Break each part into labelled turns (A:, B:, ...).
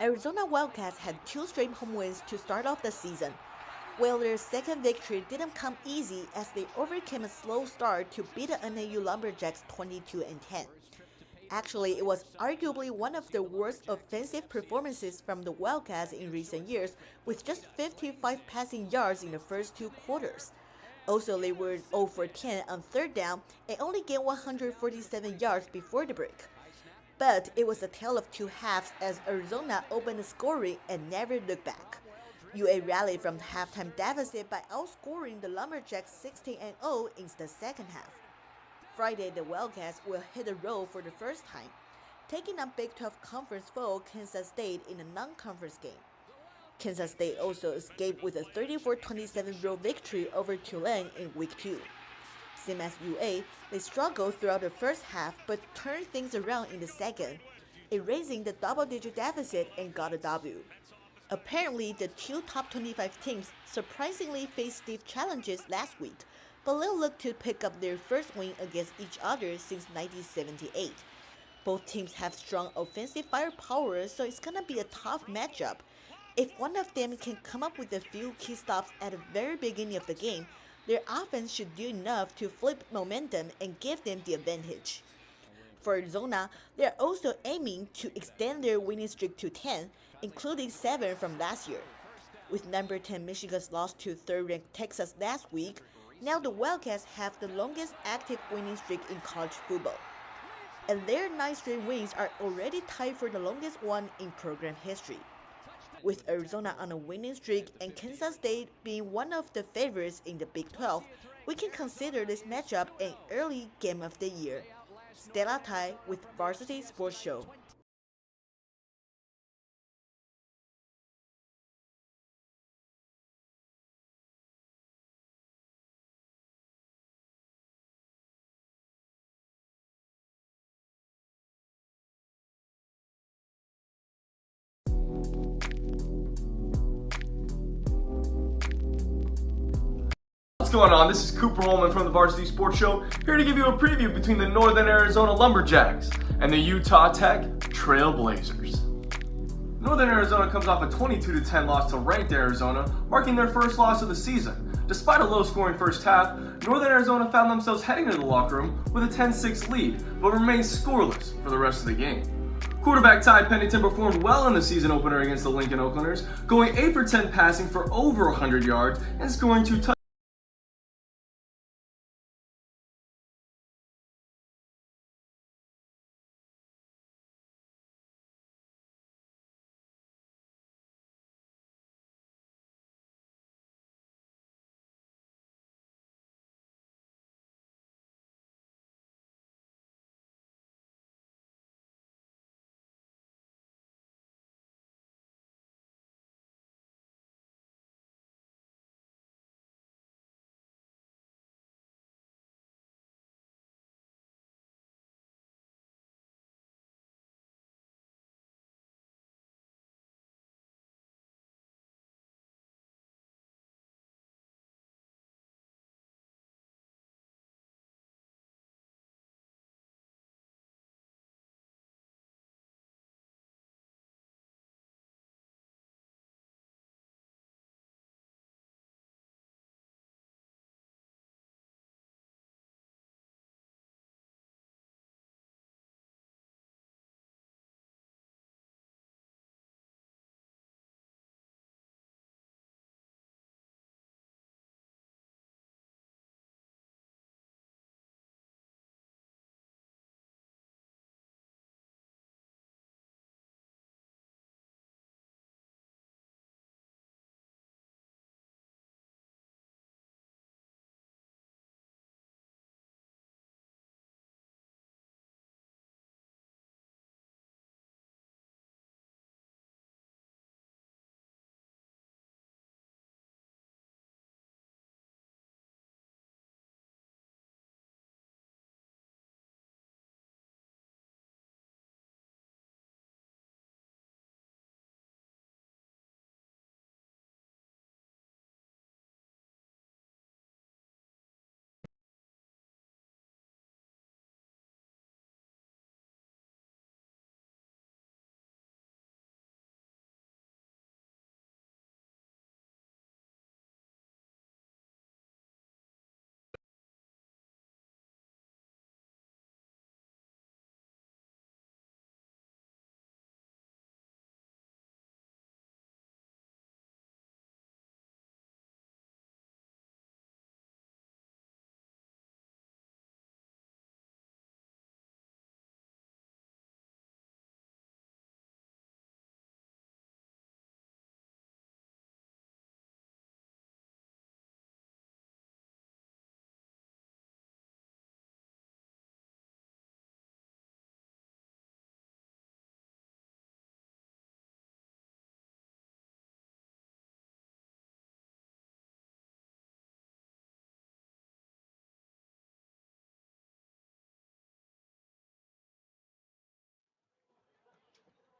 A: Arizona Wildcats had two straight home wins to start off the season, while their second victory didn't come easy as they overcame a slow start to beat the NAU Lumberjacks 22-10. Actually, it was arguably one of the worst offensive performances from the Wildcats in recent years, with just 55 passing yards in the first two quarters. Also, they were 0 for 10 on third down and only gained 147 yards before the break. But it was a tale of two halves as Arizona opened the scoring and never looked back. UA rallied from the halftime deficit by outscoring the Lumberjacks 16-0 in the second half. Friday, the Wildcats will hit the road for the first time, taking on Big 12 conference foe Kansas State in a non-conference game. Kansas State also escaped with a 34-27 road victory over Tulane in Week 2. Same as UA, they struggled throughout the first half but turned things around in the second, erasing the double-digit deficit and got a W. Apparently, the two top 25 teams surprisingly faced stiff challenges last week, but they'll look to pick up their first win against each other since 1978. Both teams have strong offensive firepower, so it's gonna be a tough matchup. If one of them can come up with a few key stops at the very beginning of the game, their offense should do enough to flip momentum and give them the advantage. For Arizona, they are also aiming to extend their winning streak to 10, including 7 from last year. With number 10 Michigan's loss to third-ranked Texas last week, now the Wildcats have the longest active winning streak in college football. And their 9 straight wins are already tied for the longest one in program history. With Arizona on a winning streak and Kansas State being one of the favorites in the Big 12, we can consider this matchup an early game of the year. Stella Tai with Varsity Sports Show.
B: What's going on? This is Cooper Holman from the Varsity Sports Show, here to give you a preview between the Northern Arizona Lumberjacks and the Utah Tech Trailblazers. Northern Arizona comes off a 22-10 loss to ranked Arizona, marking their first loss of the season. Despite a low-scoring first half, Northern Arizona found themselves heading to the locker room with a 10-6 lead, but remained scoreless for the rest of the game. Quarterback Ty Pennington performed well in the season opener against the Lincoln Oaklanders, going 8 for 10 passing for over 100 yards and scoring 2 touchdowns.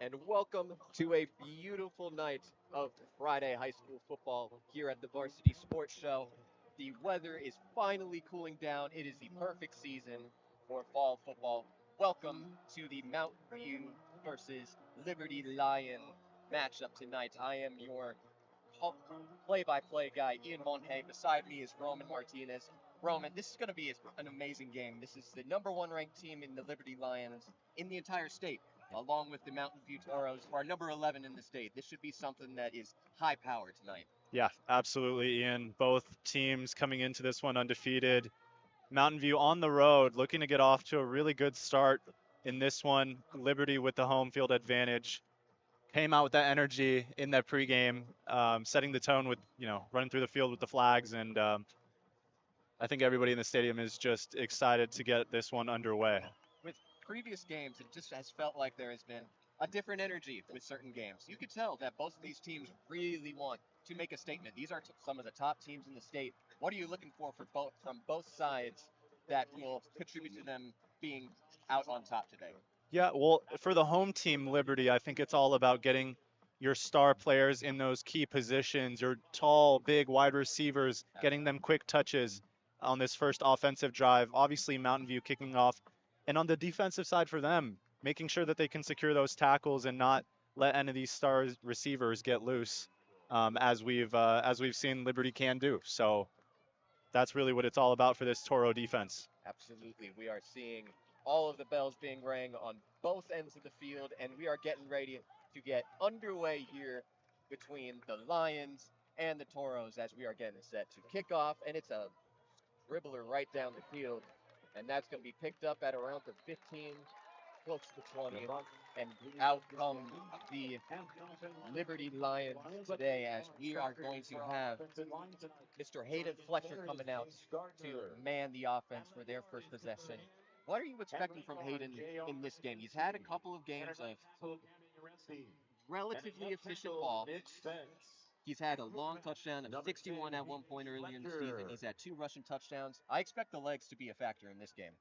C: and welcome to a beautiful night of Friday high school football here at the Varsity Sports Show. The weather is finally cooling down. It is the perfect season for fall football. Welcome to the Mountain View versus Liberty Lion matchup tonight. I am your play-by-play guy, Ian Monhay. Beside me is Roman Martinez. Roman, this is going to be an amazing game. This is the number one ranked team in the Liberty Lions in the entire state, along with the Mountain View Toros, who are number 11 in the state. This should be something that is high power tonight.
D: Yeah, absolutely, Ian. Both teams coming into this one undefeated. Mountain View on the road, looking to get off to a really good start in this one. Liberty with the home field advantage. Came out with that energy in that pregame, setting the tone with, running through the field with the flags. And I think everybody in the stadium is just excited to get this one underway.
C: With previous games, it just has felt like there has been a different energy with certain games. You could tell that both of these teams really want to make a statement. These are some of the top teams in the state. What are you looking for from both sides that will contribute to them being out on top today?
D: Yeah, well, for the home team, Liberty, I think it's all about getting your star players in those key positions, your tall, big wide receivers, getting them quick touches on this first offensive drive. Obviously, Mountain View kicking off. And on the defensive side for them, making sure that they can secure those tackles and not let any of these star receivers get loose, as we've seen Liberty can do. So that's really what it's all about for this Toro defense.
C: Absolutely. We are seeing all of the bells being rang on both ends of the field, and we are getting ready to get underway here between the Lions and the Toros as we are getting set to kick off. And it's a dribbler right down the field, and that's going to be picked up at around the 15, close to the 20, and out come the Liberty Lions today as we are going to have Mr. Hayden Fletcher coming out to man the offense for their first possession. What are you expecting from Hayden in this game? He's had a couple of games of relatively efficient ball. He's had a long touchdown of 61 at one point earlier in the season. He's had 2 rushing touchdowns. I expect the legs to be a factor in this game.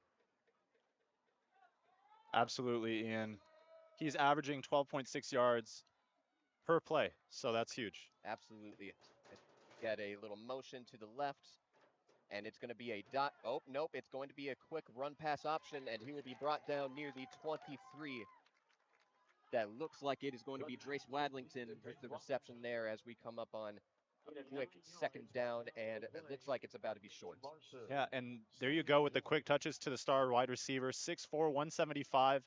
D: Absolutely, Ian. He's averaging 12.6 yards per play, so that's huge.
C: Absolutely. Get a little motion to the left, and it's going to be a dot. Oh, nope. It's going to be a quick run pass option, and he will be brought down near the 23. That looks like it is going to be Drace Wadlington with the reception there as we come up on a quick second down, and it looks like it's about to be short.
D: Yeah, and there you go with the quick touches to the star wide receiver, 6'4", 175.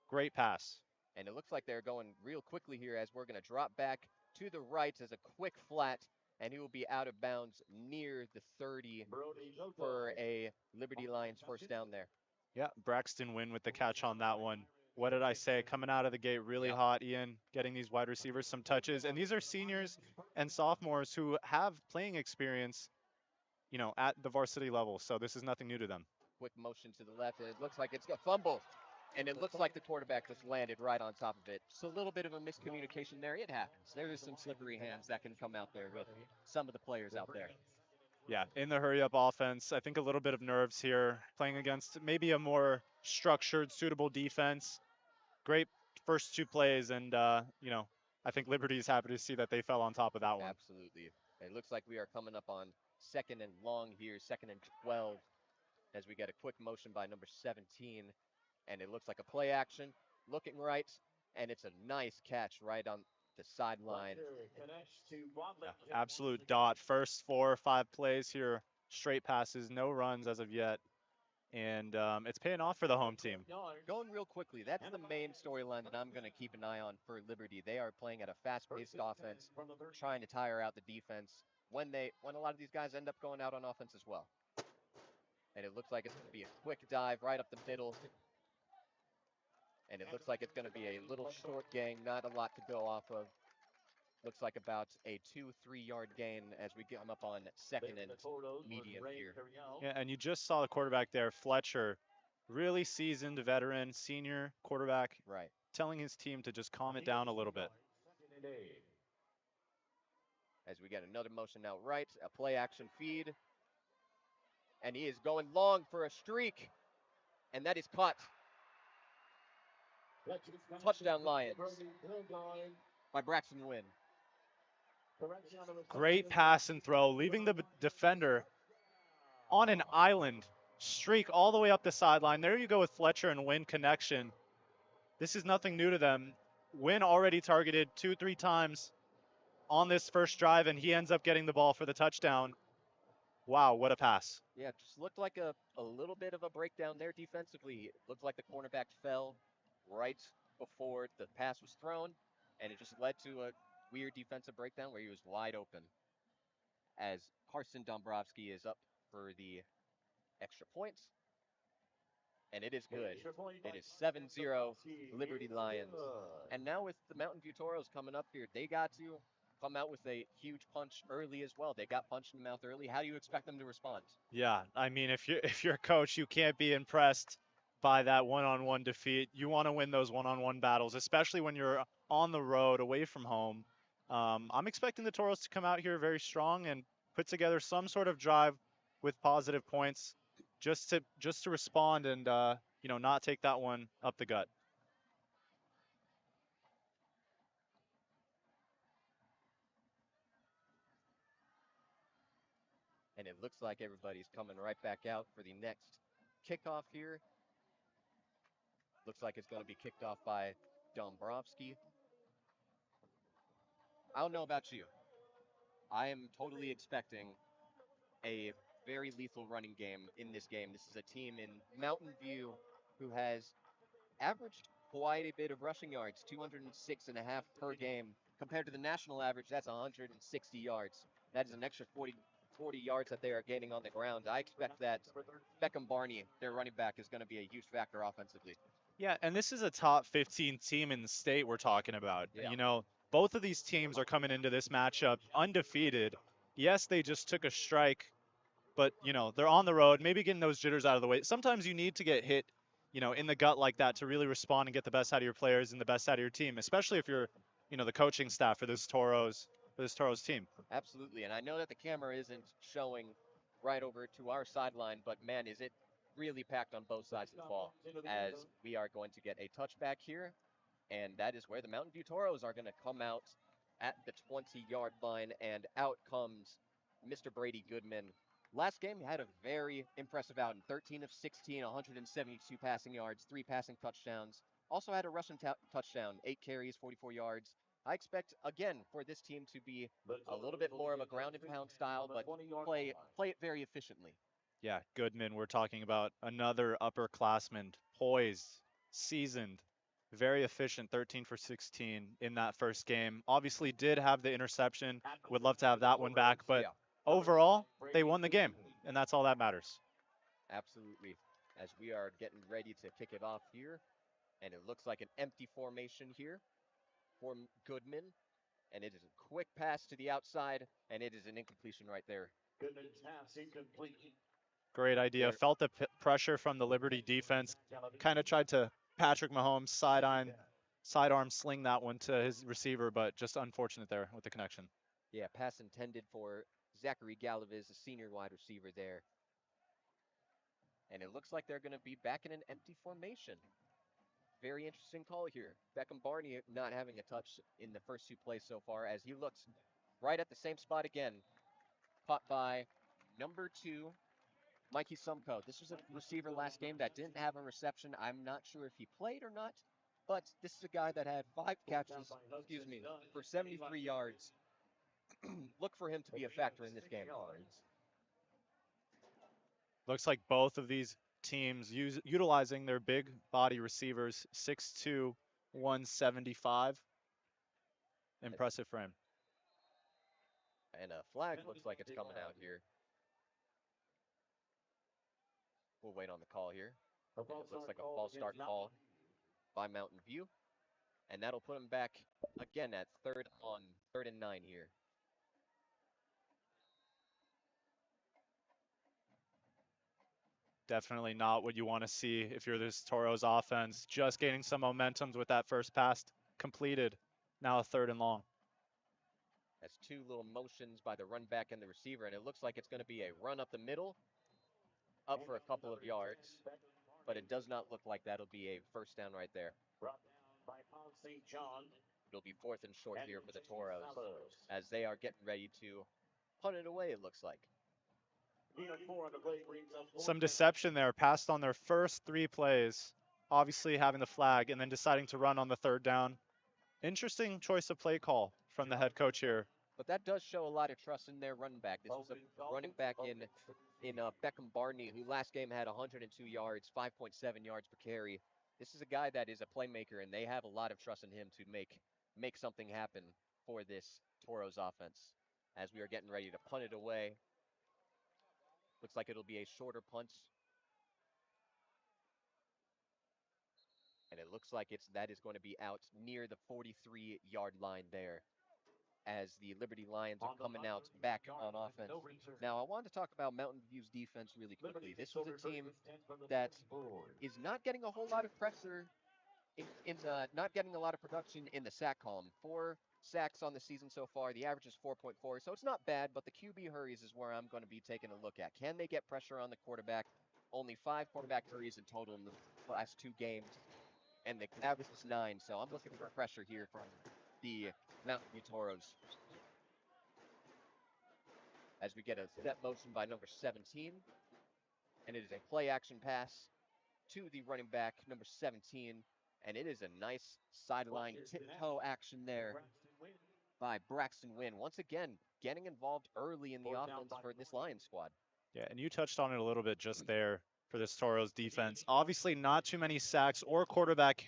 D: Great pass.
C: And it looks like they're going real quickly here as we're going to drop back to the right as a quick flat, and he will be out of bounds near the 30 for a Liberty Lions first down there.
D: Yeah, Braxton Wynn with the catch on that one. What did I say? Coming out of the gate really hot, Ian, getting these wide receivers some touches. And these are seniors and sophomores who have playing experience, at the varsity level. So this is nothing new to them.
C: Quick motion to the left, and it looks like it's a fumble. And it looks like the quarterback just landed right on top of it. Just a little bit of a miscommunication there. It happens. There is some slippery hands that can come out there with some of the players out there.
D: Yeah, in the hurry-up offense, I think a little bit of nerves here, playing against maybe a more structured, suitable defense. Great first 2 plays, and, I think Liberty's happy to see that they fell on top of that one.
C: Absolutely. It looks like we are coming up on second and long here, second and 12, as we get a quick motion by number 17. And it looks like a play action, looking right, and it's a nice catch right on the sideline.
D: Yeah, absolute dot. First 4 or 5 plays here, straight passes, no runs as of yet. And it's paying off for the home team.
C: Going real quickly, that's the main storyline that I'm going to keep an eye on for Liberty. They are playing at a fast-paced offense, trying to tire out the defense when a lot of these guys end up going out on offense as well. And it looks like it's going to be a quick dive right up the middle. And it looks like it's going to be a little short gain, not a lot to go off of. Looks like about a 2-3 yard gain as we come up on second and medium here.
D: Yeah, and you just saw the quarterback there, Fletcher, really seasoned veteran, senior quarterback,
C: Right.
D: telling his team to just calm it down a little bit.
C: As we get another motion out right, a play action feed. And he is going long for a streak. And that is caught. Touchdown Lions by Braxton Wynn.
D: Great pass and throw, leaving the defender on an island, streak all the way up the sideline. There you go with Fletcher and Wynn connection. This is nothing new to them. Wynn already targeted 2-3 times on this first drive, and he ends up getting the ball for the touchdown. Wow, what a pass.
C: Yeah, just looked like a little bit of a breakdown there defensively. It looked like the cornerback fell right before the pass was thrown, and it just led to a weird defensive breakdown where he was wide open. As Carson Dombrowski is up for the extra points, and it is good. It is 7-0 Liberty Lions. And now with the Mountain View Toros coming up here, they got to come out with a huge punch early as well. They got punched in the mouth early. How do you expect them to respond?
D: Yeah, I mean, if you're a coach, you can't be impressed by that one-on-one defeat. You want to win those one-on-one battles, especially when you're on the road, away from home. I'm expecting the Toros to come out here very strong and put together some sort of drive with positive points, just to respond and not take that one up the gut.
C: And it looks like everybody's coming right back out for the next kickoff here. Looks like it's going to be kicked off by Dombrowski. I don't know about you. I am totally expecting a very lethal running game in this game. This is a team in Mountain View who has averaged quite a bit of rushing yards, 206.5 per game. Compared to the national average, that's 160 yards. That is an extra 40 yards that they are gaining on the ground. I expect that Beckham Barney, their running back, is going to be a huge factor offensively.
D: Yeah, and this is a top 15 team in the state we're talking about.
C: Yeah.
D: Both of these teams are coming into this matchup undefeated. Yes, they just took a strike, but they're on the road, maybe getting those jitters out of the way. Sometimes you need to get hit, in the gut like that to really respond and get the best out of your players and the best out of your team, especially if you're, the coaching staff for this Toros team.
C: Absolutely, and I know that the camera isn't showing right over to our sideline, but man, is it really packed on both sides of the ball as we are going to get a touchback here, and that is where the Mountain View Toros are going to come out at the 20-yard line, and out comes Mr. Brady Goodman. Last game, he had a very impressive outing, 13 of 16, 172 passing yards, 3 passing touchdowns. Also had a rushing touchdown, 8 carries, 44 yards. I expect, again, for this team to be a little bit more of a ground and pound style, but play it very efficiently.
D: Yeah, Goodman, we're talking about another upperclassman, poised, seasoned, very efficient, 13 for 16 in that first game. Obviously did have the interception, would love to have that one back, but
C: Yeah.
D: overall, they won the game, and that's all that matters.
C: Absolutely. As we are getting ready to kick it off here, and it looks like an empty formation here for Goodman, and it is a quick pass to the outside, and it is an incompletion right there.
D: Great idea. Felt the pressure from the Liberty defense. Kind of tried to Patrick Mahomes sidearm sling that one to his receiver, but just unfortunate there with the connection.
C: Yeah, pass intended for Zachary Galaviz, a senior wide receiver there. And it looks like they're going to be back in an empty formation. Very interesting call here. Beckham Barney not having a touch in the first 2 plays so far, as he looks right at the same spot again. Caught by number 2, Mikey Sumko. This was a receiver last game that didn't have a reception. I'm not sure if he played or not, but this is a guy that had 5 catches, for 73 yards. Look for him to be a factor in this game.
D: Looks like both of these teams utilizing their big body receivers, 6'2", 175. Impressive frame.
C: And a flag looks like it's coming out here. We'll wait on the call here. It looks like a false start call by Mountain View. And that'll put him back again at 3rd and 9 here.
D: Definitely not what you want to see if you're this Toros offense. Just gaining some momentums with that first pass completed. Now a 3rd and long.
C: That's 2 little motions by the run back and the receiver, and it looks like it's going to be a run up the middle, up for a couple of yards, but it does not look like that'll be a first down right there. It'll be 4th and short here for the Toros as they are getting ready to punt it away, it looks like.
D: Some deception there, passed on their first 3 plays, obviously having the flag and then deciding to run on the 3rd down. Interesting choice of play call from the head coach here.
C: But that does show a lot of trust in their running back. This was a running back in Beckham Barney, who last game had 102 yards, 5.7 yards per carry. This is a guy that is a playmaker, and they have a lot of trust in him to make something happen for this Toros offense. As we are getting ready to punt it away, looks like it'll be a shorter punt, and it looks like that is going to be out near the 43-yard line there, as the Liberty Lions are coming out back on offense. Now, I wanted to talk about Mountain View's defense really quickly. This was a team that is not getting a whole lot of pressure, not getting a lot of production in the sack column. 4 sacks on the season so far. The average is 4.4, so it's not bad, but the QB hurries is where I'm going to be taking a look at. Can they get pressure on the quarterback? Only 5 quarterback hurries in total in the last 2 games, and the average is 9, so I'm looking for pressure here from the Mountain View Toros. As we get a step motion by number 17, and it is a play action pass to the running back, number 17, and it is a nice sideline tiptoe action there by Braxton Wynn. Once again, getting involved early in the offense for this Lions squad.
D: Yeah, and you touched on it a little bit just there for this Toros defense. Obviously, not too many sacks or quarterback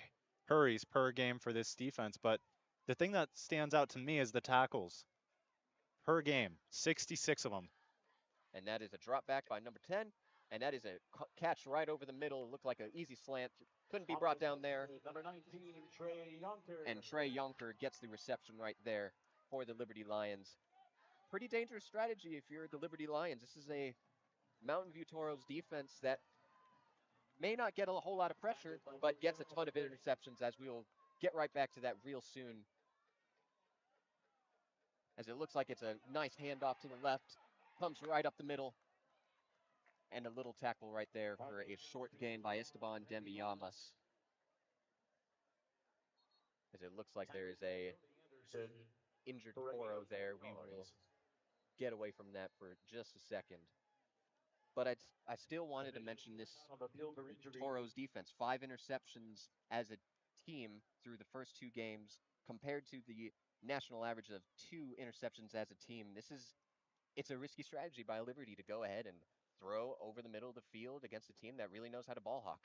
D: hurries per game for this defense, but the thing that stands out to me is the tackles per game, 66 of them.
C: And that is a drop back by number 10, and that is a catch right over the middle. It looked like an easy slant. Couldn't be brought down there. And Trey Yonker gets the reception right there for the Liberty Lions. Pretty dangerous strategy if you're the Liberty Lions. This is a Mountain View Toros defense that may not get a whole lot of pressure, but gets a ton of interceptions, as we will get right back to that real soon. As it looks like it's a nice handoff to the left, comes right up the middle, and a little tackle right there for a short gain by Esteban Dembiamas. As it looks like there is a injured Toro there. We will get away from that for just a second. But I still wanted to mention this Toros defense. 5 interceptions as a team through the first 2 games, compared to the national average of 2 interceptions as a team. It's a risky strategy by Liberty to go ahead and throw over the middle of the field against a team that really knows how to ball hawk.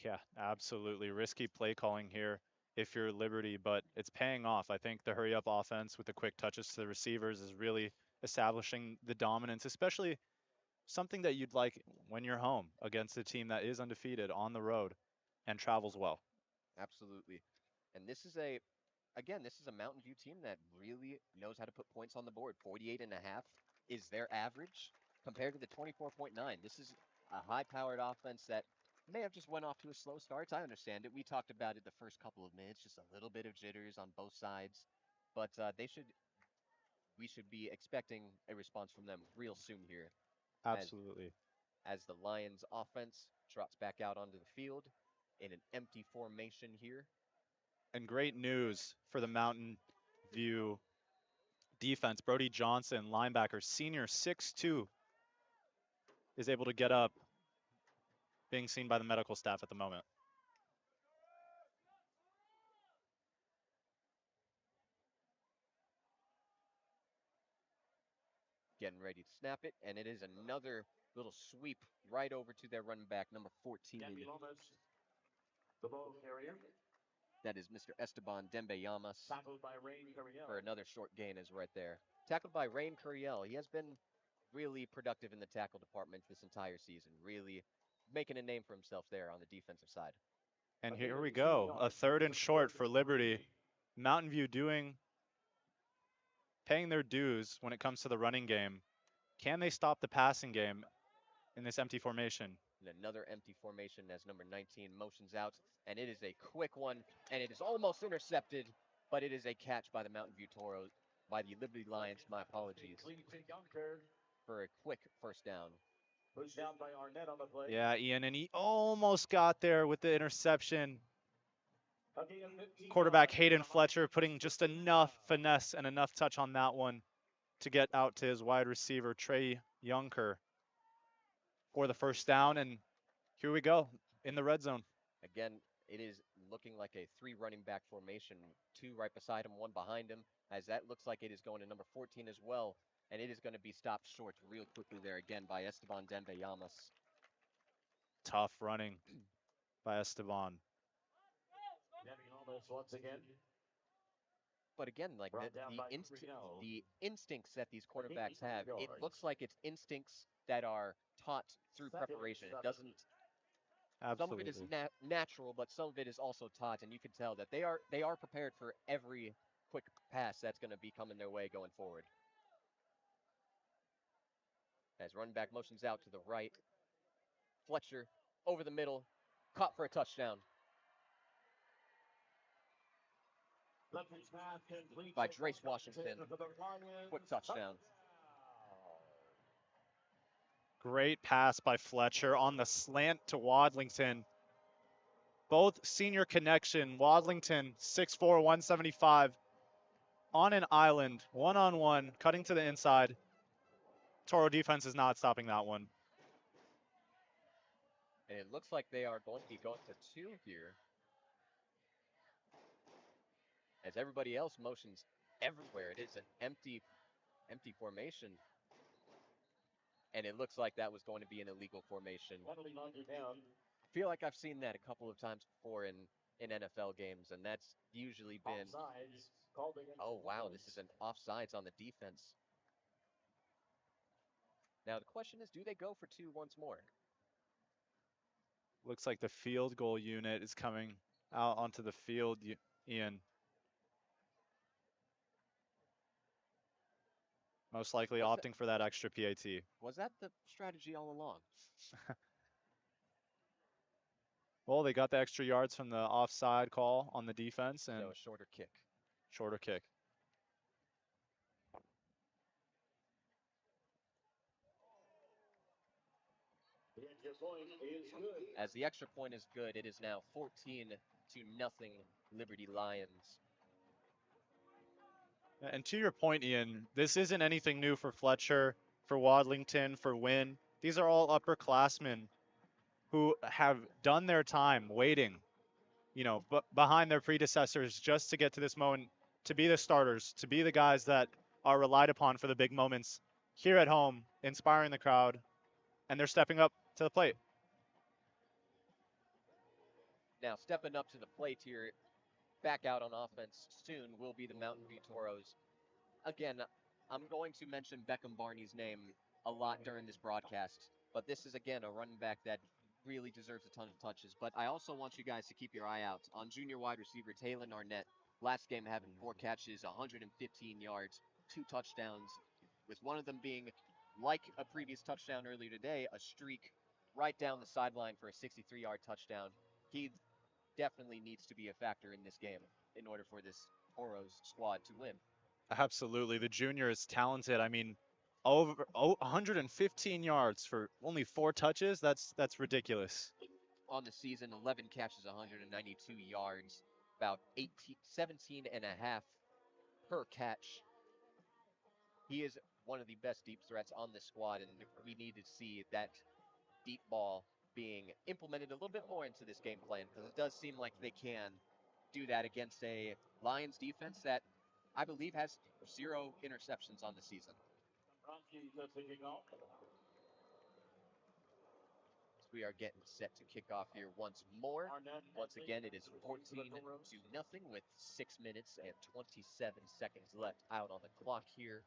D: Yeah, absolutely. Risky play calling here if you're Liberty, but it's paying off. I think the hurry up offense with the quick touches to the receivers is really establishing the dominance, especially something that you'd like when you're home against a team that is undefeated on the road and travels well.
C: Absolutely. And this is a Mountain View team that really knows how to put points on the board. 48.5 is their average compared to the 24.9. This is a high-powered offense that may have just went off to a slow start. I understand it. We talked about it the first couple of minutes, just a little bit of jitters on both sides. But we should be expecting a response from them real soon here.
D: Absolutely.
C: As the Lions offense trots back out onto the field in an empty formation here.
D: And great news for the Mountain View defense. Brody Johnson, linebacker, senior, 6'2", is able to get up, being seen by the medical staff at the moment.
C: Getting ready to snap it, and it is another little sweep right over to their running back, number 14. That is Mr. Esteban Dembeyamas for another short gain is right there. Tackled by Rain Curiel. He has been really productive in the tackle department this entire season, really making a name for himself there on the defensive side.
D: And here we go, a 3rd and short for Liberty. Mountain View paying their dues when it comes to the running game. Can they stop the passing game in this empty formation?
C: And another empty formation as number 19 motions out, and it is a quick one, and it is almost intercepted, but it is a catch by the Mountain View Toros, by the Liberty Lions, my apologies, for a quick first down.
D: Yeah, Ian, and he almost got there with the interception. Quarterback Hayden Fletcher putting just enough finesse and enough touch on that one to get out to his wide receiver, Trey Younker, for the first down. And here we go in the red zone.
C: Again, it is looking like a 3 running back formation, 2 right beside him, 1 behind him, as that looks like it is going to number 14 as well, and it is going to be stopped short real quickly there again by Esteban Dembeyamas.
D: Tough running by Esteban.
C: But again, like the instincts that these quarterbacks have, it looks like it's instincts that are taught through preparation. It doesn't.
D: Absolutely.
C: Some of it is natural, but some of it is also taught, and you can tell that they are prepared for every quick pass that's going to be coming their way going forward. As running back motions out to the right, Fletcher over the middle, caught for a touchdown by Drace Washington. Quick touchdown.
D: Great pass by Fletcher on the slant to Wadlington. Both senior connection. Wadlington, 6'4", 175. On an island, one-on-one, cutting to the inside. Toro defense is not stopping that one.
C: And it looks like they are going to be going to 2 here. As everybody else motions everywhere. It is an empty formation. And it looks like that was going to be an illegal formation. I feel like I've seen that a couple of times before in NFL games, and that's usually been, oh wow, this is an offsides on the defense. Now the question is, do they go for 2 once more?
D: Looks like the field goal unit is coming out onto the field, Ian. Most likely opting for that extra PAT.
C: Was that the strategy all along?
D: Well, they got the extra yards from the offside call on the defense, and
C: so a shorter kick.
D: Shorter kick.
C: As the extra point is good, it is now 14-0 Liberty Lions.
D: And to your point, Ian, this isn't anything new for Fletcher, for Wadlington, for Wynn. These are all upperclassmen who have done their time waiting, behind their predecessors just to get to this moment, to be the starters, to be the guys that are relied upon for the big moments here at home, inspiring the crowd, and they're stepping up to the plate.
C: Now, stepping up to the plate here, back out on offense soon will be the Mountain View Toros. Again, I'm going to mention Beckham Barney's name a lot during this broadcast, but this is, again, a running back that really deserves a ton of touches. But I also want you guys to keep your eye out on junior wide receiver Taylor Arnett. Last game having 4 catches, 115 yards, 2 touchdowns, with one of them being, like a previous touchdown earlier today, a streak right down the sideline for a 63-yard touchdown. He definitely needs to be a factor in this game in order for this Toros squad to win.
D: Absolutely. The junior is talented. I mean, over 115 yards for only 4 touches. That's ridiculous.
C: On the season, 11 catches, 192 yards, about 17 and a half per catch. He is one of the best deep threats on this squad, and we need to see that deep ball being implemented a little bit more into this game plan, because it does seem like they can do that against a Lions defense that I believe has 0 interceptions on the season. We are getting set to kick off here once more. Once again, it is 14-0 with 6 minutes and 27 seconds left out on the clock here.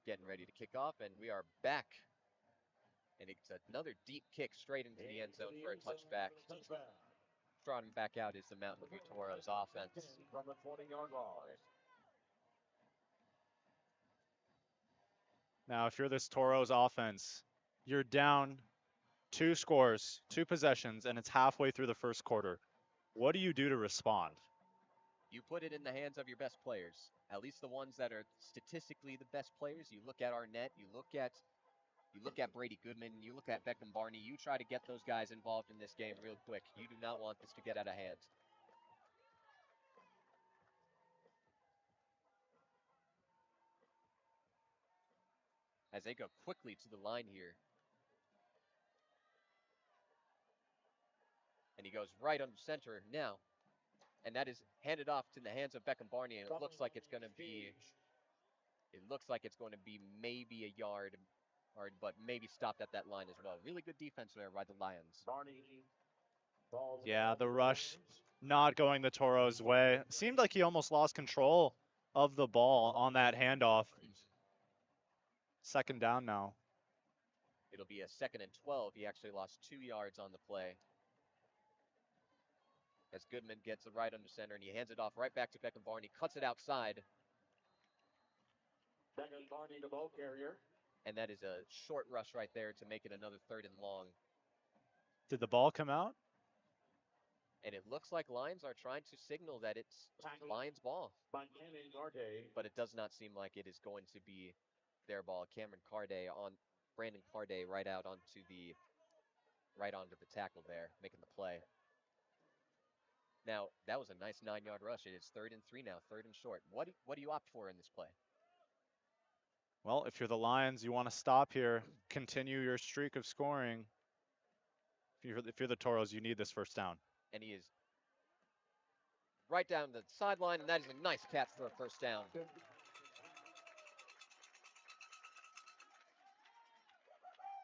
C: Getting ready to kick off, and we are back. And it's another deep kick straight into the end zone for a touchback. Trotting back out is the Mountain View Toros offense.
D: Now, if you're this Toros offense, you're down 2 scores, 2 possessions, and it's halfway through the first quarter. What do you do to respond?
C: You put it in the hands of your best players, at least the ones that are statistically the best players. You look at Arnett, you look at You look at Brady Goodman, you look at Beckham Barney, you try to get those guys involved in this game real quick. You do not want this to get out of hand. As they go quickly to the line here. And he goes right under center now. And that is handed off to the hands of Beckham Barney, and it looks like it's going to be maybe a yard, but maybe stopped at that line as well. Really good defense there by the Lions.
D: Yeah, the rush not going the Toros' way. Seemed like he almost lost control of the ball on that handoff. Second down now.
C: It'll be a 2nd and 12. He actually lost 2 yards on the play. As Goodman gets it right under center, and he hands it off right back to Beckham Barney, cuts it outside. Beckham Barney, the ball carrier. And that is a short rush right there to make it another 3rd and long.
D: Did the ball come out?
C: And it looks like Lions are trying to signal that it's Lions' ball. But it does not seem like it is going to be their ball. Brandon Carday right onto the tackle there, making the play. Now, that was a nice 9-yard rush. It is 3rd and 3 now, 3rd and short. What do you opt for in this play?
D: Well, if you're the Lions, you want to stop here, continue your streak of scoring. If you're the Toros, you need this first down.
C: And he is right down the sideline, and that is a nice catch for a first down.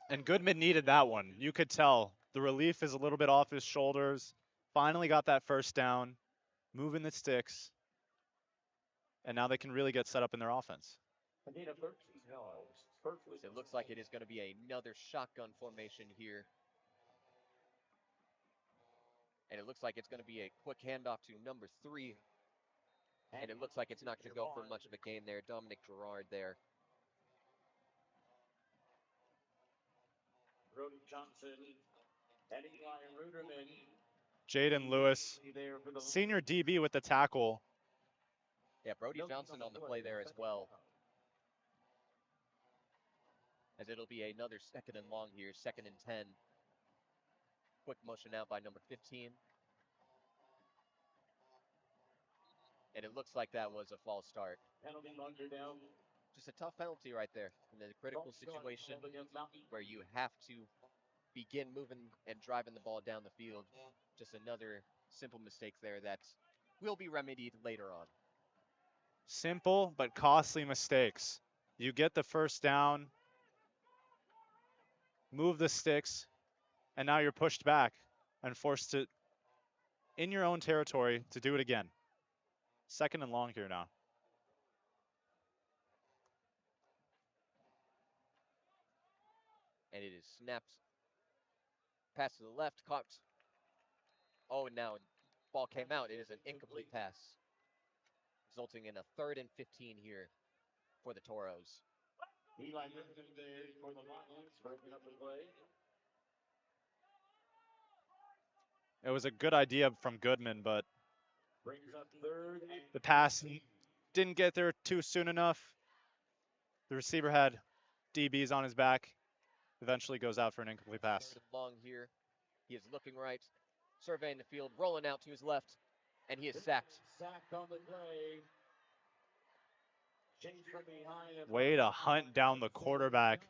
D: And Goodman needed that one. You could tell the relief is a little bit off his shoulders. Finally got that first down, moving the sticks, and now they can really get set up in their offense.
C: It looks like it is going to be another shotgun formation here. And it looks like it's going to be a quick handoff to number 3. And it looks like it's not going to go for much of a gain there. Dominic Gerard there.
E: Brody Johnson, and Eli Ruderman.
D: Jaden Lewis, senior DB with the tackle.
C: Yeah, Brody Johnson on the play there as well. As it'll be another 2nd and long here, 2nd and 10. Quick motion out by number 15. And it looks like that was a false start.
E: Penalty marker down.
C: Just a tough penalty right there in a critical situation where you have to begin moving and driving the ball down the field. Just another simple mistake there that will be remedied later on.
D: Simple but costly mistakes. You get the first down, move the sticks, and now you're pushed back and forced to, in your own territory, to do it again. 2nd and long here now.
C: And it is snapped. Pass to the left, caught. Oh, now ball came out. It is an incomplete pass, resulting in a 3rd and 15 here for the Toros.
E: Eli Ruderman there for the Lions, breaking up the play.
D: It was a good idea from Goodman, but
E: Brings up 3rd.
D: the pass didn't get there too soon enough. The receiver had DBs on his back. Eventually goes out for an incomplete pass.
C: 3rd and long here. He is looking right, surveying the field, rolling out to his left, and he is sacked.
E: Sacked on the play. Chase from behind.
D: Way to hunt down the quarterback.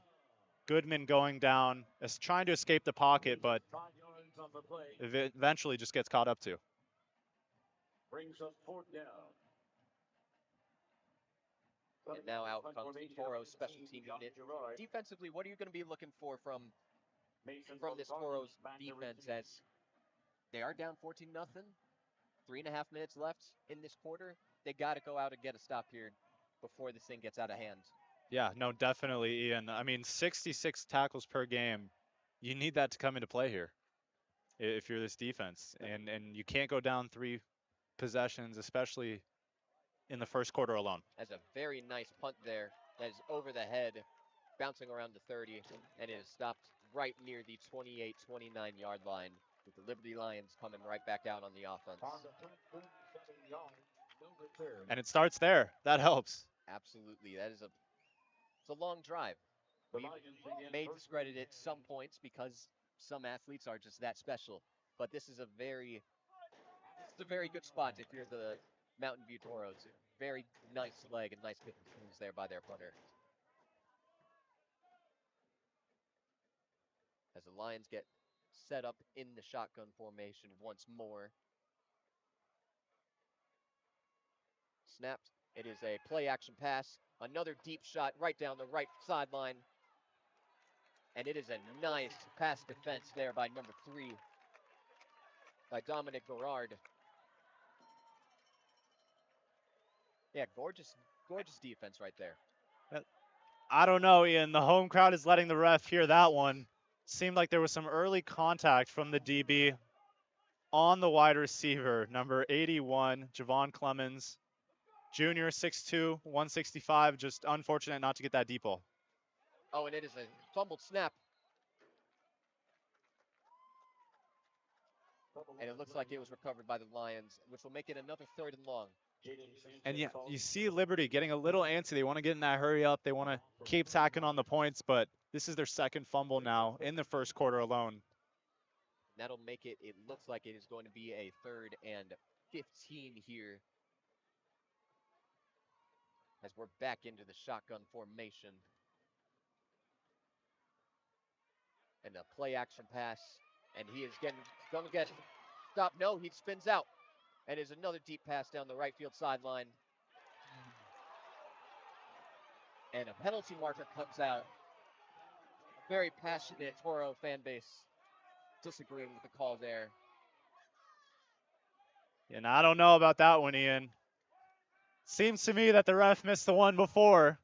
D: Goodman going down, is trying to escape the pocket, but
E: 5 yards on the play.
D: eventually just gets caught up to.
E: Brings up 4th down.
C: And now out comes the Toros special team unit. Defensively, what are you going to be looking for from this Toros defense, as they are down 14-0, 3.5 minutes left in this quarter? They got to go out and get a stop here before this thing gets out of hand.
D: Yeah, no, definitely, Ian. I mean, 66 tackles per game. You need that to come into play here if you're this defense. And you can't go down 3 possessions, especially in the first quarter alone.
C: As a very nice punt there that is over the head, bouncing around the 30, and it is stopped right near the 28-29 yard line, with the Liberty Lions coming right back out on the offense.
D: And it starts there. That helps.
C: Absolutely. It's a long drive, We may discredit it some points because some athletes are just that special, but this is a very good spot if you're the Mountain View Toros. Very nice leg and nice kicking swings there by their punter. As the Lions get set up in the shotgun formation once more. Snapped. It is a play action pass. Another deep shot right down the right sideline. And it is a nice pass defense there by number 3, by Dominic Gorard. Yeah, gorgeous defense right there.
D: I don't know, Ian. The home crowd is letting the ref hear that one. Seemed like there was some early contact from the DB on the wide receiver, number 81, Javon Clemens, junior, 6'2", 165. Just unfortunate not to get that deep ball.
C: Oh, and it is a fumbled snap. And it looks like it was recovered by the Lions, which will make it another 3rd and long.
D: And yeah, you see Liberty getting a little antsy. They want to get in that hurry up. They want to keep tacking on the points, but this is their second fumble now in the first quarter alone.
C: That'll make it, it looks like it is going to be a 3rd and 15 here. As we're back into the shotgun formation. And a play action pass. And he is going to get stopped. No, he spins out. And is another deep pass down the right field sideline. And a penalty marker comes out. A very passionate Toro fan base disagreeing with the call there.
D: And I don't know about that one, Ian. Seems to me that the ref missed the one before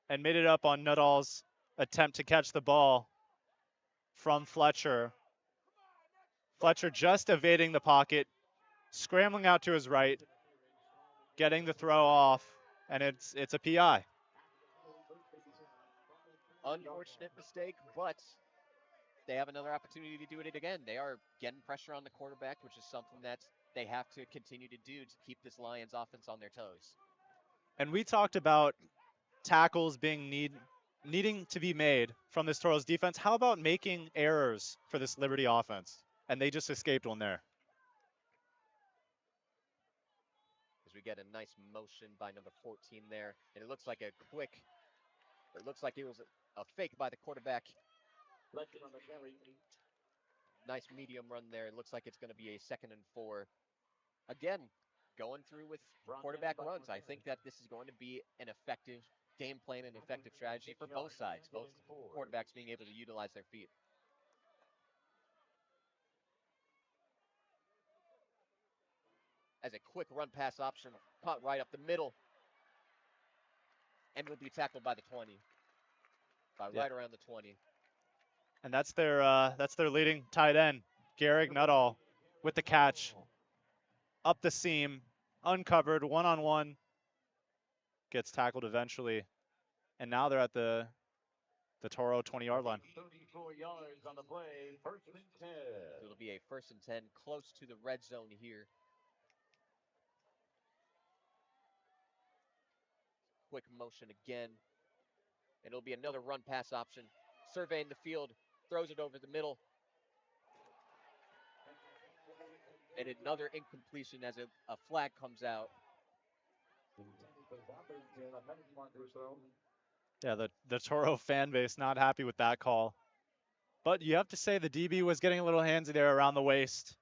D: and made it up on Nuttall's attempt to catch the ball from Fletcher. Fletcher just evading the pocket, scrambling out to his right, getting the throw off, and it's a PI.
C: Unfortunate mistake, but they have another opportunity to do it again. They are getting pressure on the quarterback, which is something that they have to continue to do to keep this Lions offense on their toes.
D: And we talked about tackles being needing to be made from this Toros defense. How about making errors for this Liberty offense? And they just escaped one there.
C: As we get a nice motion by number 14 there. And it looks like it was a fake by the quarterback. Nice medium run there. It looks like it's going to be a 2nd and 4. Again, going through with quarterback runs. I think that this is going to be an effective game plan and effective strategy for both sides, both quarterbacks being able to utilize their feet. As a quick run pass option, caught right up the middle, and will be tackled by the 20, right around the 20.
D: And that's their leading tight end, Garrick Nuttall, with the catch, up the seam, uncovered, one-on-one, gets tackled eventually, and now they're at the Toro 20-yard line.
E: 34 yards on the play, 1st and 10.
C: It'll be a 1st and 10, close to the red zone here. Quick motion again, and it'll be another run pass option. Surveying the field, throws it over the middle. And another incompletion as a flag comes out.
D: Yeah, the Toro fan base not happy with that call. But you have to say the DB was getting a little handsy there around the waist.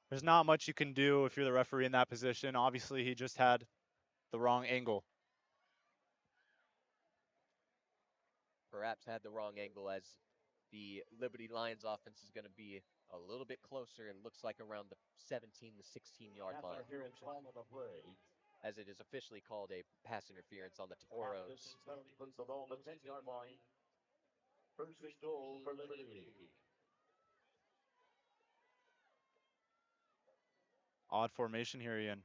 D: There's not much you can do if you're the referee in that position. Obviously, he just had the wrong angle.
C: Perhaps had the wrong angle, as the Liberty Lions offense is going to be a little bit closer and looks like around the 17 to 16-yard line. As it is officially called a pass interference on the Toros.
E: Puts the ball on the 10-yard line. 1st and goal for Liberty.
D: Odd formation here, Ian.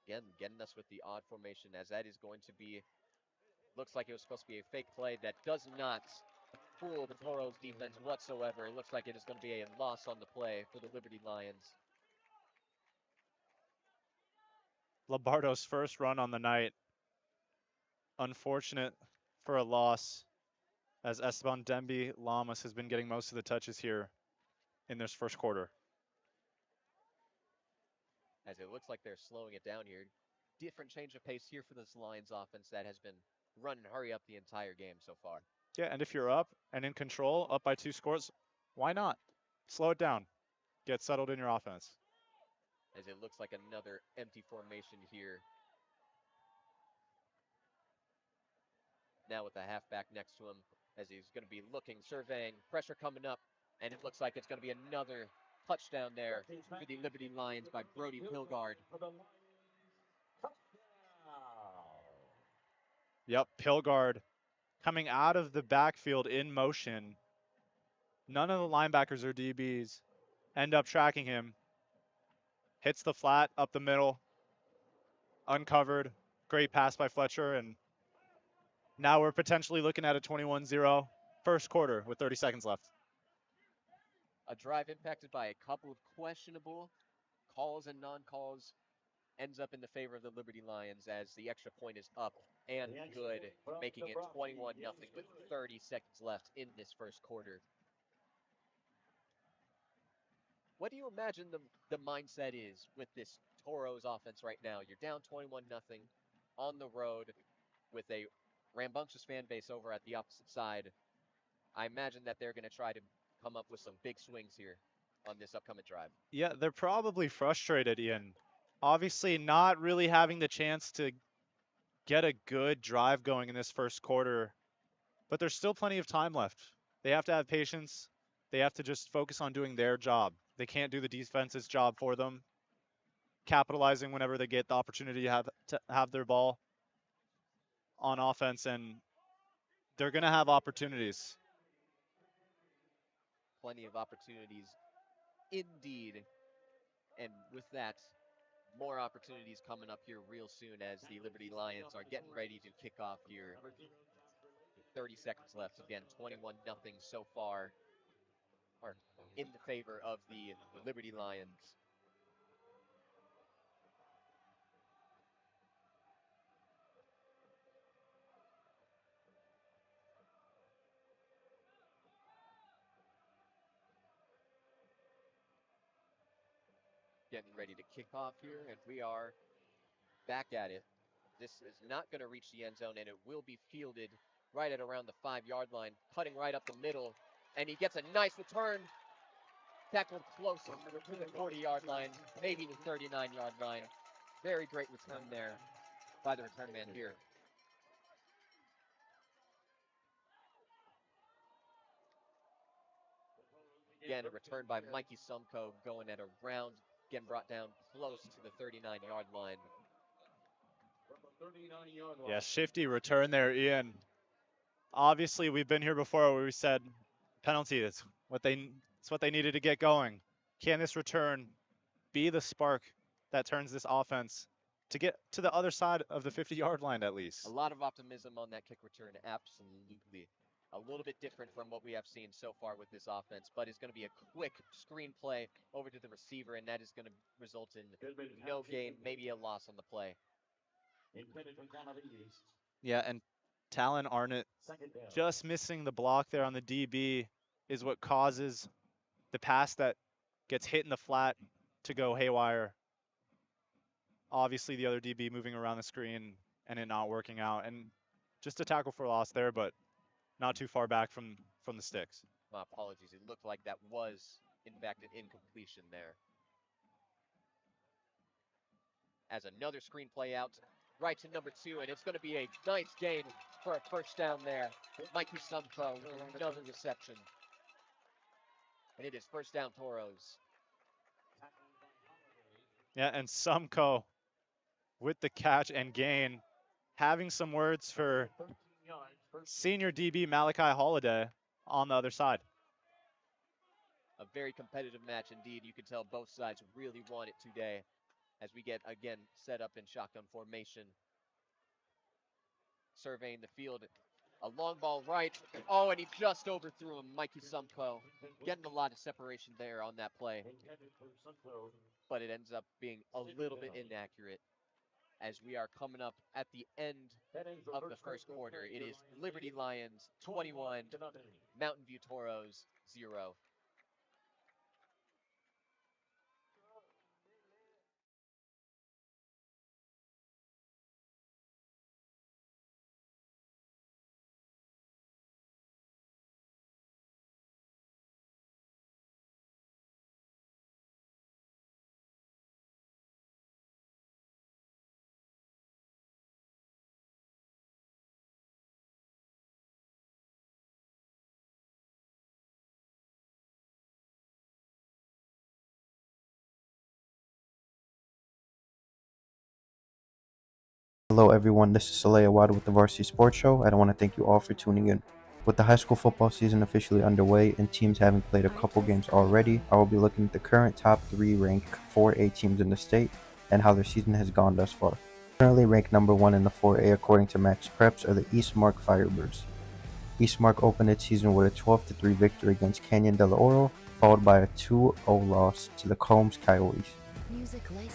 C: Again, getting us with the odd formation, as that is going to be, looks like it was supposed to be a fake play that does not fool the Toros defense whatsoever. It looks like it is going to be a loss on the play for the Liberty Lions.
D: Lombardo's first run on the night. Unfortunate for a loss, as Esteban Demby Lamas has been getting most of the touches here in this first quarter.
C: As it looks like they're slowing it down here. Different change of pace here for this Lions offense that has been running hurry up the entire game so far.
D: Yeah, and if you're up and in control, up by 2 scores, why not? Slow it down. Get settled in your offense.
C: As it looks like another empty formation here. Now with the halfback next to him as he's going to be looking, surveying, pressure coming up, and it looks like it's going to be another touchdown there for the Liberty Lions by Brody Pilgard.
D: Yep, Pilgard coming out of the backfield in motion. None of the linebackers or DBs end up tracking him. Hits the flat up the middle, uncovered. Great pass by Fletcher, and now we're potentially looking at a 21-0 first quarter with 30 seconds left.
C: A drive impacted by a couple of questionable calls and non-calls ends up in the favor of the Liberty Lions as the extra point is up and good, making it 21-0 with 30 seconds left in this first quarter. What do you imagine the mindset is with this Toros offense right now? You're down 21-0 on the road with a rambunctious fan base over at the opposite side. I imagine that they're going to try to come up with some big swings here on this upcoming drive.
D: Yeah, they're probably frustrated, Ian. Obviously not really having the chance to get a good drive going in this first quarter, but there's still plenty of time left. They have to have patience. They have to just focus on doing their job. They can't do the defense's job for them, capitalizing whenever they get the opportunity to have their ball on offense, and they're going to have opportunities.
C: Plenty of opportunities indeed. And with that, more opportunities coming up here real soon as the Liberty Lions are getting ready to kick off here. 30 seconds left. Again, 21-0 so far, or in the favor of the Liberty Lions. Getting ready to kick off here, and we are back at it. This is not going to reach the end zone, and it will be fielded right at around the 5-yard line, cutting right up the middle, and he gets a nice return. Tackled close to the 40-yard line, maybe the 39-yard line. Very great return there by the return man here. Again, a return by Mikey Sumko going at around, again brought down close to the 39-yard line.
D: Yeah, shifty return there, Ian. Obviously, we've been here before where we said penalty is what they needed to get going. Can this return be the spark that turns this offense to get to the other side of the 50-yard line at least?
C: A lot of optimism on that kick return, absolutely. A little bit different from what we have seen so far with this offense, but it's going to be a quick screen play over to the receiver, and that is going to result in no gain, maybe a loss on the play.
D: Yeah, and Talon Arnott just missing the block there on the DB is what causes the pass that gets hit in the flat to go haywire. Obviously, the other DB moving around the screen and it not working out. And just a tackle for loss there, but not too far back from the sticks.
C: My apologies. It looked like that was, in fact, an incompletion there. As another screen play out, right to number 2, and it's going to be a nice gain for a first down there. Mikey Sumko with another reception. And it is first down Toros.
D: Yeah, and Sumko with the catch and gain, having some words for senior DB Malachi Holiday on the other side.
C: A very competitive match indeed. You can tell both sides really want it today as we get, again, set up in shotgun formation. Surveying the field. A long ball right. Oh, and he just overthrew him, Mikey Sumko. Getting a lot of separation there on that play. But it ends up being a little bit inaccurate as we are coming up at the end of the first quarter. It is Liberty Lions 21, Mountain View Toros 0.
F: Hello everyone, this is Saleh Awad with the Varsity Sports Show, and I want to thank you all for tuning in. With the high school football season officially underway and teams having played a couple games already, I will be looking at the current top 3 ranked 4A teams in the state and how their season has gone thus far. Currently ranked number 1 in the 4A according to Max Preps are the Eastmark Firebirds. Eastmark opened its season with a 12-3 victory against Canyon de la Oro, followed by a 2-0 loss to the Combs Coyotes.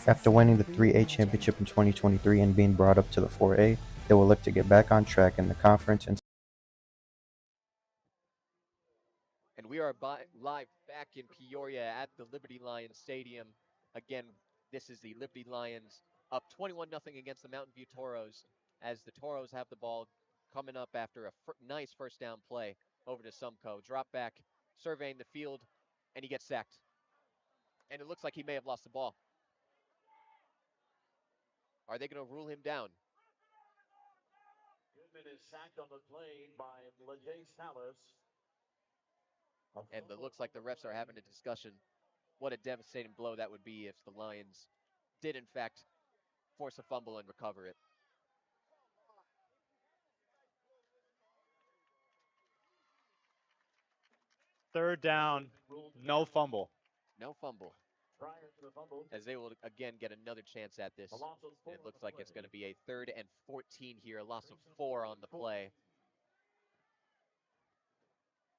F: After winning the 3A championship in 2023 and being brought up to the 4A, they will look to get back on track in the conference. And
C: we are live back in Peoria at the Liberty Lions Stadium. Again, this is the Liberty Lions up 21-0 against the Mountain View Toros as the Toros have the ball coming up after a nice first down play over to Sumco. Drop back, surveying the field, and he gets sacked. And it looks like he may have lost the ball. Are they going to rule him down?
E: Goodman is sacked on the play by Lejay Salas.
C: And it looks like the refs are having a discussion. What a devastating blow that would be if the Lions did, in fact, force a fumble and recover it.
D: Third down, no fumble.
C: No fumble. As they will again get another chance at this. And it looks like it's going to be a 3rd and 14 here, a loss of 4 on the play.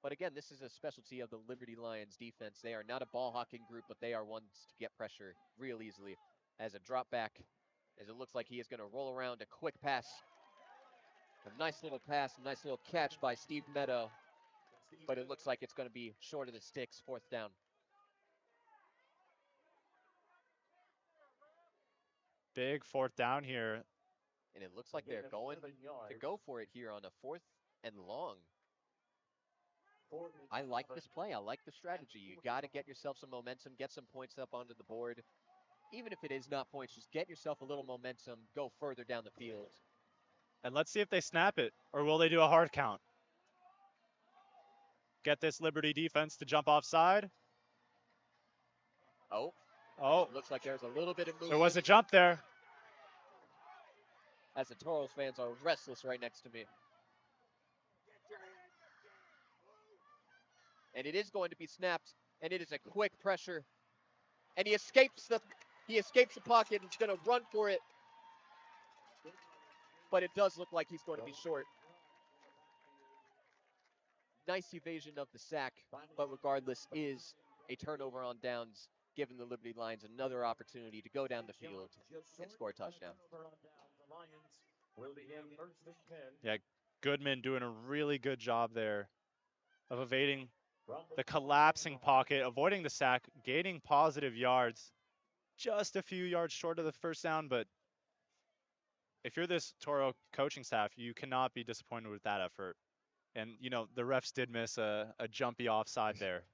C: But again, this is a specialty of the Liberty Lions defense. They are not a ball hawking group, but they are ones to get pressure real easily. As a drop back, as it looks like he is going to roll around a quick pass. A nice little pass, a nice little catch by Steve Meadow. But it looks like it's going to be short of the sticks, 4th down.
D: Big 4th down here.
C: And it looks like they're going to go for it here on a 4th and long. I like this play. I like the strategy. You got to get yourself some momentum, get some points up onto the board. Even if it is not points, just get yourself a little momentum, go further down the field.
D: And let's see if they snap it, or will they do a hard count? Get this Liberty defense to jump offside.
C: Oh.
D: Oh.
C: Looks like there's a little bit of movement.
D: There was a jump there.
C: As the Toros fans are restless right next to me. And it is going to be snapped, and it is a quick pressure. And he escapes the pocket. He's going to run for it. But it does look like he's going to be short. Nice evasion of the sack, but regardless is a turnover on downs, giving the Liberty Lions another opportunity to go down the field and score a touchdown.
D: Yeah, Goodman doing a really good job there of evading the collapsing pocket, avoiding the sack, gaining positive yards, just a few yards short of the first down. But if you're this Toro coaching staff, you cannot be disappointed with that effort. And, you know, the refs did miss a jumpy offside there.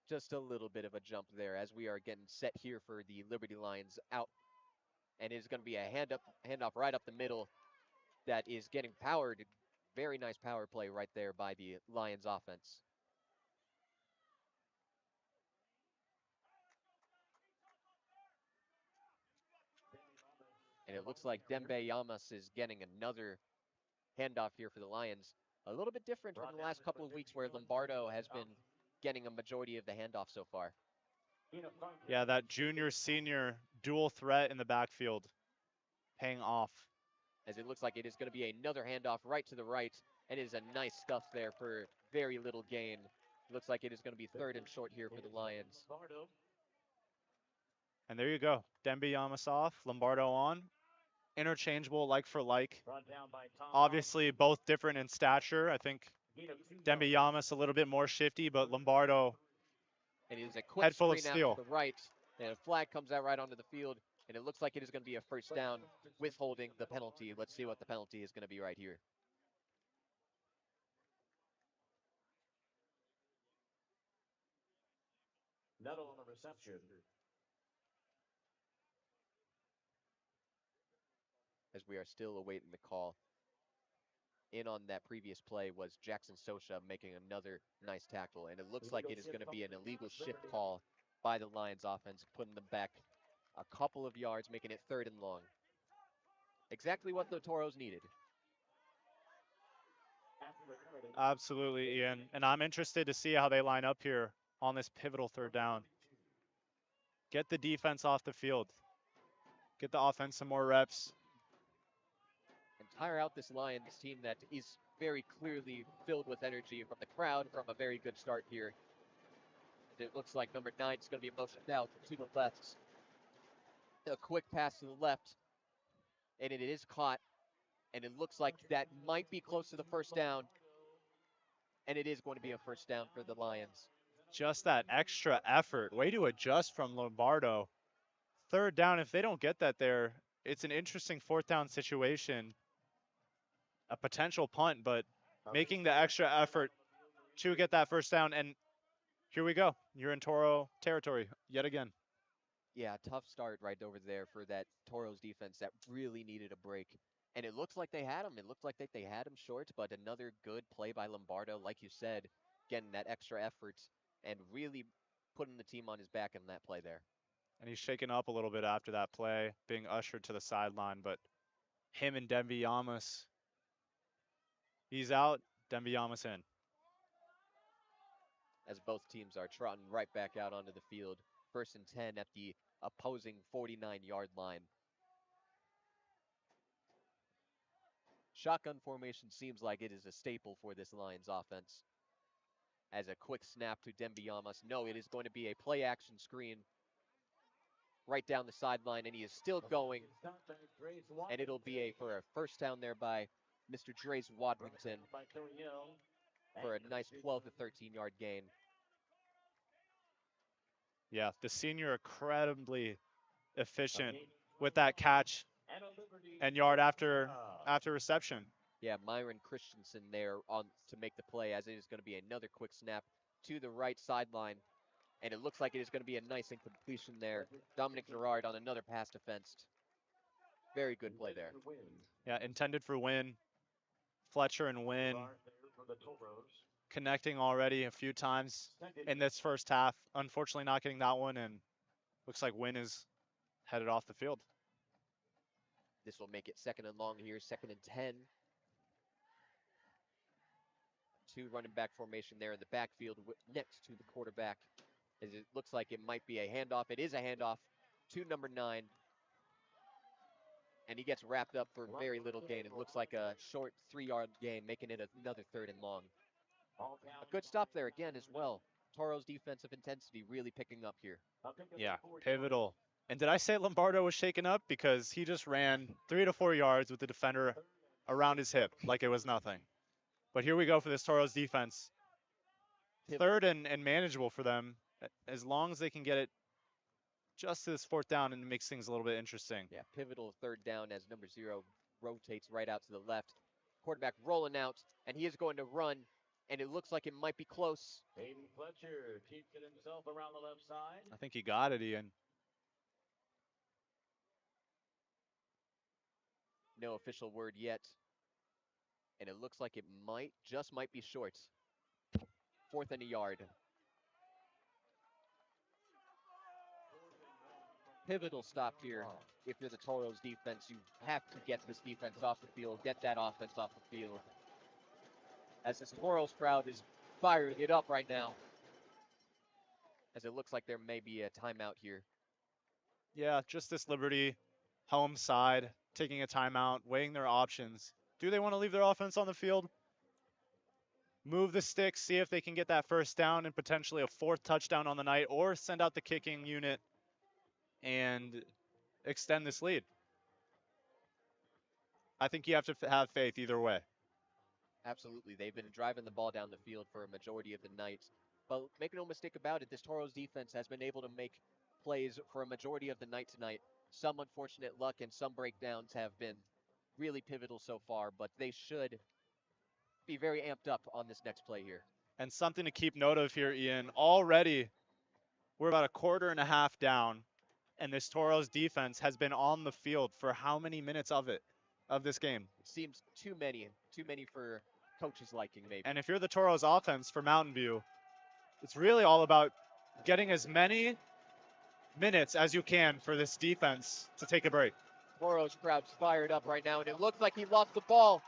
C: Just a little bit of a jump there as we are getting set here for the Liberty Lions out. And it's going to be a handoff right up the middle that is getting powered. Very nice power play right there by the Lions offense. And it looks like Dembe Yamas is getting another handoff here for the Lions. A little bit different from the last couple of weeks where Lombardo has been getting a majority of the handoff so far.
D: Yeah, that junior-senior dual threat in the backfield paying off.
C: As it looks like it is going to be another handoff right to the right. And it is a nice stuff there for very little gain. Looks like it is going to be 3rd and short here for the Lions.
D: And there you go. Dembe Yamas off, Lombardo on. interchangeable, like for like.
E: Brought down by Tom.
D: Obviously, both different in stature. I think
E: Gain of 2 yards.
D: Dembiyamas a little bit more shifty, but Lombardo
C: And it is a quick
D: head full of
C: screen out
D: steel.
C: to the right, and a flag comes out right onto the field, and it looks like it is going to be a first down, withholding the penalty. Let's see what the penalty is going to be right here.
E: Nettle on the reception.
C: As we are still awaiting the call. In on that previous play was Jackson Sosha making another nice tackle, and it looks like it is going to be an illegal shift call by the Lions offense, putting them back a couple of yards, making it 3rd and long. Exactly what the Toros needed.
D: Absolutely, Ian. And I'm interested to see how they line up here on this pivotal 3rd down. Get the defense off the field. Get the offense some more reps.
C: And tire out this Lions team that is very clearly filled with energy from the crowd from a very good start here. It looks like number 9 is going to be motioned out to the left. A quick pass to the left, and it is caught. And it looks like that might be close to the first down. And it is going to be a first down for the Lions.
D: Just that extra effort. Way to adjust from Lombardo. 3rd down, if they don't get that there, it's an interesting 4th down situation. A potential punt, but making the extra effort to get that first down. And here we go. You're in Toro territory yet again.
C: Yeah, tough start right over there for that Toros defense that really needed a break. And it looks like they had him. It looked like they had him short, but another good play by Lombardo, like you said, getting that extra effort and really putting the team on his back in that play there.
D: And he's shaken up a little bit after that play, being ushered to the sideline. But him and Dembiyamas, he's out, Dembiyamas in.
C: As both teams are trotting right back out onto the field. 1st and 10 at the opposing 49-yard line. Shotgun formation seems like it is a staple for this Lions offense. As a quick snap to Dembiyamas. No, it is going to be a play-action screen right down the sideline, and he is still going. And it'll be for a first down there by Mr. Drace Wadrington for a nice 12 to 13-yard gain.
D: Yeah, the senior incredibly efficient with that catch and yard after reception.
C: Yeah, Myron Christensen there on to make the play, as it is going to be another quick snap to the right sideline. And it looks like it is going to be a nice incompletion there. Dominic Gerard on another pass defense. Very good play there.
D: Yeah, intended for Wynn. Fletcher and Wynn connecting already a few times in this first half. Unfortunately not getting that one, and looks like Wynn is headed off the field.
C: This will make it 2nd and long here, 2nd and 10. 2 running back formation there in the backfield next to the quarterback. As it looks like it might be a handoff. It is a handoff to number 9. And he gets wrapped up for very little gain. It looks like a short 3-yard gain, making it another 3rd and long. A good stop there again as well. Toro's defensive intensity really picking up here.
D: Yeah, pivotal. And did I say Lombardo was shaken up? Because he just ran 3 to 4 yards with the defender around his hip like it was nothing. But here we go for this Toros defense. 3rd and manageable for them, as long as they can get it just to this 4th down, and it makes things a little bit interesting.
C: Yeah, pivotal 3rd down as number 0 rotates right out to the left. Quarterback rolling out, and he is going to run, and it looks like it might be close.
E: Hayden Fletcher keeps it himself around the left side.
D: I think he got it, Ian.
C: No official word yet. And it looks like it just might be short. 4th and a yard. Pivotal stop here. If you're the Toros defense, you have to get this defense off the field, get that offense off the field. As this Toros crowd is firing it up right now. As it looks like there may be a timeout here.
D: Yeah, just this Liberty home side taking a timeout, weighing their options. Do they want to leave their offense on the field? Move the sticks, see if they can get that first down and potentially a 4th touchdown on the night, or send out the kicking unit and extend this lead. I think you have to have faith either way.
C: Absolutely. They've been driving the ball down the field for a majority of the night. But make no mistake about it, this Toros defense has been able to make plays for a majority of the night tonight. Some unfortunate luck and some breakdowns have been really pivotal so far, but they should be very amped up on this next play here.
D: And something to keep note of here, Ian. Already, we're about a quarter and a half down, and this Toros defense has been on the field for how many minutes of this game?
C: It seems too many for coach's liking, maybe.
D: And if you're the Toros offense for Mountain View, it's really all about getting as many minutes as you can for this defense to take a break.
C: Toros crowd's fired up right now, and it looks like he lost the ball.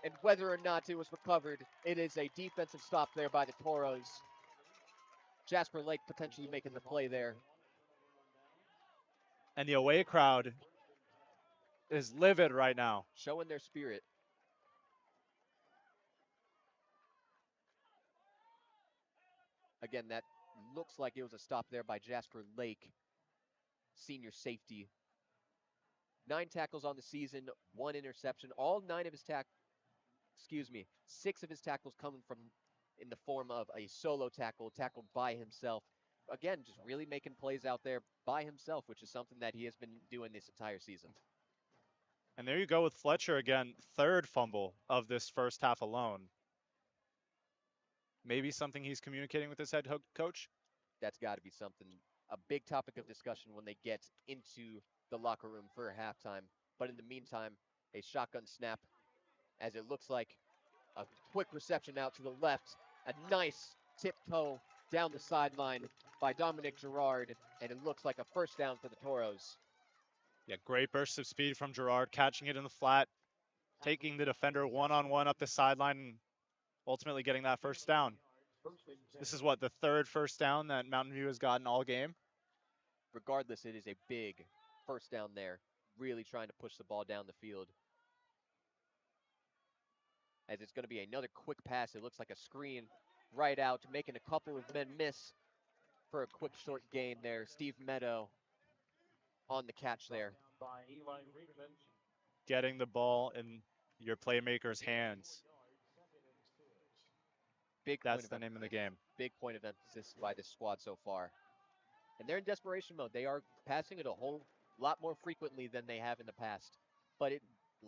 C: And whether or not it was recovered, it is a defensive stop there by the Toros. Jasper Lake potentially making the play there.
D: And the away crowd is livid right now.
C: Showing their spirit. Again, that looks like it was a stop there by Jasper Lake, senior safety. 9 tackles on the season, 1 interception. All 9 of his 6 of his tackles coming from in the form of a solo tackle, tackled by himself. Again, just really making plays out there by himself, which is something that he has been doing this entire season.
D: And there you go with Fletcher again, 3rd fumble of this first half alone. Maybe something he's communicating with his head coach?
C: That's got to be something, a big topic of discussion when they get into the locker room for a halftime. But in the meantime, a shotgun snap, as it looks like a quick reception out to the left. A nice tiptoe down the sideline by Dominic Gerard, and it looks like a first down for the Toros.
D: Yeah, great burst of speed from Gerard, catching it in the flat, taking the defender one-on-one up the sideline, and ultimately getting that first down. This is what, the 3rd first down that Mountain View has gotten all game?
C: Regardless, it is a big first down there, really trying to push the ball down the field. As it's going to be another quick pass. It looks like a screen right out, making a couple of men miss for a quick short gain there. Steve Meadow on the catch there.
D: Getting the ball in your playmaker's hands. That's the name of the game.
C: Big point of emphasis by this squad so far. And they're in desperation mode. They are passing it a whole lot more frequently than they have in the past. But it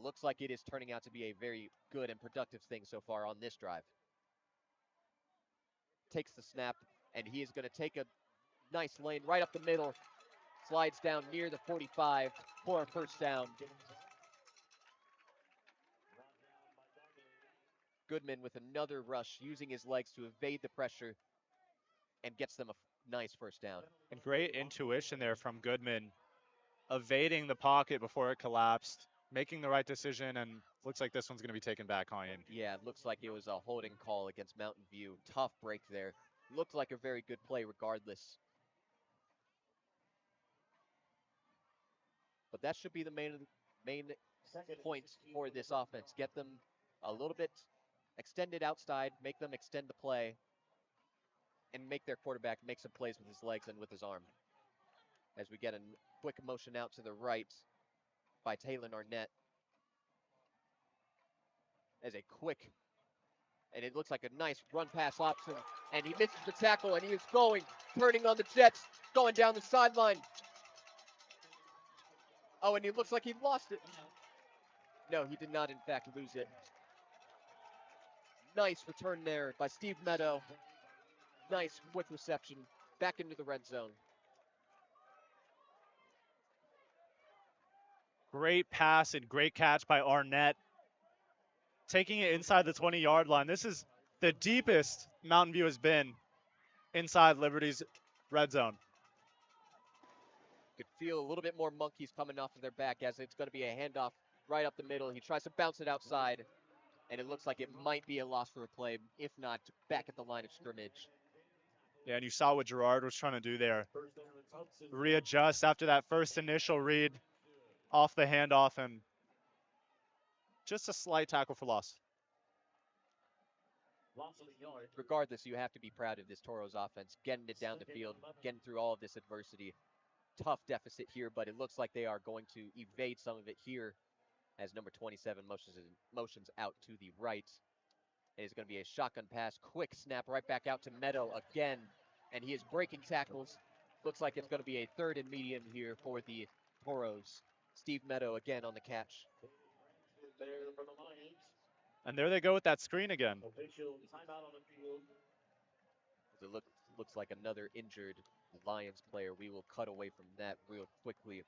C: looks like it is turning out to be a very good and productive thing so far on this drive. Takes the snap, and he is going to take a nice lane right up the middle. Slides down near the 45 for a first down. Goodman with another rush, using his legs to evade the pressure, and gets them a nice first down.
D: And great intuition there from Goodman, evading the pocket before it collapsed, making the right decision, and looks like this one's going to be taken back, Ian.
C: Yeah, it looks like it was a holding call against Mountain View. Tough break there. Looked like a very good play regardless. But that should be the main point for this offense. Get them a little bit extended outside, make them extend the play, and make their quarterback make some plays with his legs and with his arm. As we get a quick motion out to the right by Taylor Arnett. As a quick, and it looks like a nice run pass option, and he misses the tackle, and he is turning on the Jets, going down the sideline. Oh, and he looks like he lost it. No, he did not, in fact, lose it. Nice return there by Steve Meadow. Nice quick reception back into the red zone.
D: Great pass and great catch by Arnett. Taking it inside the 20-yard line. This is the deepest Mountain View has been inside Liberty's red zone.
C: Could feel a little bit more monkeys coming off of their back as it's going to be a handoff right up the middle. He tries to bounce it outside, and it looks like it might be a loss for a play, if not back at the line of scrimmage.
D: Yeah, and you saw what Gerard was trying to do there. Readjust after that first initial read off the handoff, and just a slight tackle for loss.
C: Regardless, you have to be proud of this Toros offense, getting it down the field, getting through all of this adversity. tough deficit here, but it looks like they are going to evade some of it here as number 27 motions out to the right. It is going to be a shotgun pass, quick snap right back out to Meadow again, and he is breaking tackles. Looks like it's going to be a third and medium here for the Toros. Steve Meadow again on the catch.
E: There for the Lions.
D: And there they go with that screen again.
E: Official timeout on the field.
C: It looks like another injured Lions player. We will cut away from that real quickly.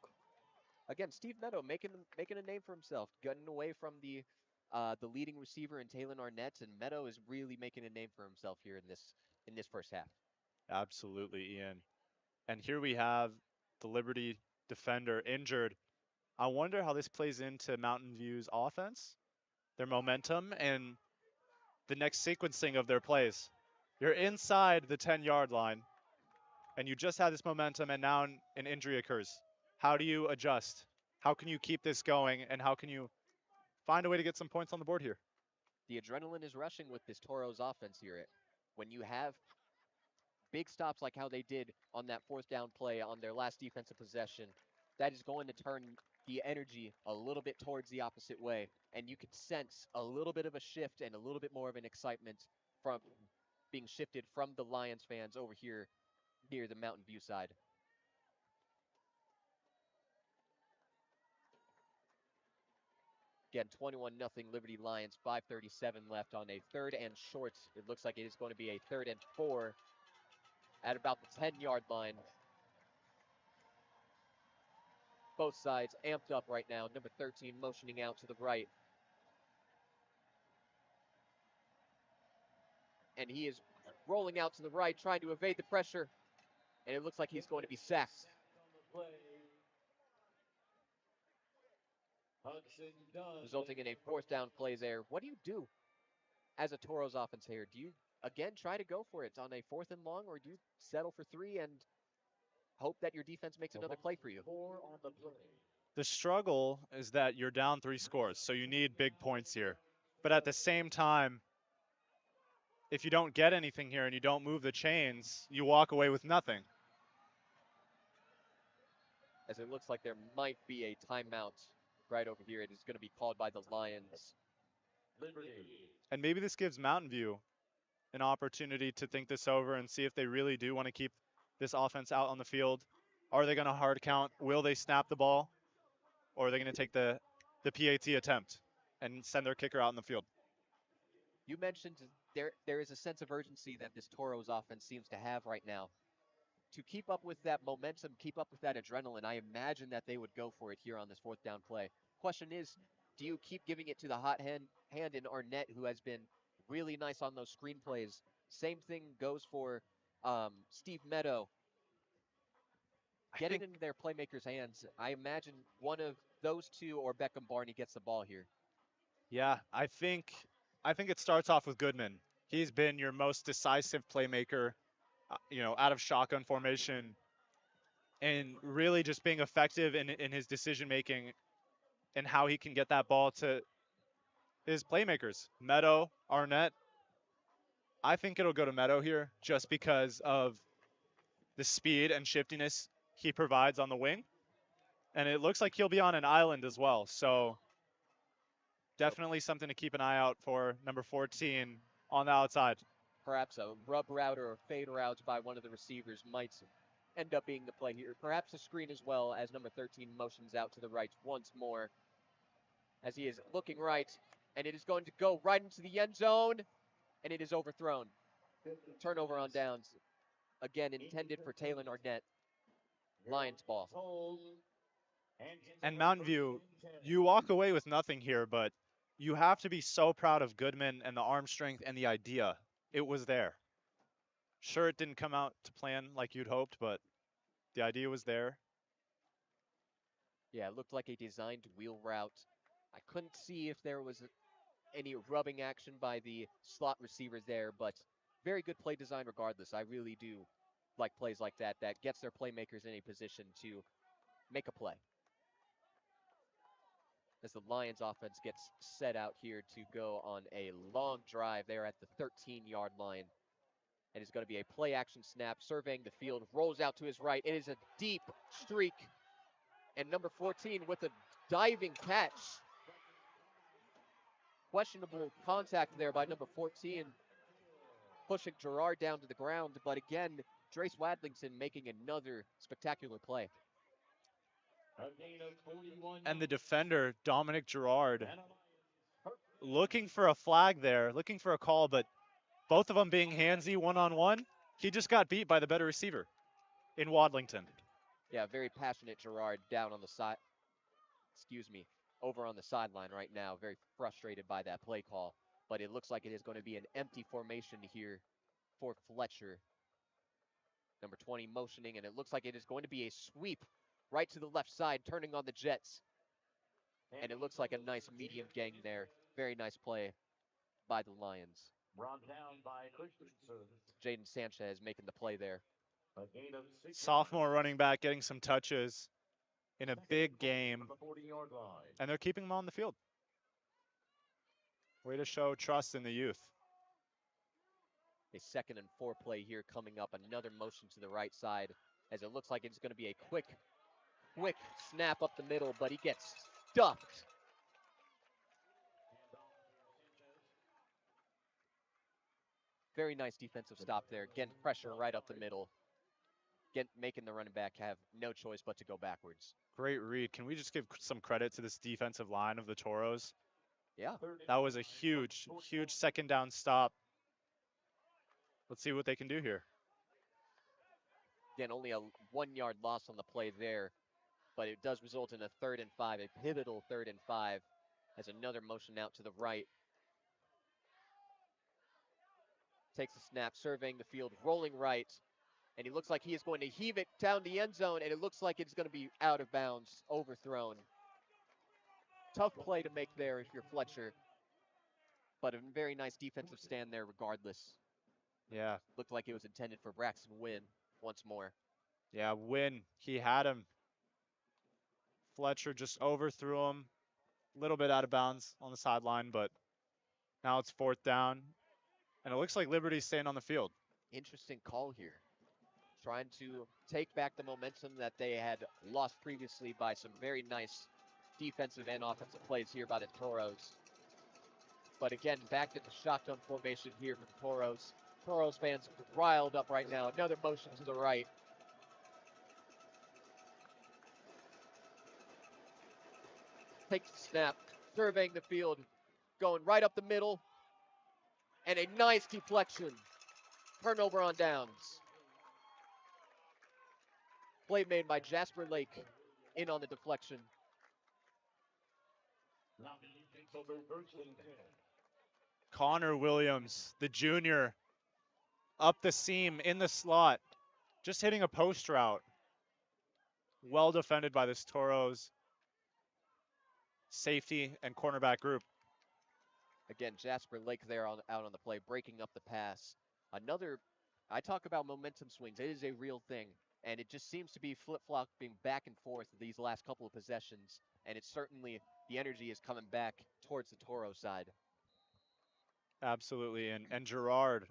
C: Again, Steve Meadow making a name for himself, getting away from the leading receiver in Taylor Arnett, and Meadow is really making a name for himself here in this first half.
D: Absolutely, Ian. And here we have the Liberty defender injured. I wonder how this plays into Mountain View's offense, their momentum, and the next sequencing of their plays. You're inside the 10-yard line, and you just had this momentum, and now an injury occurs. How do you adjust? How can you keep this going, and how can you find a way to get some points on the board here?
C: The adrenaline is rushing with this Toros offense here. When you have big stops like how they did on that fourth down play on their last defensive possession, that is going to turn the energy a little bit towards the opposite way. And you can sense a little bit of a shift and a little bit more of an excitement from being shifted from the Lions fans over here near the Mountain View side. Again, 21-0 Liberty Lions, 5:37 left on a third and short. It looks like it is going to be a 3rd and 4 at about the 10-yard line. Both sides amped up right now. Number 13 motioning out to the right. And he is rolling out to the right, trying to evade the pressure. And it looks like he's going to be sacked. Resulting in a 4th down play there. What do you do as a Toros offense here? Do you, again, try to go for it on a 4th and long, or do you settle for 3 and hope that your defense makes another play for you?
D: The struggle is that you're down 3 scores, so you need big points here. But at the same time, if you don't get anything here and you don't move the chains, you walk away with nothing.
C: As it looks like there might be a timeout right over here. It is going to be called by the Lions.
D: And maybe this gives Mountain View an opportunity to think this over and see if they really do want to keep this offense out on the field. Are they going to hard count? Will they snap the ball? Or are they going to take the PAT attempt and send their kicker out in the field?
C: You mentioned there is a sense of urgency that this Toros offense seems to have right now. To keep up with that momentum, keep up with that adrenaline, I imagine that they would go for it here on this 4th down play. Question is, do you keep giving it to the hot hand in Arnett, who has been really nice on those screen plays? Same thing goes for Steve Meadow. Get it in their playmakers' hands. I imagine one of those two or Beckham Barney gets the ball here.
D: Yeah, I think it starts off with Goodman. He's been your most decisive playmaker, out of shotgun formation, and really just being effective in his decision making and how he can get that ball to his playmakers. Meadow, Arnett. I think it'll go to Meadow here just because of the speed and shiftiness he provides on the wing. And it looks like he'll be on an island as well. So definitely something to keep an eye out for, number 14 on the outside.
C: Perhaps a rub route or a fade route by one of the receivers might end up being the play here. Perhaps a screen as well, as number 13 motions out to the right once more as he is looking right, and it is going to go right into the end zone, and it is overthrown. Turnover on downs. Again, intended for Taylor Arnett. Lions ball.
D: And Mountain View, you walk away with nothing here, but you have to be so proud of Goodman and the arm strength and the idea. It was there. Sure, it didn't come out to plan like you'd hoped, but the idea was there.
C: Yeah, it looked like a designed wheel route. I couldn't see if there was any rubbing action by the slot receivers there, but very good play design regardless. I really do like plays like that gets their playmakers in a position to make a play. As the Lions offense gets set out here to go on a long drive there at the 13-yard line. And it's going to be a play action snap, surveying the field, rolls out to his right. It is a deep streak. And number 14 with a diving catch. Questionable contact there by number 14, pushing Gerard down to the ground. But again, Drace Wadlington making another spectacular play.
D: And the defender, Dominic Gerard, looking for a flag there, looking for a call, but both of them being handsy one-on-one. He just got beat by the better receiver in Wadlington.
C: Yeah, very passionate Gerard down on the side. Over on the sideline right now. Very frustrated by that play call. But it looks like it is going to be an empty formation here for Fletcher. Number 20 motioning, and it looks like it is going to be a sweep right to the left side, turning on the Jets. And it looks like a nice medium gang there. Very nice play by the Lions.
E: Brought down by Christensen.
C: Jaden Sanchez making the play there.
D: Sophomore running back getting some touches in a big game,
E: 40-yard line.
D: and they're keeping him on the field. Way to show trust in the youth.
C: A 2nd and 4 play here coming up. Another motion to the right side, as it looks like it's going to be a quick snap up the middle, but he gets stuffed. Very nice defensive stop there. Again, pressure right up the middle. Again, making the running back have no choice but to go backwards.
D: Great read. Can we just give some credit to this defensive line of the Toros?
C: Yeah.
D: That was a huge, huge 2nd down stop. Let's see what they can do here.
C: Again, only a 1-yard loss on the play there, but it does result in a 3rd and 5, a pivotal 3rd and 5, as another motion out to the right. Takes a snap, surveying the field, rolling right, and he looks like he is going to heave it down the end zone, and it looks like it's going to be out of bounds, overthrown. Tough play to make there if you're Fletcher, but a very nice defensive stand there regardless.
D: Yeah.
C: Looked like it was intended for Braxton Wynn once more.
D: Yeah, Wynn, he had him. Fletcher just overthrew him. A little bit out of bounds on the sideline, but now it's 4th down. And it looks like Liberty's staying on the field.
C: Interesting call here. Trying to take back the momentum that they had lost previously by some very nice defensive and offensive plays here by the Toros. But again, back to the shotgun formation here for the Toros. Toros fans riled up right now. Another motion to the right. Takes the snap, surveying the field, going right up the middle, and a nice deflection. Turnover on downs. Play made by Jasper Lake in on the deflection.
D: Connor Williams, the junior, up the seam in the slot, just hitting a post route. Well defended by this Toros safety and cornerback group.
C: Again, Jasper Lake there out on the play, breaking up the pass. I talk about momentum swings. It is a real thing. And it just seems to be flip-flopping back and forth these last couple of possessions. And it's certainly, the energy is coming back towards the Toro side.
D: Absolutely. And Gerard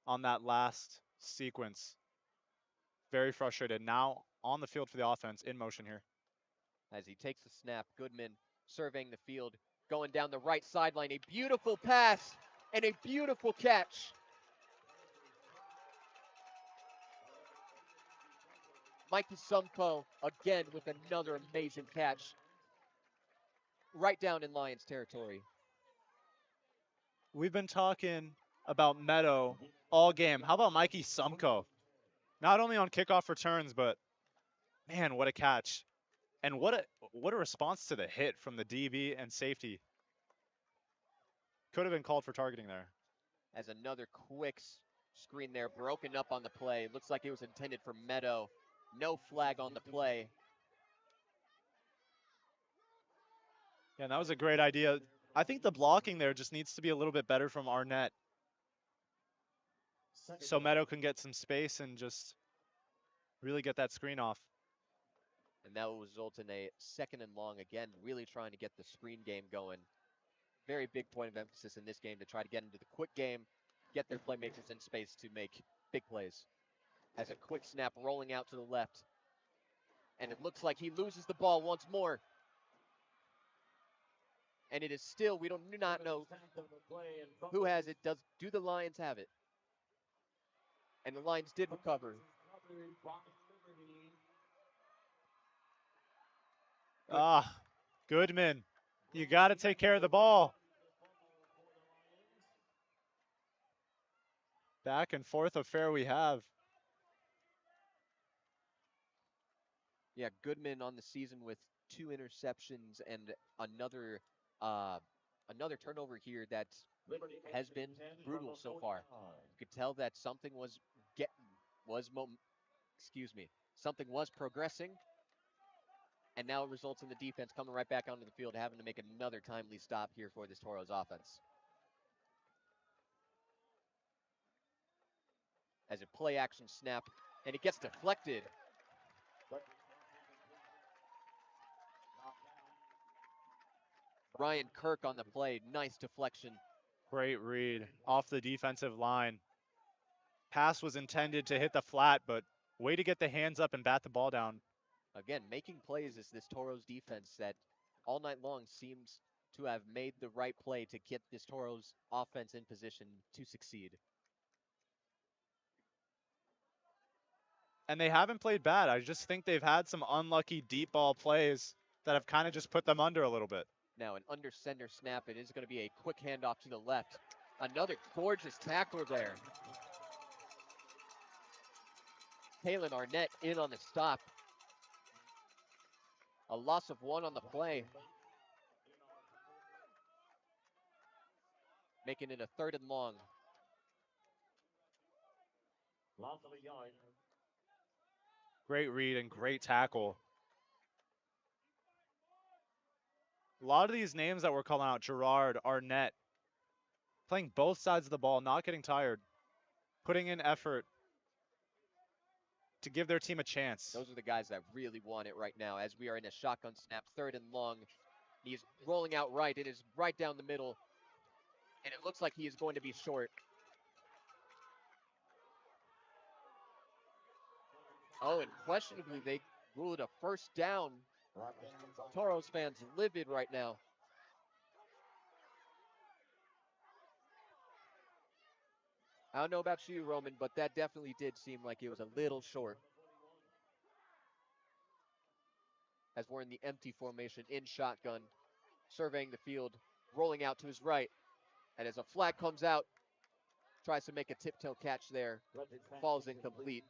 D: on that last sequence, very frustrated. Now on the field for the offense, in motion here.
C: As he takes the snap, Goodman surveying the field, going down the right sideline. A beautiful pass and a beautiful catch. Mikey Sumko again with another amazing catch. Right down in Lions territory.
D: We've been talking about Meadow all game. How about Mikey Sumko? Not only on kickoff returns, but man, what a catch. And what a response to the hit from the DB and safety. Could have been called for targeting there.
C: As another quick screen there, broken up on the play. Looks like it was intended for Meadow. No flag on the play.
D: Yeah, and that was a great idea. I think the blocking there just needs to be a little bit better from Arnett. So Meadow can get some space and just really get that screen off.
C: And that will result in a 2nd and long again, really trying to get the screen game going. Very big point of emphasis in this game to try to get into the quick game, get their playmakers in space to make big plays. As a quick snap rolling out to the left. And it looks like he loses the ball once more. And it is still, we do not know who has it. Do the Lions have it? And the Lions did recover.
D: Ah, Goodman. You got to take care of the ball. Back and forth affair we have.
C: Yeah, Goodman on the season with 2 interceptions and another another turnover here that has been brutal so far. You could tell that something something was progressing, and now it results in the defense coming right back onto the field, having to make another timely stop here for this Toros offense. As a play action snap, and it gets deflected. Ryan Kirk on the play, nice deflection.
D: Great read off the defensive line. Pass was intended to hit the flat, but way to get the hands up and bat the ball down.
C: Again, making plays is this Toros defense that all night long seems to have made the right play to get this Toros offense in position to succeed.
D: And they haven't played bad. I just think they've had some unlucky deep ball plays that have kind of just put them under a little bit.
C: Now an under center snap. It is going to be a quick handoff to the left. Another gorgeous tackler there. Kalen Arnett in on the stop. A loss of 1 on the play. Making it a 3rd and long.
D: Great read and great tackle. A lot of these names that we're calling out, Gerard, Arnett, playing both sides of the ball, not getting tired, putting in effort to give their team a chance.
C: Those are the guys that really want it right now as we are in a shotgun snap, 3rd and long. He's rolling out right. It is right down the middle. And it looks like he is going to be short. Oh, and questionably, they ruled a 1st down. Toros fans livid right now. I don't know about you, Roman, but that definitely did seem like it was a little short. As we're in the empty formation in shotgun, surveying the field, rolling out to his right. And as a flag comes out, tries to make a tiptoe catch there, falls incomplete.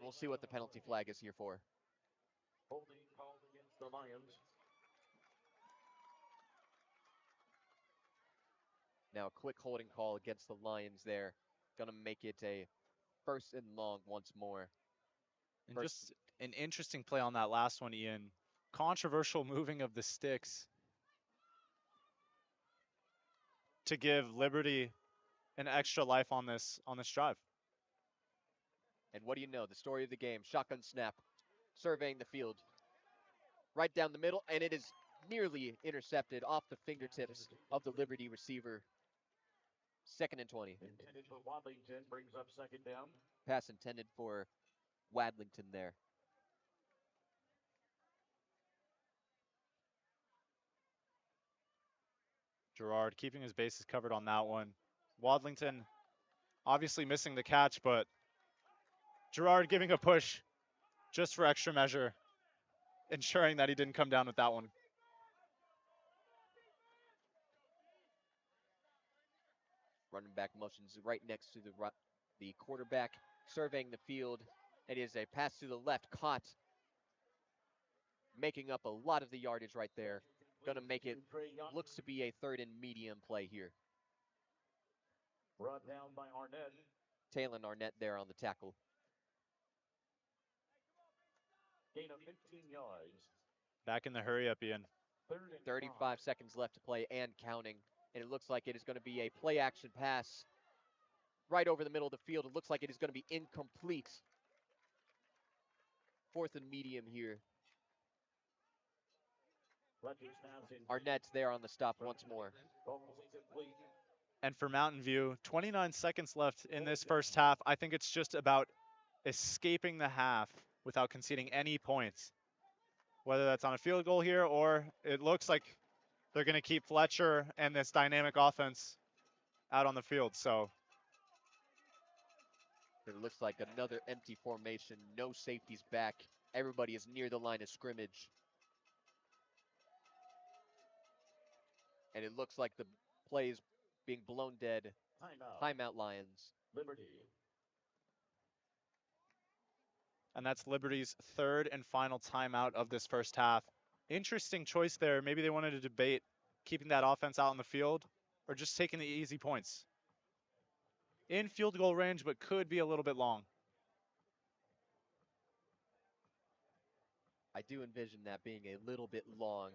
C: We'll see what the penalty flag is here for. Now a quick holding call against the Lions there. Gonna make it a 1st and long once more.
D: And just an interesting play on that last one, Ian. Controversial moving of the sticks to give Liberty an extra life on this drive.
C: And what do you know? The story of the game. Shotgun snap. Surveying the field. Right down the middle, and it is nearly intercepted off the fingertips of the Liberty receiver. 2nd and 20.
E: Intended for Wadlington, brings up 2nd down.
C: Pass intended for Wadlington there.
D: Gerard keeping his bases covered on that one. Wadlington obviously missing the catch, but Gerard giving a push just for extra measure, ensuring that he didn't come down with that one.
C: Running back motions right next to the quarterback, surveying the field. It is a pass to the left, caught, making up a lot of the yardage right there. Gonna make it, looks to be a 3rd and medium play here.
E: Brought down by Arnett.
C: Talon Arnett there on the tackle.
E: Gain of 15 yards.
D: Back in the hurry up, Ian.
C: 35 seconds left to play and counting. And it looks like it is going to be a play action pass right over the middle of the field. It looks like it is going to be incomplete. 4th and medium here. Arnett's there on the stop once more.
D: And for Mountain View, 29 seconds left in this first half. I think it's just about escaping the half without conceding any points, whether that's on a field goal here or it looks like they're going to keep Fletcher and this dynamic offense out on the field. So
C: It looks like another empty formation, no safeties back. Everybody is near the line of scrimmage. And it looks like the play is being blown dead. Timeout Lions.
E: Liberty.
D: and that's Liberty's third and final timeout of this first half. Interesting choice there. Maybe they wanted to debate keeping that offense out on the field or just taking the easy points. In field goal range, but could be a little bit long.
C: I do envision that being a little bit long.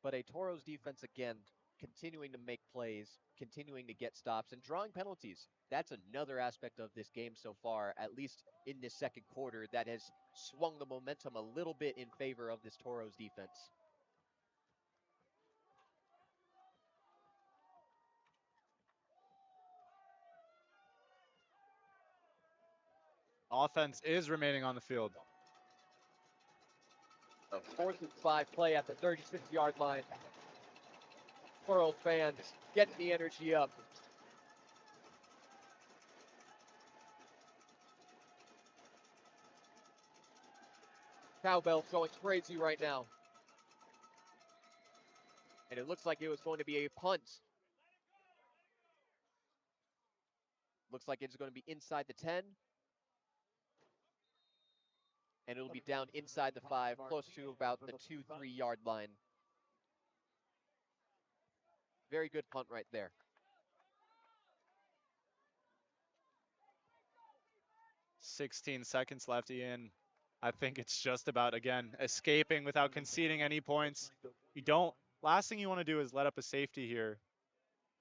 C: But a Toros defense, again, continuing to make plays, continuing to get stops, and drawing penalties. That's another aspect of this game so far, at least in this second quarter, that has swung the momentum a little bit in favor of this Toros defense.
D: Offense is remaining on the field.
C: A 4th and 5 play at the 36-yard line. Toros fans getting the energy up. Cowbell's going crazy right now. And it looks like it was going to be a punt. Looks like it's going to be inside the 10. And it'll be down inside the 5, close to about the 2-3 yard line. Very good punt right there.
D: "16 seconds left, Ian. I think it's just about, again, escaping without conceding any points. Last thing you want to do is let up a safety here,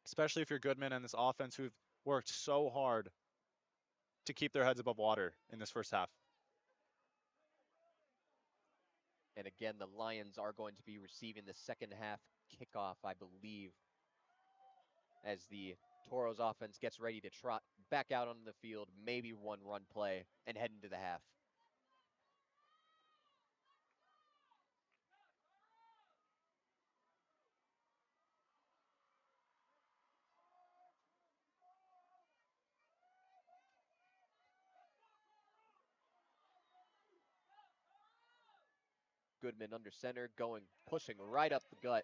D: especially if you're Goodman and this offense who've worked so hard to keep their heads above water in this first half.
C: And again, the Lions are going to be receiving the second half kickoff, I believe, as the Toros offense gets ready to trot back out on the field, maybe one run play, and head into the half. Goodman under center, pushing right up the gut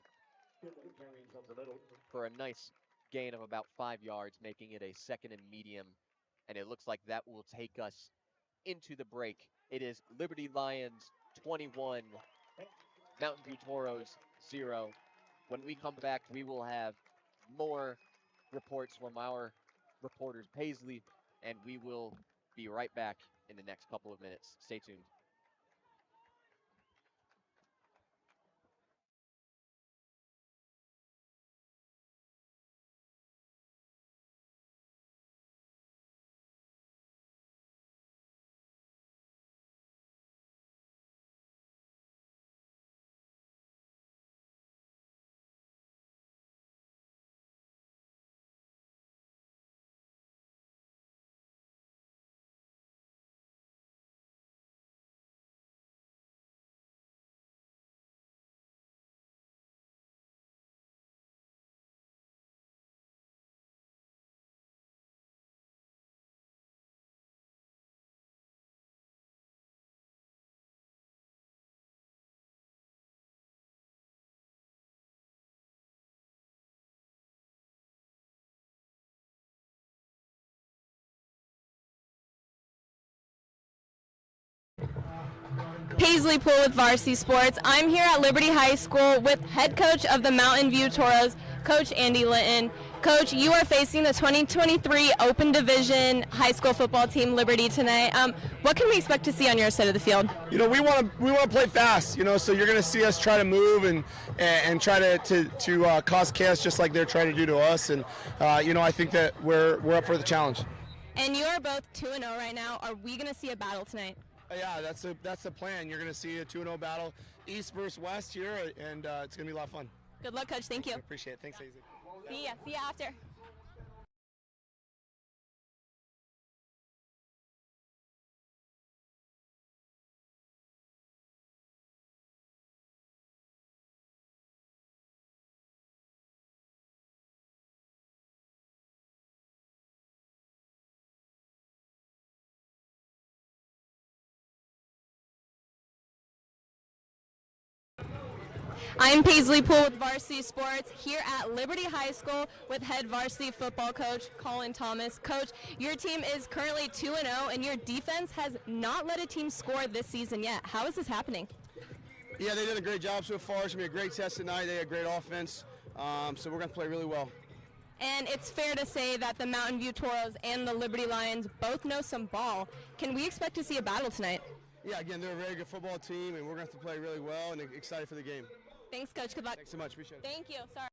C: for a nice gain of about 5 yards, making it a 2nd and medium. And it looks like that will take us into the break. It is Liberty Lions 21, Mountain View Toros 0. When we come back, we will have more reports from our reporters Paisley, and we will be right back in the next couple of minutes. Stay tuned.
G: Paisley Poole with Varsity Sports. I'm here at Liberty High School with head coach of the Mountain View Toros, Coach Andy Litton. Coach, you are facing the 2023 Open Division high school football team, Liberty, tonight. What can we expect to see on your side of the field?
H: You know, we want to play fast. You know, so you're going to see us try to move and try to cause chaos just like they're trying to do to us. And you know, I think that we're up for the challenge.
G: And you are both 2-0 right now. Are we going to see a battle tonight?
H: Yeah, that's the plan. You're going to see a 2-0 battle, East versus West here, and it's going to be a lot of fun.
G: Good luck, Coach. Thank you.
H: I appreciate it. Thanks, Hazy.
G: See ya. See ya after. I'm Paisley Poole with Varsity Sports here at Liberty High School with head varsity football coach Colin Thomas. Coach, your team is currently 2-0 and your defense has not let a team score this season yet. How is this happening?
H: Yeah, they did a great job so far. It's going to be a great test tonight. They had great offense, so we're going to play really well.
G: And it's fair to say that the Mountain View Toros and the Liberty Lions both know some ball. Can we expect to see a battle tonight?
H: Yeah, again, they're a very good football team, and we're going to have to play really well and excited for the game.
G: Thanks, Coach. Good luck.
H: Thanks so much. Appreciate it.
G: Thank you. Sorry.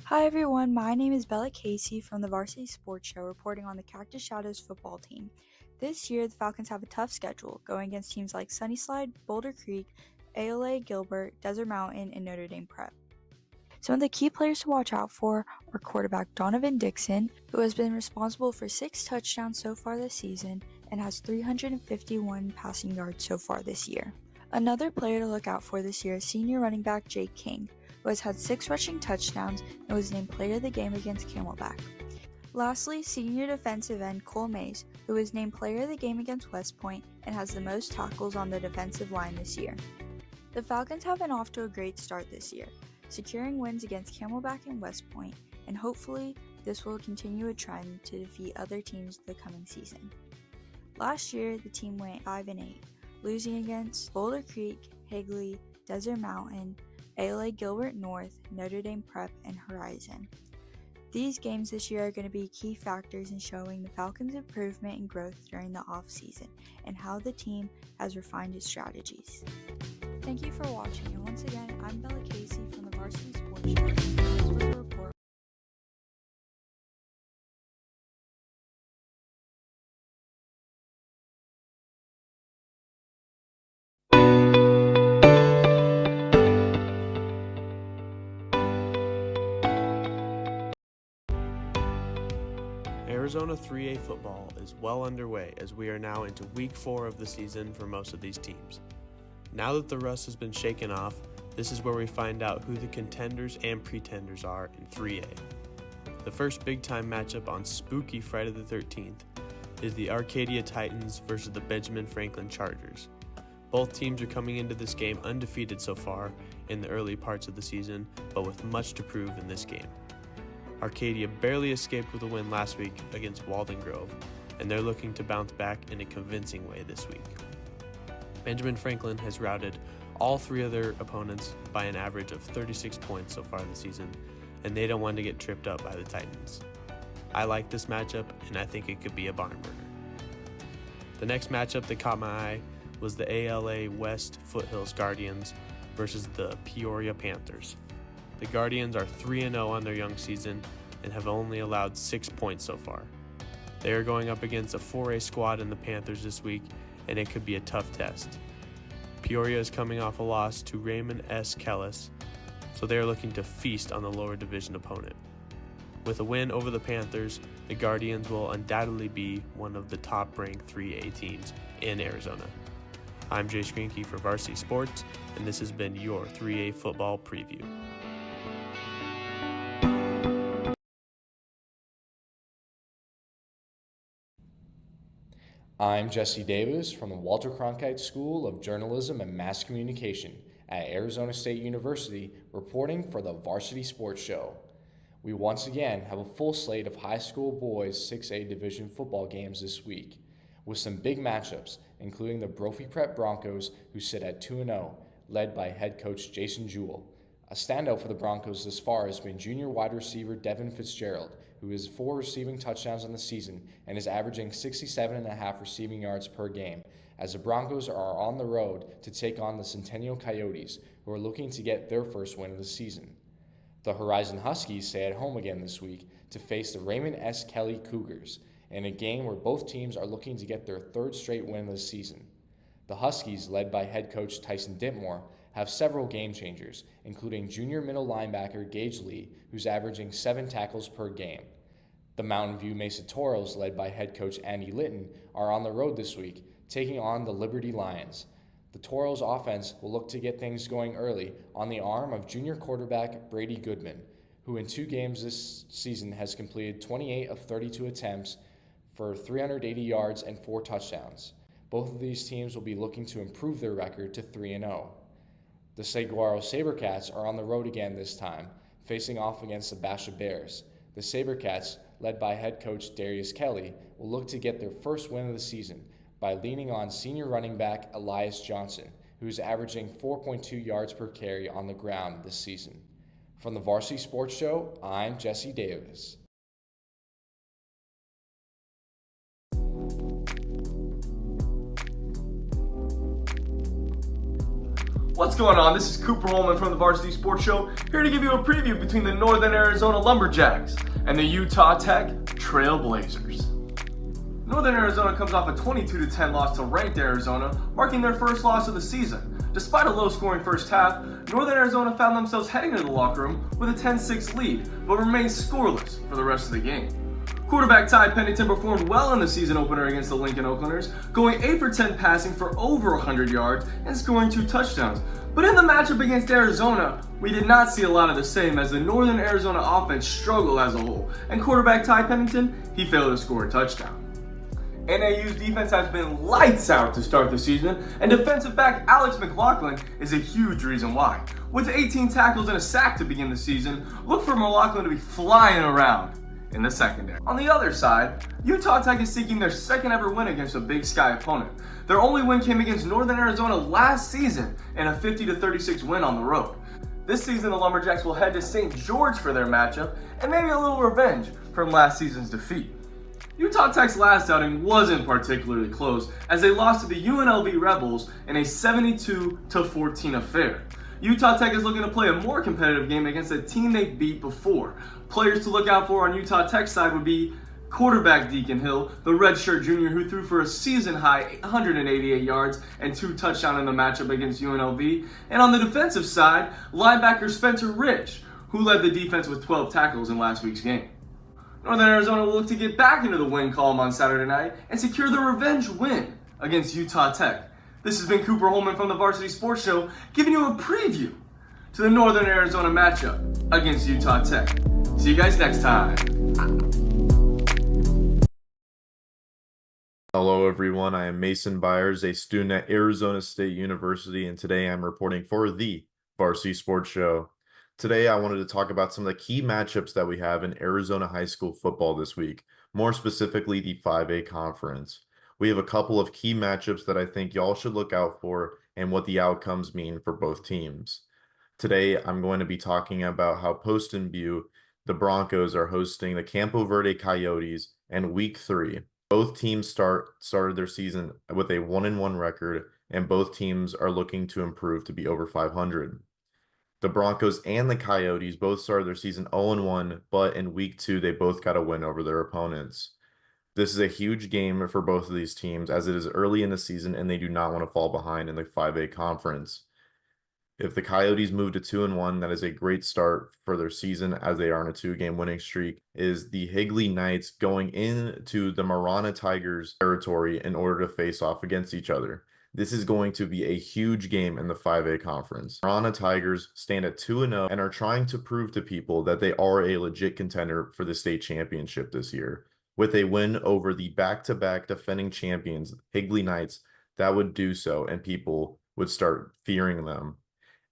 I: Hi everyone, my name is Bella Casey from the Varsity Sports Show reporting on the Cactus Shadows football team. This year, the Falcons have a tough schedule, going against teams like Sunnyside, Boulder Creek, ALA Gilbert, Desert Mountain, and Notre Dame Prep. Some of the key players to watch out for are quarterback Donovan Dixon, who has been responsible for 6 touchdowns so far this season and has 351 passing yards so far this year. Another player to look out for this year is senior running back Jake King, who has had 6 rushing touchdowns and was named Player of the Game against Camelback. Lastly, senior defensive end Cole Mays, who was named Player of the Game against West Point and has the most tackles on the defensive line this year. The Falcons have been off to a great start this year, securing wins against Camelback and West Point, and hopefully this will continue a trend to defeat other teams the coming season. Last year, the team went 5-8, losing against Boulder Creek, Higley, Desert Mountain, ALA Gilbert North, Notre Dame Prep, and Horizon. These games this year are going to be key factors in showing the Falcons' improvement and growth during the off-season and how the team has refined its strategies. Thank you for watching, and once again, I'm Bella Casey from the Varsity Sports Show. This was a report.
J: Arizona 3A football is well underway as we are now into week 4 of the season for most of these teams. Now that the rust has been shaken off, this is where we find out who the contenders and pretenders are in 3A. The first big-time matchup on spooky Friday the 13th is the Arcadia Titans versus the Benjamin Franklin Chargers. Both teams are coming into this game undefeated so far in the early parts of the season, but with much to prove in this game. Arcadia barely escaped with a win last week against Walden Grove, and they're looking to bounce back in a convincing way this week. Benjamin Franklin has routed all 3 of their opponents by an average of 36 points so far this season, and they don't want to get tripped up by the Titans. I like this matchup, and I think it could be a barn burner. The next matchup that caught my eye was the ALA West Foothills Guardians versus the Peoria Panthers. The Guardians are 3-0 on their young season and have only allowed 6 points so far. They are going up against a 4A squad in the Panthers this week, and it could be a tough test. Peoria is coming off a loss to Raymond S. Kellis, so they are looking to feast on the lower division opponent. With a win over the Panthers, the Guardians will undoubtedly be one of the top-ranked 3A teams in Arizona. I'm Jay Skrinke for Varsity Sports, and this has been your 3A football preview.
K: I'm Jesse Davis from the Walter Cronkite School of Journalism and Mass Communication at Arizona State University, reporting for the Varsity Sports Show. We once again have a full slate of high school boys 6A division football games this week, with some big matchups, including the Brophy Prep Broncos, who sit at 2-0, led by head coach Jason Jewell. A standout for the Broncos this far has been junior wide receiver Devin Fitzgerald, who has 4 receiving touchdowns on the season and is averaging 67.5 receiving yards per game, as the Broncos are on the road to take on the Centennial Coyotes, who are looking to get their first win of the season. The Horizon Huskies stay at home again this week to face the Raymond S. Kelly Cougars, in a game where both teams are looking to get their 3rd straight win of the season. The Huskies, led by head coach Tyson Ditmore, have several game changers, including junior middle linebacker Gage Lee, who's averaging 7 tackles per game. The Mountain View Mesa Toros, led by head coach Andy Litton, are on the road this week, taking on the Liberty Lions. The Toros offense will look to get things going early on the arm of junior quarterback Brady Goodman, who in 2 games this season has completed 28 of 32 attempts for 380 yards and 4 touchdowns. Both of these teams will be looking to improve their record to 3-0. The Saguaro SaberCats are on the road again this time, facing off against the Basha Bears. The SaberCats, led by head coach Darius Kelly, will look to get their first win of the season by leaning on senior running back Elias Johnson, who is averaging 4.2 yards per carry on the ground this season. From the Varsity Sports Show, I'm Jesse Davis.
B: What's going on? This is Cooper Holman from the Varsity Sports Show, here to give you a preview between the Northern Arizona Lumberjacks and the Utah Tech Trail Blazers. Northern Arizona comes off a 22-10 loss to ranked Arizona, marking their first loss of the season. Despite a low-scoring first half, Northern Arizona found themselves heading into the locker room with a 10-6 lead, but remained scoreless for the rest of the game. Quarterback Ty Pennington performed well in the season opener against the Lincoln Oaklanders, going 8 for 10 passing for over 100 yards and scoring 2 touchdowns. But in the matchup against Arizona, we did not see a lot of the same, as the Northern Arizona offense struggled as a whole, and quarterback Ty Pennington, he failed to score a touchdown. NAU's defense has been lights out to start the season, and defensive back Alex McLaughlin is a huge reason why. With 18 tackles and a sack to begin the season, look for McLaughlin to be flying around in the secondary. On the other side, Utah Tech is seeking their second ever win against a Big Sky opponent. Their only win came against Northern Arizona last season in a 50-36 win on the road. This season, the Lumberjacks will head to St. George for their matchup, and maybe a little revenge from last season's defeat. Utah Tech's last outing wasn't particularly close, as they lost to the UNLV Rebels in a 72-14 affair. Utah Tech is looking to play a more competitive game against a team they beat before. Players to look out for on Utah Tech's side would be quarterback Deacon Hill, the redshirt junior who threw for a season-high 188 yards and 2 touchdowns in the matchup against UNLV. And on the defensive side, linebacker Spencer Rich, who led the defense with 12 tackles in last week's game. Northern Arizona will look to get back into the win column on Saturday night and secure the revenge win against Utah Tech. This has been Cooper Holman from the Varsity Sports Show, giving you a preview to the Northern Arizona matchup against Utah Tech. See you guys next time.
L: Hello everyone, I am Mason Byers, a student at Arizona State University, and today I'm reporting for the Varsity Sports Show. Today I wanted to talk about some of the key matchups that we have in Arizona high school football this week, more specifically the 5A conference. We have a couple of key matchups that I think y'all should look out for and what the outcomes mean for both teams. Today I'm going to be talking about how Poston View, the Broncos, are hosting the Campo Verde Coyotes in week 3. Both teams started their season with a 1-1 record, and both teams are looking to improve to be over 500. The Broncos and the Coyotes both started their season 0-1, but in week 2 they both got a win over their opponents. This is a huge game for both of these teams, as it is early in the season and they do not want to fall behind in the 5A conference. If the Coyotes move to 2-1, that is a great start for their season as they are on a 2-game winning streak. Is the Higley Knights going into the Marana Tigers territory in order to face off against each other? This is going to be a huge game in the 5A conference. Marana Tigers stand at 2-0 and are trying to prove to people that they are a legit contender for the state championship this year. With a win over the back-to-back defending champions, Higley Knights, that would do so and people would start fearing them.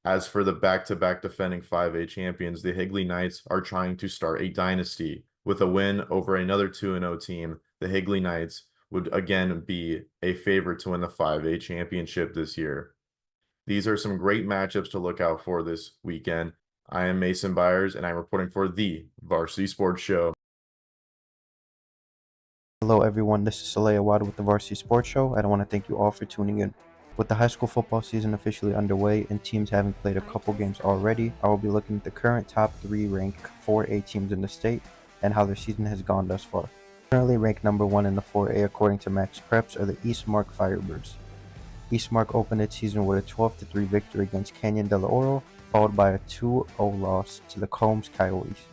L: As for the back-to-back defending 5A champions, the Higley Knights are trying to start a dynasty. With a win over another 2-0 team, the Higley Knights would again be a favorite to win the 5A championship this year. These are some great matchups to look out for this weekend. I am Mason Byers, and I'm reporting for the Varsity Sports Show.
F: Hello everyone, this is Saleh Awad with the Varsity Sports Show. I want to thank you all for tuning in. With the high school football season officially underway and teams having played a couple games already, I will be looking at the current top 3 ranked 4A teams in the state and how their season has gone thus far. Currently ranked number 1 in the 4A according to Max Preps are the Eastmark Firebirds. Eastmark opened its season with a 12-3 victory against Canyon del Oro, followed by a 2-0 loss to the Combs Coyotes.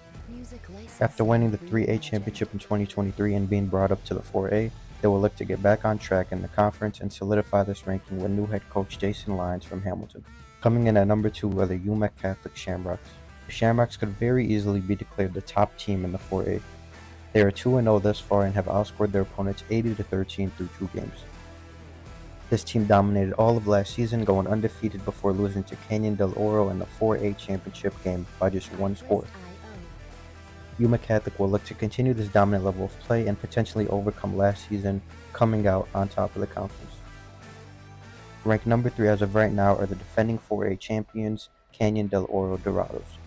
F: After winning the 3A championship in 2023 and being brought up to the 4A, they will look to get back on track in the conference and solidify this ranking with new head coach Jason Lyons from Hamilton. Coming in at number 2 are the UMEC Catholic Shamrocks. The Shamrocks could very easily be declared the top team in the 4A. They are 2-0 thus far and have outscored their opponents 80-13 through 2 games. This team dominated all of last season, going undefeated before losing to Canyon del Oro in the 4A championship game by just 1 score. UMEC Catholic will look to continue this dominant level of play and potentially overcome last season, coming out on top of the conference. Ranked number 3 as of right now are the defending 4A champions, Canyon del Oro Dorados.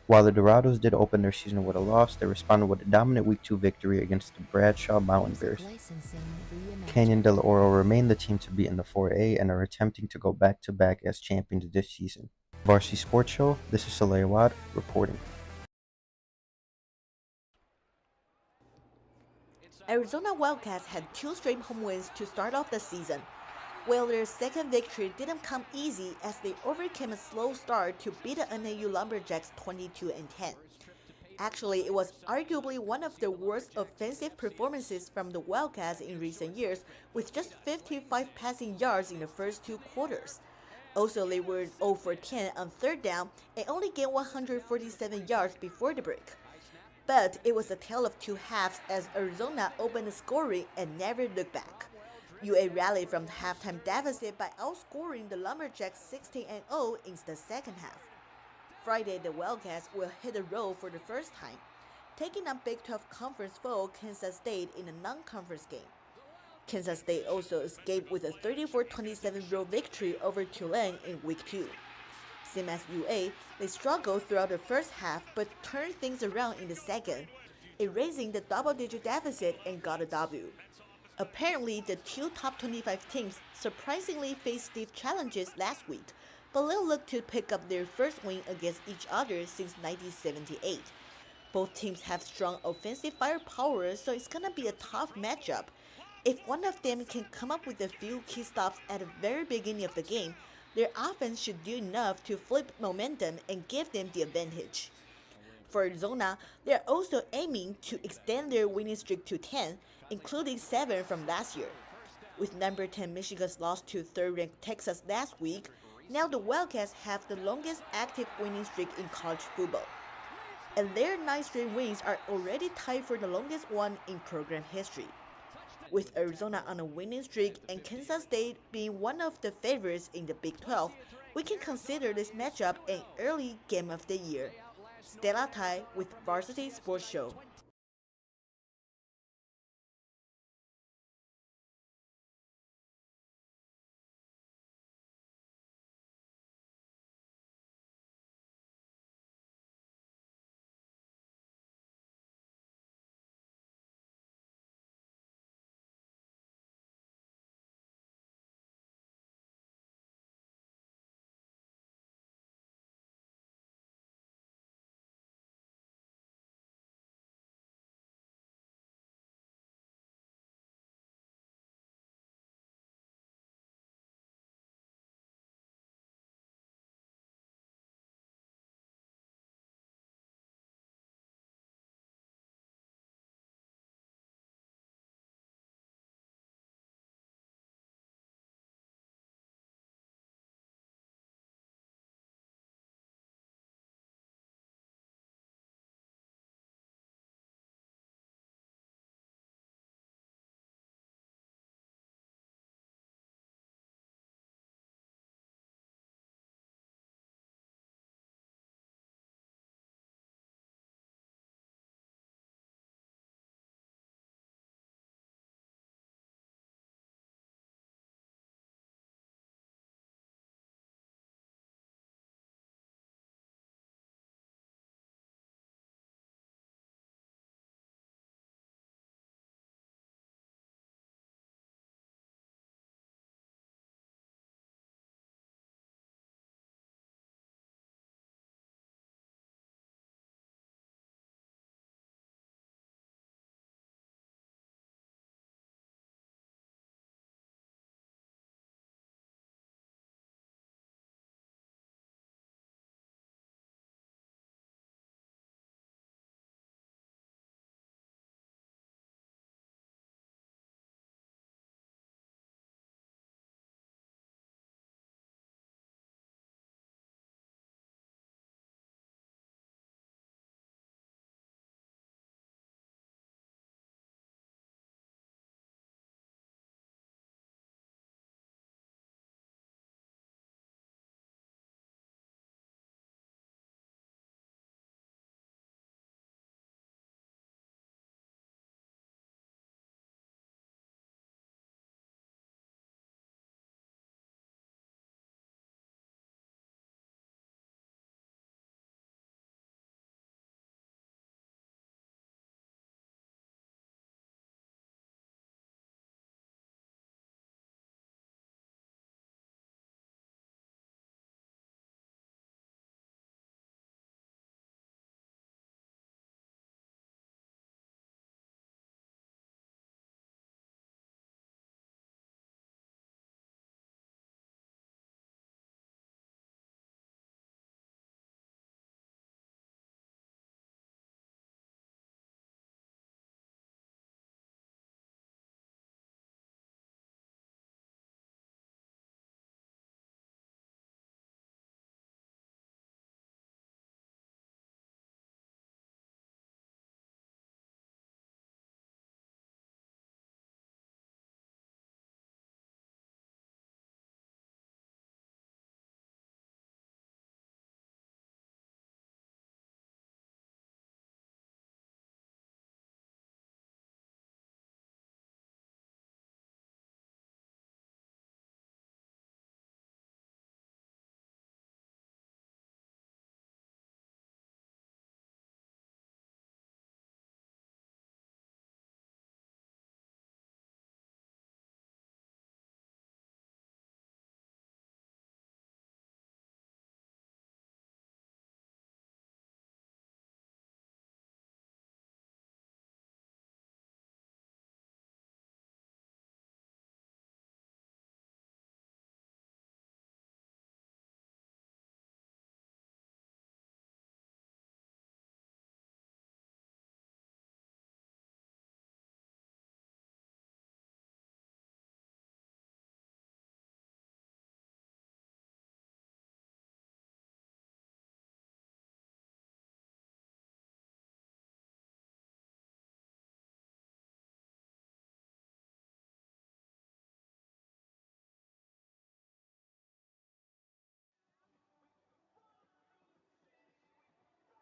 F: While the Dorados did open their season with a loss, they responded with a dominant Week 2 victory against the Bradshaw Mountain Bears. Canyon del Oro remain the team to beat in the 4A and are attempting to go back-to-back as champions this season. Varsity Sports Show, this is Saleh Awad reporting.
A: Arizona Wildcats had 2 straight home wins to start off the season. While their second victory didn't come easy as they overcame a slow start to beat the NAU Lumberjacks 22-10. Actually, it was arguably one of the worst offensive performances from the Wildcats in recent years, with just 55 passing yards in the first 2 quarters. Also, they were 0 for 10 on third down and only gained 147 yards before the break. But it was a tale of 2 halves as Arizona opened the scoring and never looked back. UA rallied from the halftime deficit by outscoring the Lumberjacks 16-0 in the second half. Friday, the Wildcats will hit the road for the first time, taking on Big 12 conference foe Kansas State in a non-conference game. Kansas State also escaped with a 34-27 road victory over Tulane in Week 2. Same as UA, they struggled throughout the first half but turned things around in the second, erasing the double-digit deficit and got a W. Apparently, the 2 top 25 teams surprisingly faced stiff challenges last week, but they'll look to pick up their first win against each other since 1978. Both teams have strong offensive firepower, so it's gonna be a tough matchup. If one of them can come up with a few key stops at the very beginning of the game, their offense should do enough to flip momentum and give them the advantage. For Arizona, they are also aiming to extend their winning streak to 10, including 7 from last year. With number 10 Michigan's loss to third-ranked Texas last week, now the Wildcats have the longest active winning streak in college football. And their 9 straight wins are already tied for the longest one in program history. With Arizona on a winning streak and Kansas State being one of the favorites in the Big 12, we can consider this matchup an early game of the year. Stella Tai with Varsity Sports Show.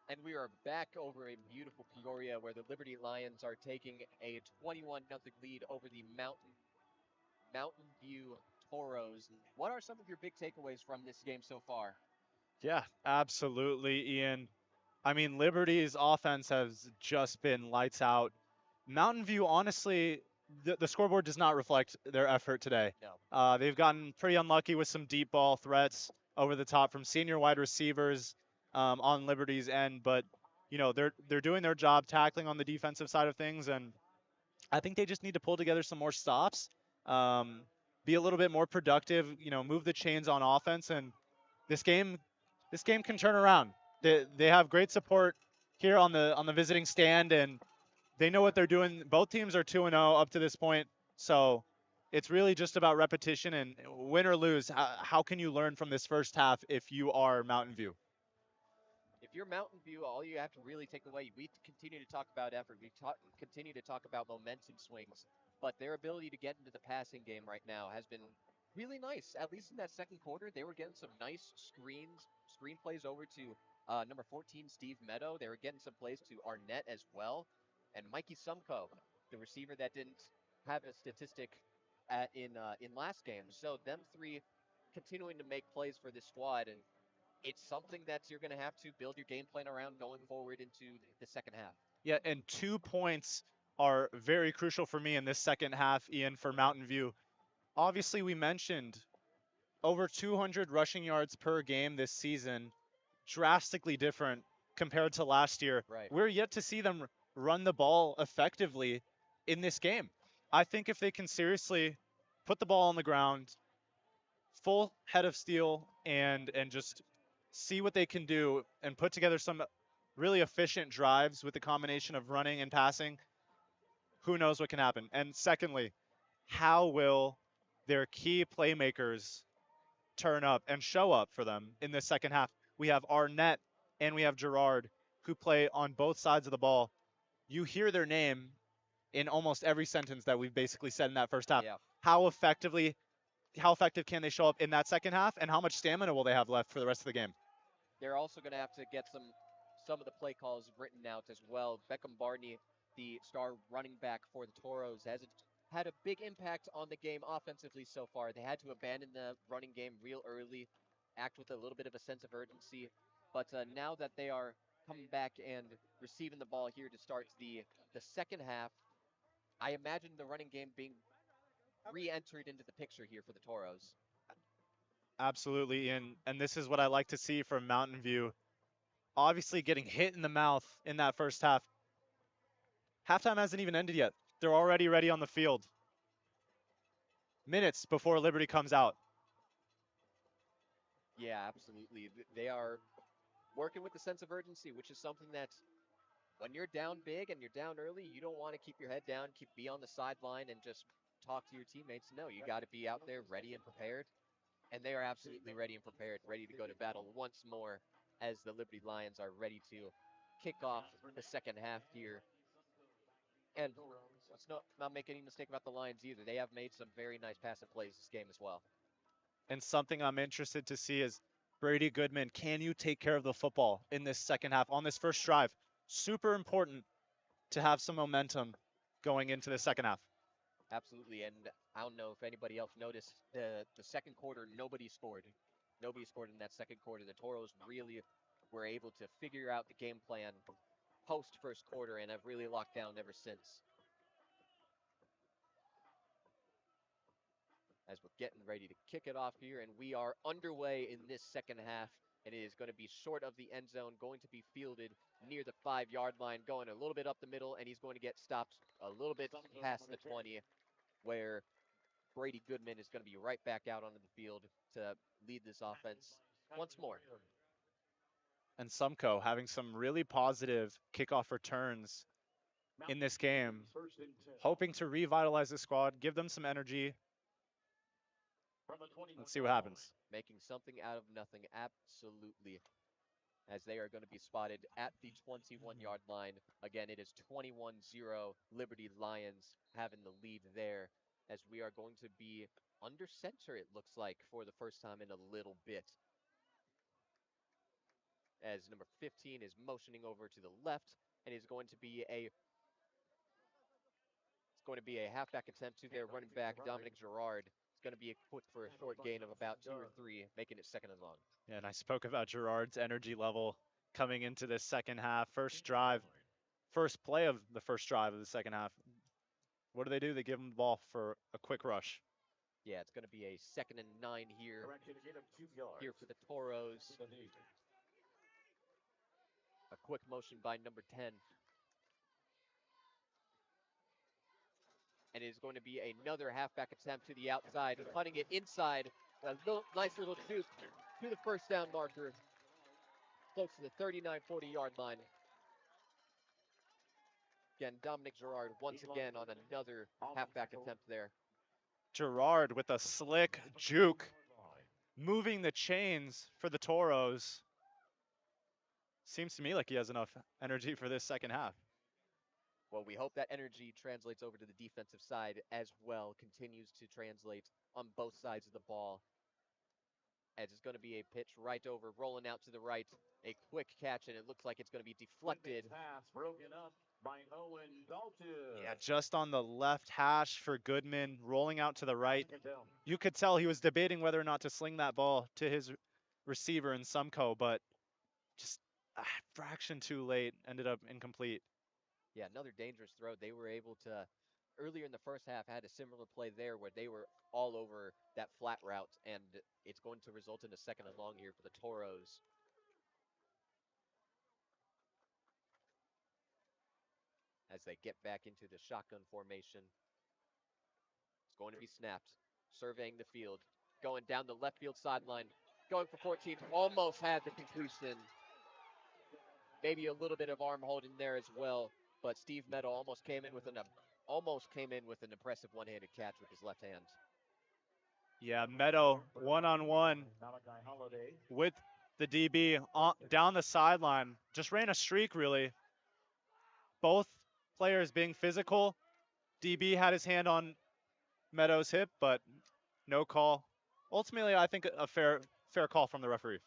C: And we are back over in beautiful Peoria where the Liberty Lions are taking a 21-0 lead over the Mountain View Toros. What are some of your big takeaways from this game so far?
D: Yeah, absolutely, Ian. I mean, Liberty's offense has just been lights out. Mountain View, honestly, the scoreboard does not reflect their effort today.
C: No.
D: They've gotten pretty unlucky with some deep ball threats over the top from senior wide receivers on Liberty's end, but they're doing their job tackling on the defensive side of things, and I think they just need to pull together some more stops, um, be a little bit more productive, move the chains on offense, and this game can turn around. They have great support here on the visiting stand, and they know what they're doing. Both teams are 2-0 up to this point, so it's really just about repetition and win or lose. How can you learn from this first half if you are Mountain View?
C: If you're Mountain View, all you have to really take away, we continue to talk about effort. Continue to talk about momentum swings, but their ability to get into the passing game right now has been really nice. At least in that second quarter, they were getting some nice screen plays over to number 14, Steve Meadow. They were getting some plays to Arnett as well, and Mikey Sumko, the receiver that didn't have a statistic in last game. So them three continuing to make plays for this squad, and it's something that you're going to have to build your game plan around going forward into the second half.
D: Yeah, and 2 points are very crucial for me in this second half, Ian, for Mountain View. Obviously, we mentioned over 200 rushing yards per game this season, drastically different compared to last year.
C: Right.
D: We're yet to see them run the ball effectively in this game. I think if they can seriously put the ball on the ground, full head of steel, and just see what they can do and put together some really efficient drives with the combination of running and passing, who knows what can happen. And secondly, how will their key playmakers turn up and show up for them in the second half? We have Arnett and we have Gerard who play on both sides of the ball. You hear their name in almost every sentence that we've basically said in that first half.
C: Yeah.
D: How effective can they show up in that second half, and how much stamina will they have left for the rest of the game?
C: They're also going to have to get some of the play calls written out as well. Beckham Barney, the star running back for the Toros, has had a big impact on the game offensively so far. They had to abandon the running game real early, act with a little bit of a sense of urgency. But now that they are coming back and receiving the ball here to start the second half, I imagine the running game being re-entered into the picture here for the Toros.
D: Absolutely, and this is what I like to see from Mountain View. Obviously getting hit in the mouth in that first half. Halftime hasn't even ended yet. They're already ready on the field. Minutes before Liberty comes out.
C: Yeah, absolutely. They are working with the sense of urgency, which is something that when you're down big and you're down early, you don't want to keep your head down, be on the sideline and just talk to your teammates. No, you got to be out there ready and prepared. And they are absolutely ready and prepared, ready to go to battle once more as the Liberty Lions are ready to kick off the second half here. And let's not make any mistake about the Lions either. They have made some very nice passing plays this game as well.
D: And something I'm interested to see is Brady Goodman, can you take care of the football in this second half on this first drive? Super important to have some momentum going into the second half.
C: Absolutely, and I don't know if anybody else noticed the second quarter, nobody scored. Nobody scored in that second quarter. The Toros really were able to figure out the game plan post first quarter and have really locked down ever since. As we're getting ready to kick it off here, and we are underway in this second half. And it is going to be short of the end zone, going to be fielded near the 5-yard line, going a little bit up the middle, and he's going to get stopped a little bit past the 20, where Brady Goodman is going to be right back out onto the field to lead this offense once more.
D: And Sumko having some really positive kickoff returns in this game, hoping to revitalize the squad, give them some energy. Let's see what happens.
C: Making something out of nothing, absolutely, as they are going to be spotted at the 21-yard line. Again, it is 21-0 Liberty Lions having the lead there, as we are going to be under center, it looks like, for the first time in a little bit. as number 15 is motioning over to the left, and is going to be a halfback attempt to their running back, Dominic Gerard. It's going to be a quick for a short gain of about 2 or 3, making it 2nd and long.
D: Yeah, and I spoke about Gerard's energy level coming into this second half. First play of the first drive of the second half. What do? They give him the ball for a quick rush.
C: Yeah, it's going to be a 2nd and 9 here for the Toros. A quick motion by number 10. And it is going to be another halfback attempt to the outside, cutting it inside. A nice little juke to the first down marker, close to the 39-40 yard line. Again, Dominic Gerard once again on another halfback attempt there.
D: Gerard with a slick juke, moving the chains for the Toros. Seems to me like he has enough energy for this second half.
C: Well, we hope that energy translates over to the defensive side as well, continues to translate on both sides of the ball. As it's going to be a pitch right over, rolling out to the right, a quick catch, and it looks like it's going to be deflected.
E: Pass broken up by Owen Dalton.
D: Yeah, just on the left hash for Goodman, rolling out to the right. You could tell he was debating whether or not to sling that ball to his receiver in Sumco, but just a fraction too late, ended up incomplete.
C: Yeah, another dangerous throw. They were able to, earlier in the first half, had a similar play there where they were all over that flat route, and it's going to result in a 2nd and long here for the Toros. As they get back into the shotgun formation. It's going to be snapped, surveying the field, going down the left field sideline, going for 14, almost had the completion. Maybe a little bit of arm holding there as well, but Steve Meadow almost came in with an impressive one-handed catch with his left hand.
D: Yeah, Meadow one-on-one with the DB down the sideline. Just ran a streak, really. Both players being physical. DB had his hand on Meadow's hip, but no call. Ultimately, I think a fair call from the referee.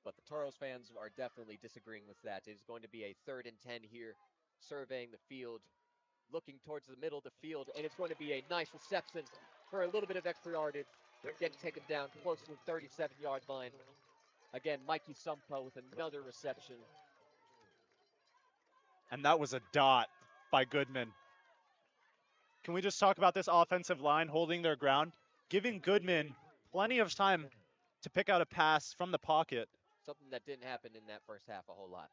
C: But the Toros fans are definitely disagreeing with that. It is going to be a 3rd and 10 here, surveying the field, looking towards the middle of the field, and it's going to be a nice reception for a little bit of extra yardage. They're getting taken down close to the 37-yard line. Again, Mikey Sumpo with another reception.
D: And that was a dot by Goodman. Can we just talk about this offensive line holding their ground, giving Goodman plenty of time to pick out a pass from the pocket?
C: Something that didn't happen in that first half a whole lot.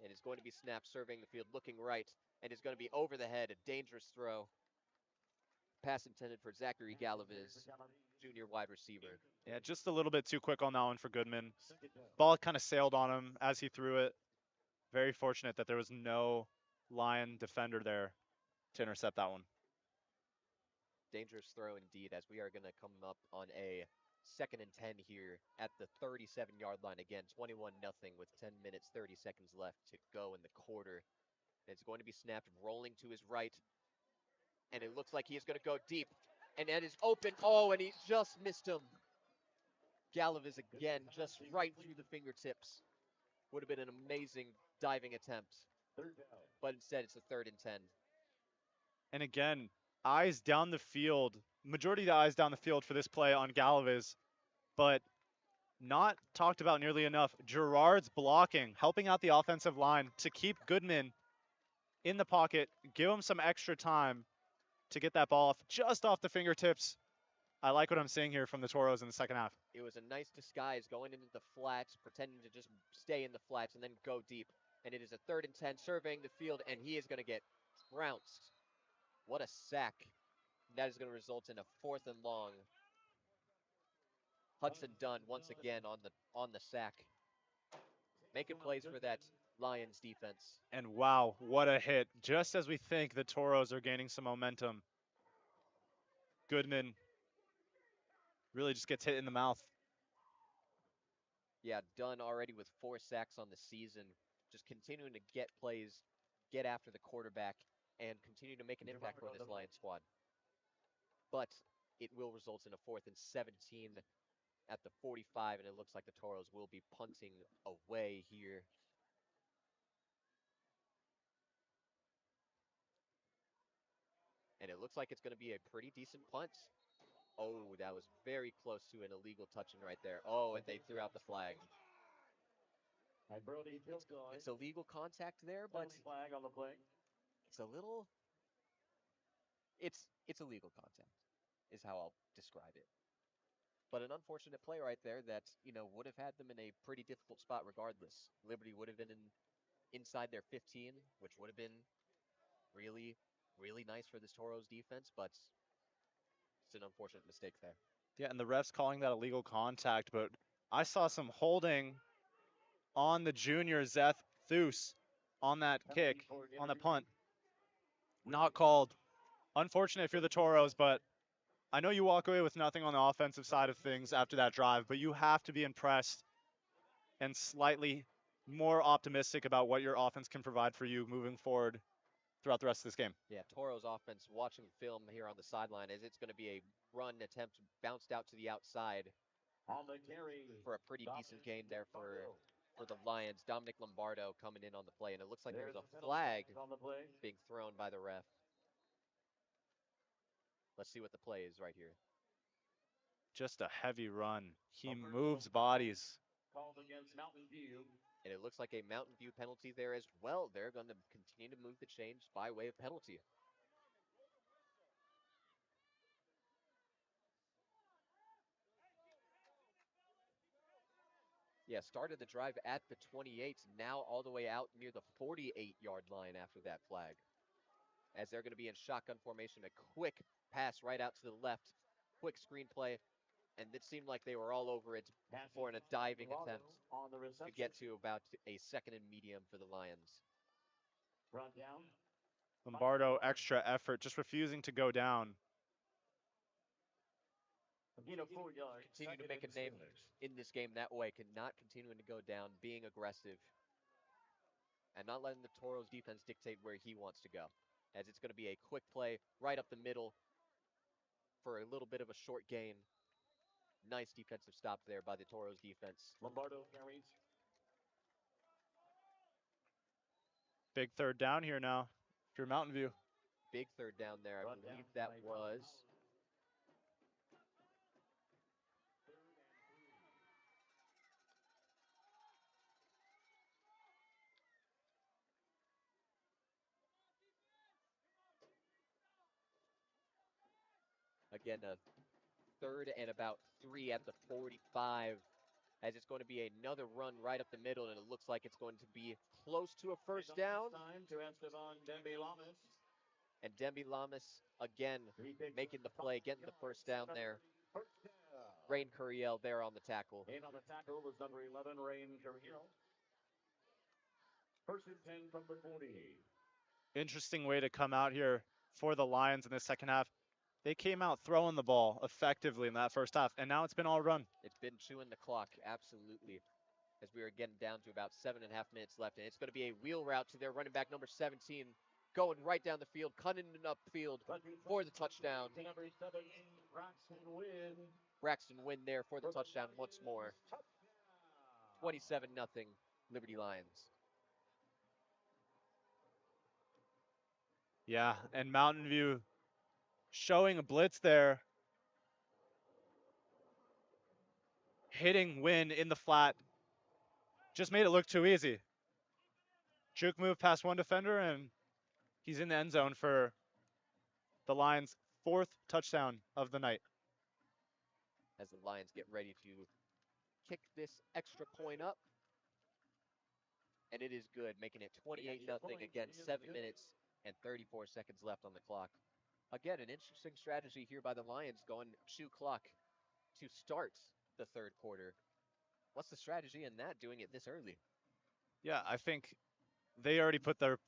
C: And it's going to be snapped, surveying the field, looking right, and it's going to be over the head, a dangerous throw. Pass intended for Zachary Galaviz, junior wide receiver.
D: Yeah, just a little bit too quick on that one for Goodman. Ball kind of sailed on him as he threw it. Very fortunate that there was no Lion defender there to intercept that one.
C: Dangerous throw indeed, as we are going to come up on a 2nd and 10 here at the 37-yard line. Again, 21-0 with 10 minutes, 30 seconds left to go in the quarter. And it's going to be snapped, rolling to his right. And it looks like he is going to go deep. And that is open. Oh, and he just missed him. Galaviz again, just right through the fingertips. Would have been an amazing diving attempt. But instead, it's a 3rd and 10.
D: And again, eyes down the field. Majority of the eyes down the field for this play on Galaviz, but not talked about nearly enough. Gerard's blocking, helping out the offensive line to keep Goodman in the pocket, give him some extra time to get that ball just off the fingertips. I like what I'm seeing here from the Toros in the second half.
C: It was a nice disguise going into the flats, pretending to just stay in the flats and then go deep. And it is a 3rd and 10, surveying the field, and he is going to get trounced. What a sack. That is going to result in a 4th and long. Hudson Dunn once again on the sack, making plays for that Lions defense.
D: And wow, what a hit. Just as we think the Toros are gaining some momentum, Goodman really just gets hit in the mouth.
C: Yeah, Dunn already with 4 sacks on the season, just continuing to get plays, get after the quarterback, and continue to make an impact for this Lions squad. But it will result in a 4th and 17 at the 45, and it looks like the Toros will be punting away here. And it looks like it's going to be a pretty decent punt. Oh, that was very close to an illegal touching right there. Oh, and they threw out the flag.
E: And Brody feels good.
C: It's illegal contact there, but
E: Flag on the play.
C: it's a little. It's illegal contact, is how I'll describe it. But an unfortunate play right there that, would have had them in a pretty difficult spot regardless. Liberty would have been inside their 15, which would have been really, really nice for this Toros defense, but it's an unfortunate mistake there.
D: Yeah, and the refs calling that illegal contact, but I saw some holding on the junior Zeth Thus on that kick, on the punt. Not called. Unfortunate if you're the Toros, but I know you walk away with nothing on the offensive side of things after that drive, but you have to be impressed and slightly more optimistic about what your offense can provide for you moving forward throughout the rest of this game.
C: Yeah, Toros offense, watching film here on the sideline, is it's going to be a run attempt bounced out to the outside
E: On the carry.
C: for a pretty decent gain there for the Lions. Dominic Lombardo coming in on the play, and it looks like there's a flag
E: on the play.
C: being thrown by the ref. Let's see what the play is right here.
D: Just a heavy run. He moves bodies.
E: Called against Mountain View.
C: And it looks like a Mountain View penalty there as well. They're going to continue to move the chains by way of penalty. Yeah, started the drive at the 28, now all the way out near the 48-yard line after that flag. As they're going to be in shotgun formation, a quick pass right out to the left, quick screen play, and it seemed like they were all over it for a diving attempt to get to about a second and medium for the Lions.
E: Run down.
D: Lombardo, extra effort, just refusing to go down.
E: Continue
C: to make a name in this game that way, not continuing to go down, being aggressive, and not letting the Toros defense dictate where he wants to go. As it's going to be a quick play right up the middle for a little bit of a short gain. Nice defensive stop there by the Toros defense.
E: Lombardo carries.
D: Big third down here now if you're Mountain View.
C: Big third down there. I believe that was... Again, a third and about 3 at the 45, as it's going to be another run right up the middle, and it looks like it's going to be close to a first down.
E: Time to Esteban Demby Lamas.
C: And Demby Lamas, again, making the play, getting the first down there. Rain Curiel there on the tackle.
E: In on the tackle was number 11, Rain Curiel. First and 10 from the 40.
D: Interesting way to come out here for the Lions in the second half. They came out throwing the ball effectively in that first half, and now it's been all run.
C: It's been chewing the clock, absolutely, as we are getting down to about 7.5 minutes left. And it's going to be a wheel route to their running back, number 17, going right down the field, cutting it upfield for the touchdown.
E: Number 7, Braxton Wynn.
C: Braxton Wynn there for the touchdown once more. 27-0, Liberty Lions.
D: Yeah, and Mountain View showing a blitz there. Hitting Wynn in the flat. Just made it look too easy. Juke move past one defender, and he's in the end zone for the Lions' 4th touchdown of the night.
C: As the Lions get ready to kick this extra point up. And it is good, making it 28-0 again, 7 minutes and 34 seconds left on the clock. Again, an interesting strategy here by the Lions, going shoe clock to start the third quarter. What's the strategy in that, doing it this early?
D: Yeah, I think they already put the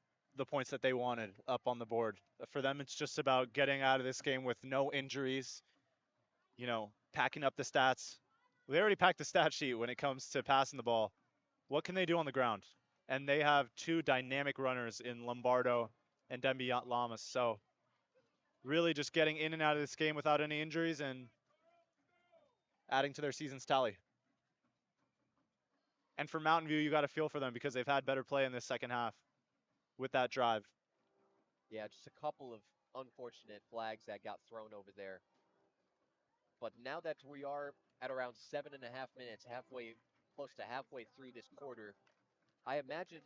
D: points that they wanted up on the board. For them, it's just about getting out of this game with no injuries, packing up the stats. They already packed the stat sheet when it comes to passing the ball. What can they do on the ground? And they have 2 dynamic runners in Lombardo and Demby Lamas. So really just getting in and out of this game without any injuries and adding to their season's tally. And for Mountain View, you got to feel for them because they've had better play in this second half with that drive.
C: Yeah, just a couple of unfortunate flags that got thrown over there. But now that we are at around 7.5 minutes, close to halfway through this quarter, I imagine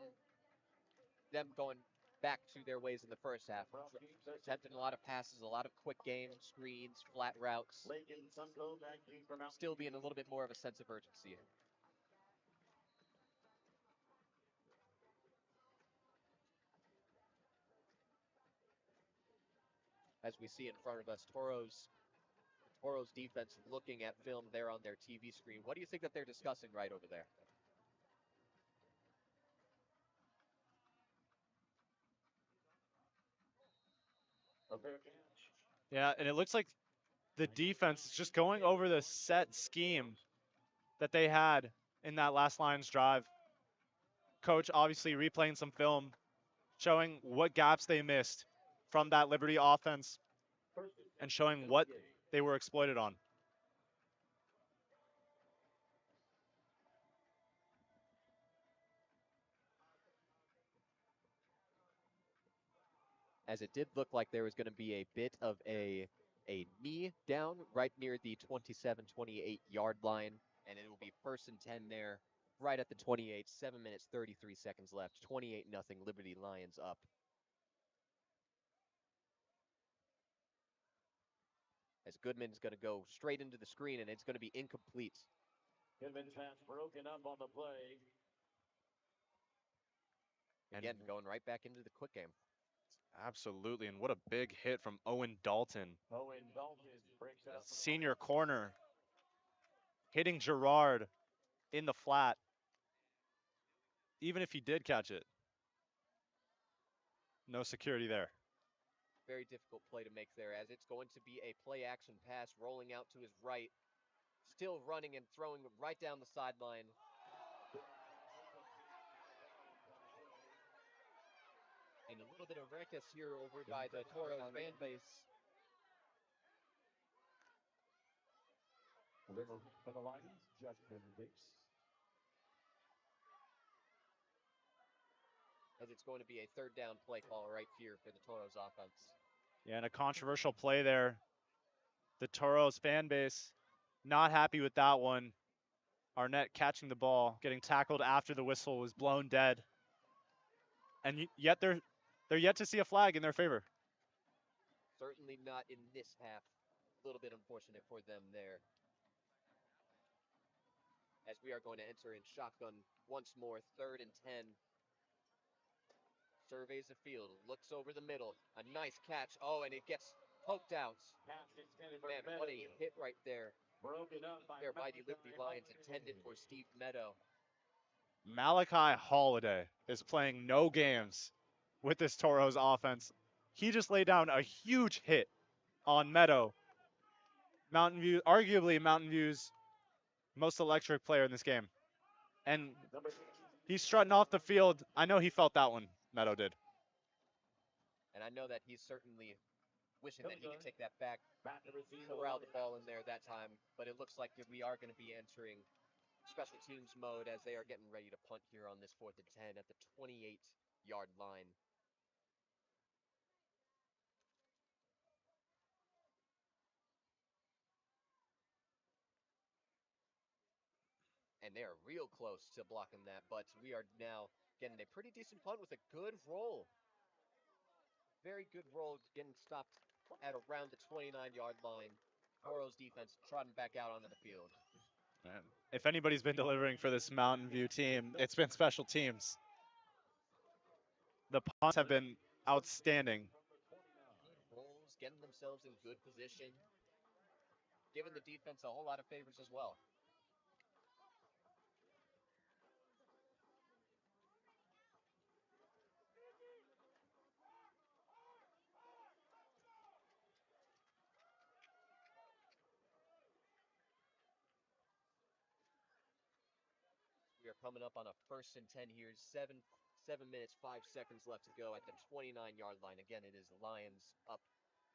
C: them going back to their ways in the first half. Attempting a lot of passes, a lot of quick game, screens, flat routes. Still being a little bit more of a sense of urgency. As we see in front of us, Toro's defense looking at film there on their TV screen. What do you think that they're discussing right over there?
D: Yeah, and it looks like the defense is just going over the set scheme that they had in that last line's drive. Coach obviously replaying some film, showing what gaps they missed from that Liberty offense and showing what they were exploited on.
C: As it did look like there was going to be a bit of a knee down right near the 27-28 yard line, and it will be 1st and 10 there right at the 28, 7 minutes 33 seconds left. 28-0 Liberty Lions up. As Goodman's going to go straight into the screen, and it's going to be incomplete.
E: Goodman's pass broken up on the play.
C: Again, going right back into the quick game.
D: Absolutely, and what a big hit from Owen Dalton.
E: Owen Dalton breaks it up.
D: Senior corner, hitting Gerard in the flat, even if he did catch it. No security there.
C: Very difficult play to make there, as it's going to be a play action pass rolling out to his right. Still running and throwing right down the sideline. And a little bit of ruckus here over by the Toros fan base.
E: For the Lions, Justin Dix.
C: As it's going to be a 3rd down play call right here for the Toros offense.
D: Yeah, and a controversial play there. The Toros fan base not happy with that one. Arnett catching the ball, getting tackled after the whistle was blown dead. And yet they're yet to see a flag in their favor.
C: Certainly not in this half. A little bit unfortunate for them there. As we are going to enter in shotgun once more, 3rd and 10. Surveys the field, looks over the middle. A nice catch. Oh, and it gets poked out. Man, what a hit right there.
E: Broken up
C: by the Liberty Lions, intended for Steve Meadow.
D: Malachi Holiday is playing no games with this Toros offense. He just laid down a huge hit on Meadow. Mountain View, arguably Mountain View's most electric player in this game. And he's strutting off the field. I know he felt that one, Meadow did.
C: And I know that he's certainly wishing that he could take that back, corral the ball in there that time. But it looks like we are going to be entering special teams mode as they are getting ready to punt here on this 4th and 10 at the 28-yard line. And they are real close to blocking that, but we are now getting a pretty decent punt with a good roll. Very good roll, getting stopped at around the 29-yard line. Toro's defense trotting back out onto the field.
D: Man, if anybody's been delivering for this Mountain View team, it's been special teams. The punts have been outstanding.
C: Rolls, getting themselves in good position, giving the defense a whole lot of favors as well. We are coming up on a 1st and 10 here. 7 minutes, 5 seconds left to go at the 29-yard line. Again, it is Lions up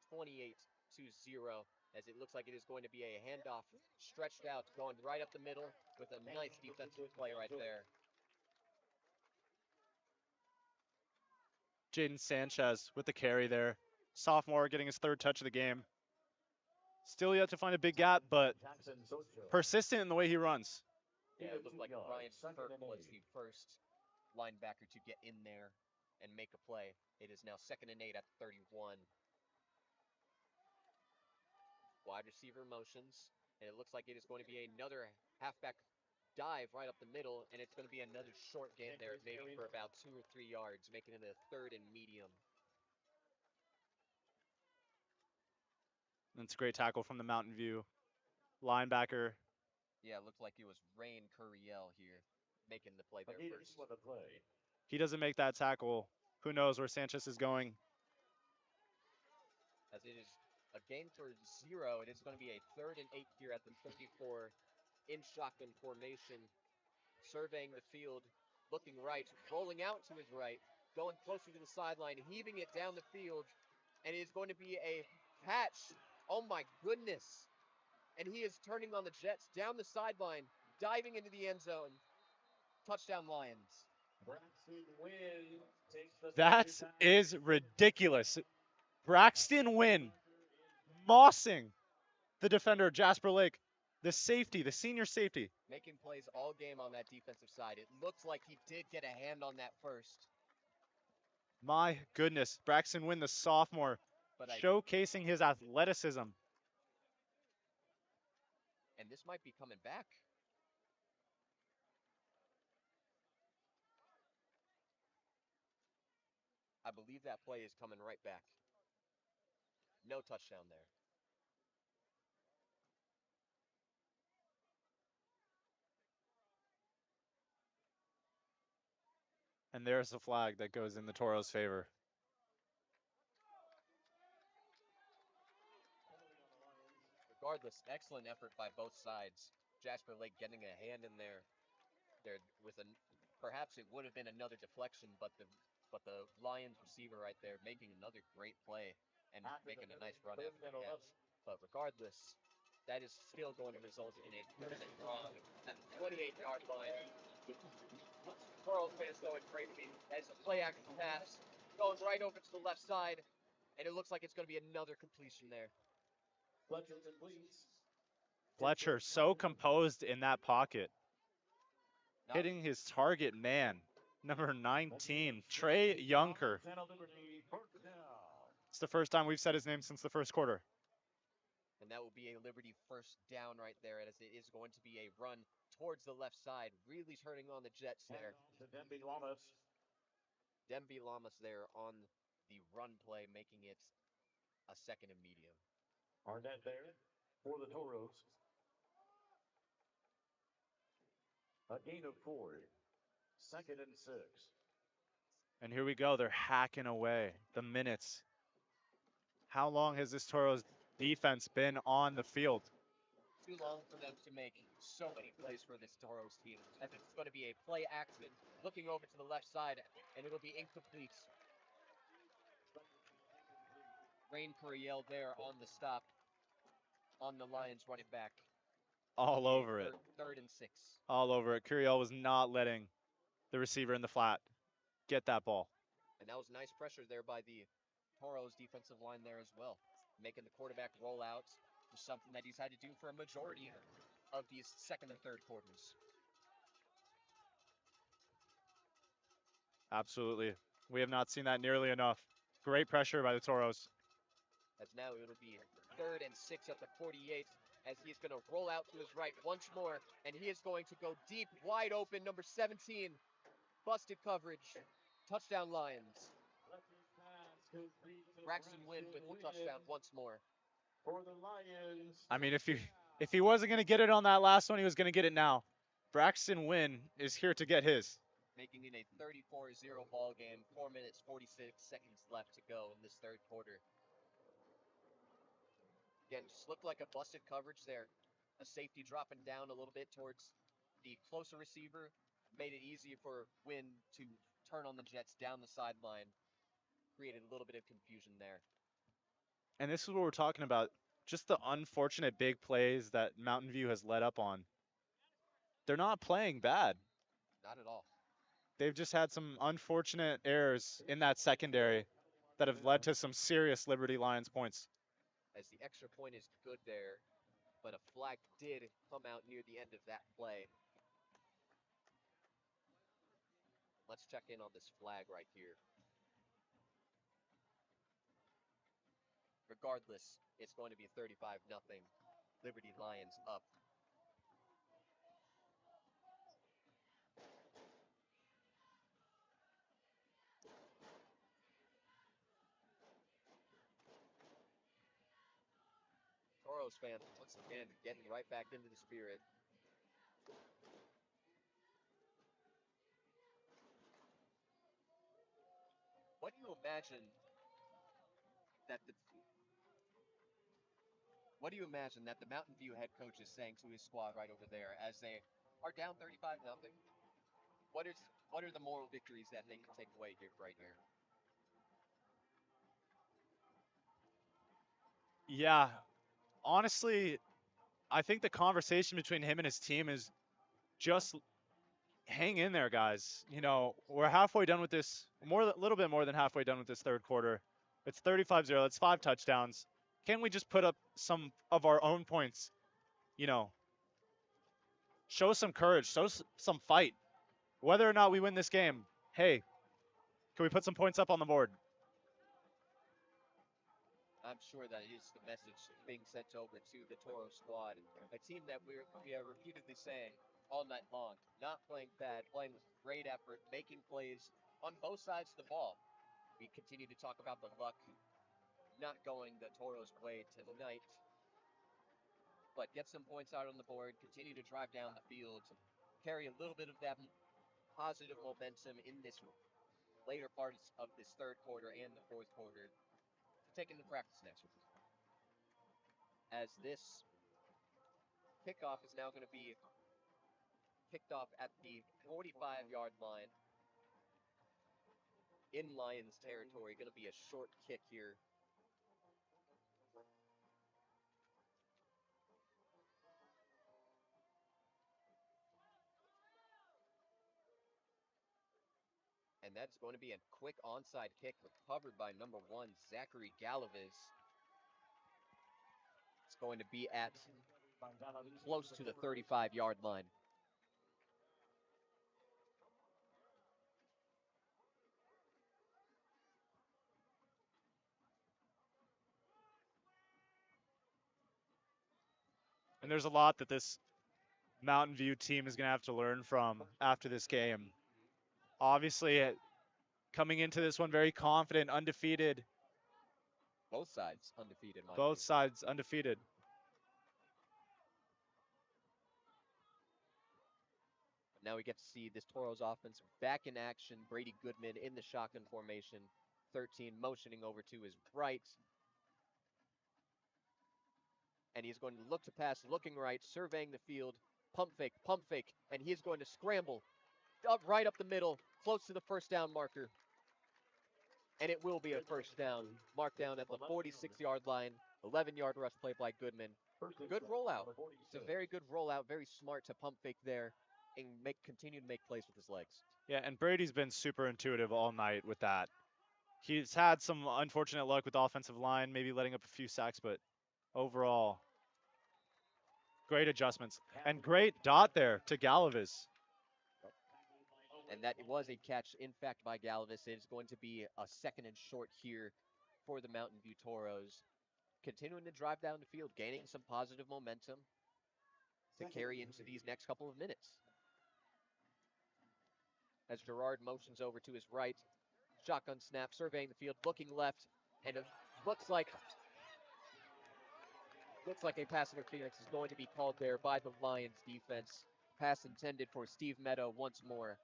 C: 28-0 22-0, as it looks like it is going to be a handoff stretched out, going right up the middle with a nice defensive play right there.
D: Jaden Sanchez with the carry there. Sophomore getting his 3rd touch of the game. Still yet to find a big gap, but persistent in the way he runs.
C: Yeah, it looked like Ryan Firk was the first linebacker to get in there and make a play. It is now 2nd and 8 at 31. Wide receiver motions, and it looks like it is going to be another halfback dive right up the middle, and it's going to be another short gain there, maybe for about 2 or 3 yards, making it a 3rd and medium.
D: That's a great tackle from the Mountain View linebacker.
C: Yeah, it looked like it was Rain Curiel here making the play there first.
D: He doesn't make that tackle. Who knows where Sanchez is going?
C: As it is a gain for 0, it is going to be a 3rd and 8 here at the 34 in shotgun formation. Surveying the field, looking right, rolling out to his right, going closer to the sideline, heaving it down the field, and it is going to be a catch. Oh my goodness. And he is turning on the Jets down the sideline, diving into the end zone. Touchdown Lions.
D: That is ridiculous. Braxton Wynn mossing the defender, Jasper Lake, the safety, the senior safety.
C: Making plays all game on that defensive side. It looks like he did get a hand on that first.
D: My goodness, Braxton Wynn, the sophomore, showcasing his athleticism.
C: And this might be coming back. I believe that play is coming right back. No touchdown there.
D: And there's the flag that goes in the Toros' favor.
C: Regardless, excellent effort by both sides. Jasper Lake getting a hand in there with perhaps it would have been another deflection, but the Lions receiver right there making another great play and making a nice run after the catch. But regardless, that is still going to result in a 3rd and long at the 28-yard line. Toros fans going crazy as a play action pass goes right over to the left side, and it looks like it's going to be another completion there.
D: Fletcher so composed in that pocket. Hitting his target man, number 19, Trey Younker. It's the first time we've said his name since the 1st quarter.
C: And that will be a Liberty 1st down right there, as it is going to be a run towards the left side, really turning on the Jets there. Demby Lamas there on the run play, making it a 2nd and medium.
E: Arnett there for the Toros. A gain of 4. 2nd and 6.
D: And here we go. They're hacking away the minutes. How long has this Toros defense been on the field?
C: Too long for them to make so many plays for this Toros team. As it's going to be a play action, looking over to the left side, and it'll be incomplete. Rain Curiel there on the stop on the Lions running back.
D: All over it.
C: 3rd and 6.
D: All over it. Curiel was not letting the receiver in the flat get that ball.
C: And that was nice pressure there by the Toros defensive line there as well, making the quarterback roll out to something that he's had to do for a majority of these 2nd and 3rd quarters.
D: Absolutely. We have not seen that nearly enough. Great pressure by the Toros.
C: As now it'll be 3rd and 6 at the 48, as he's going to roll out to his right once more, and he is going to go deep, wide open, number 17, busted coverage, touchdown Lions. Braxton Wynn with the touchdown once more.
E: For the Lions.
D: I mean, if he wasn't going to get it on that last one, he was going to get it now. Braxton Wynn is here to get his.
C: Making it a 34-0 ball game, 4 minutes, 46 seconds left to go in this 3rd quarter. Again, just looked like a busted coverage there. A safety dropping down a little bit towards the closer receiver. Made it easier for Wynn to turn on the Jets down the sideline. Created a little bit of confusion there.
D: And this is what we're talking about. Just the unfortunate big plays that Mountain View has let up on. They're not playing bad.
C: Not at all.
D: They've just had some unfortunate errors in that secondary that have led to some serious Liberty Lions points.
C: As the extra point is good there, but a flag did come out near the end of that play. Let's check in on this flag right here. Regardless, it's going to be 35-0. Liberty Lions up. Toros fans, once again, getting right back into the spirit. What do you imagine that the Mountain View head coach is saying to his squad right over there as they are down 35-0? What are the moral victories that they can take away here right here?
D: Yeah, honestly, I think the conversation between him and his team is just hang in there, guys. You know, we're halfway done with this, a little bit more than halfway done with this third quarter. It's 35-0. It's 5 touchdowns. Can we just put up some of our own points? You know, show some courage, show some fight. Whether or not we win this game, hey, can we put some points up on the board?
C: I'm sure that is the message being sent over to the Toro squad, a team that we are repeatedly saying all night long, not playing bad, playing with great effort, making plays on both sides of the ball. We continue to talk about the luck not going the Toro's way tonight, but get some points out on the board, continue to drive down the field, carry a little bit of that positive momentum in this later parts of this third quarter and the fourth quarter, taking the practice next week. As this kickoff is now going to be kicked off at the 45-yard line in Lions territory. Going to be a short kick here. And that's going to be a quick onside kick recovered by number 1, Zachary Galaviz. It's going to be at close to the 35-yard line.
D: And there's a lot that this Mountain View team is going to have to learn from after this game. Obviously, coming into this one very confident, undefeated.
C: Both sides undefeated.
D: Both sides undefeated.
C: Now we get to see this Toros offense back in action. Brady Goodman in the shotgun formation. 13 motioning over to his right. And he's going to look to pass, looking right, surveying the field. Pump fake, and he's going to scramble right up the middle, close to the first down marker. And it will be a first down, marked down at the 46-yard line. 11-yard rush play by Goodman. Good rollout. It's a very good rollout, very smart to pump fake there and continue to make plays with his legs.
D: Yeah, and Brady's been super intuitive all night with that. He's had some unfortunate luck with the offensive line, maybe letting up a few sacks, but overall, great adjustments. And great dot there to Galaviz.
C: And that was a catch, in fact, by Galaviz. It is going to be a second and short here for the Mountain View Toros. Continuing to drive down the field, gaining some positive momentum to carry into these next couple of minutes. As Gerard motions over to his right, shotgun snap, surveying the field, looking left, and it looks like a pass interference is going to be called there by the Lions defense. Pass intended for Steve Meadow once more.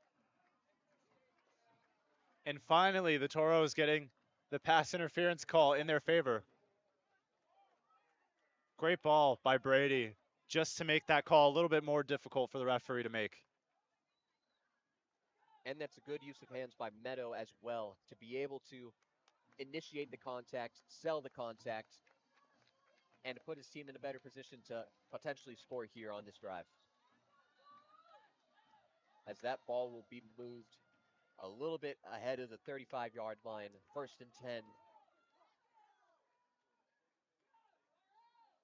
D: And finally, the Toros getting the pass interference call in their favor. Great ball by Brady, just to make that call a little bit more difficult for the referee to make.
C: And that's a good use of hands by Meadow as well, to be able to initiate the contact, sell the contact, and to put his team in a better position to potentially score here on this drive. As that ball will be moved a little bit ahead of the 35-yard line, 1st and 10.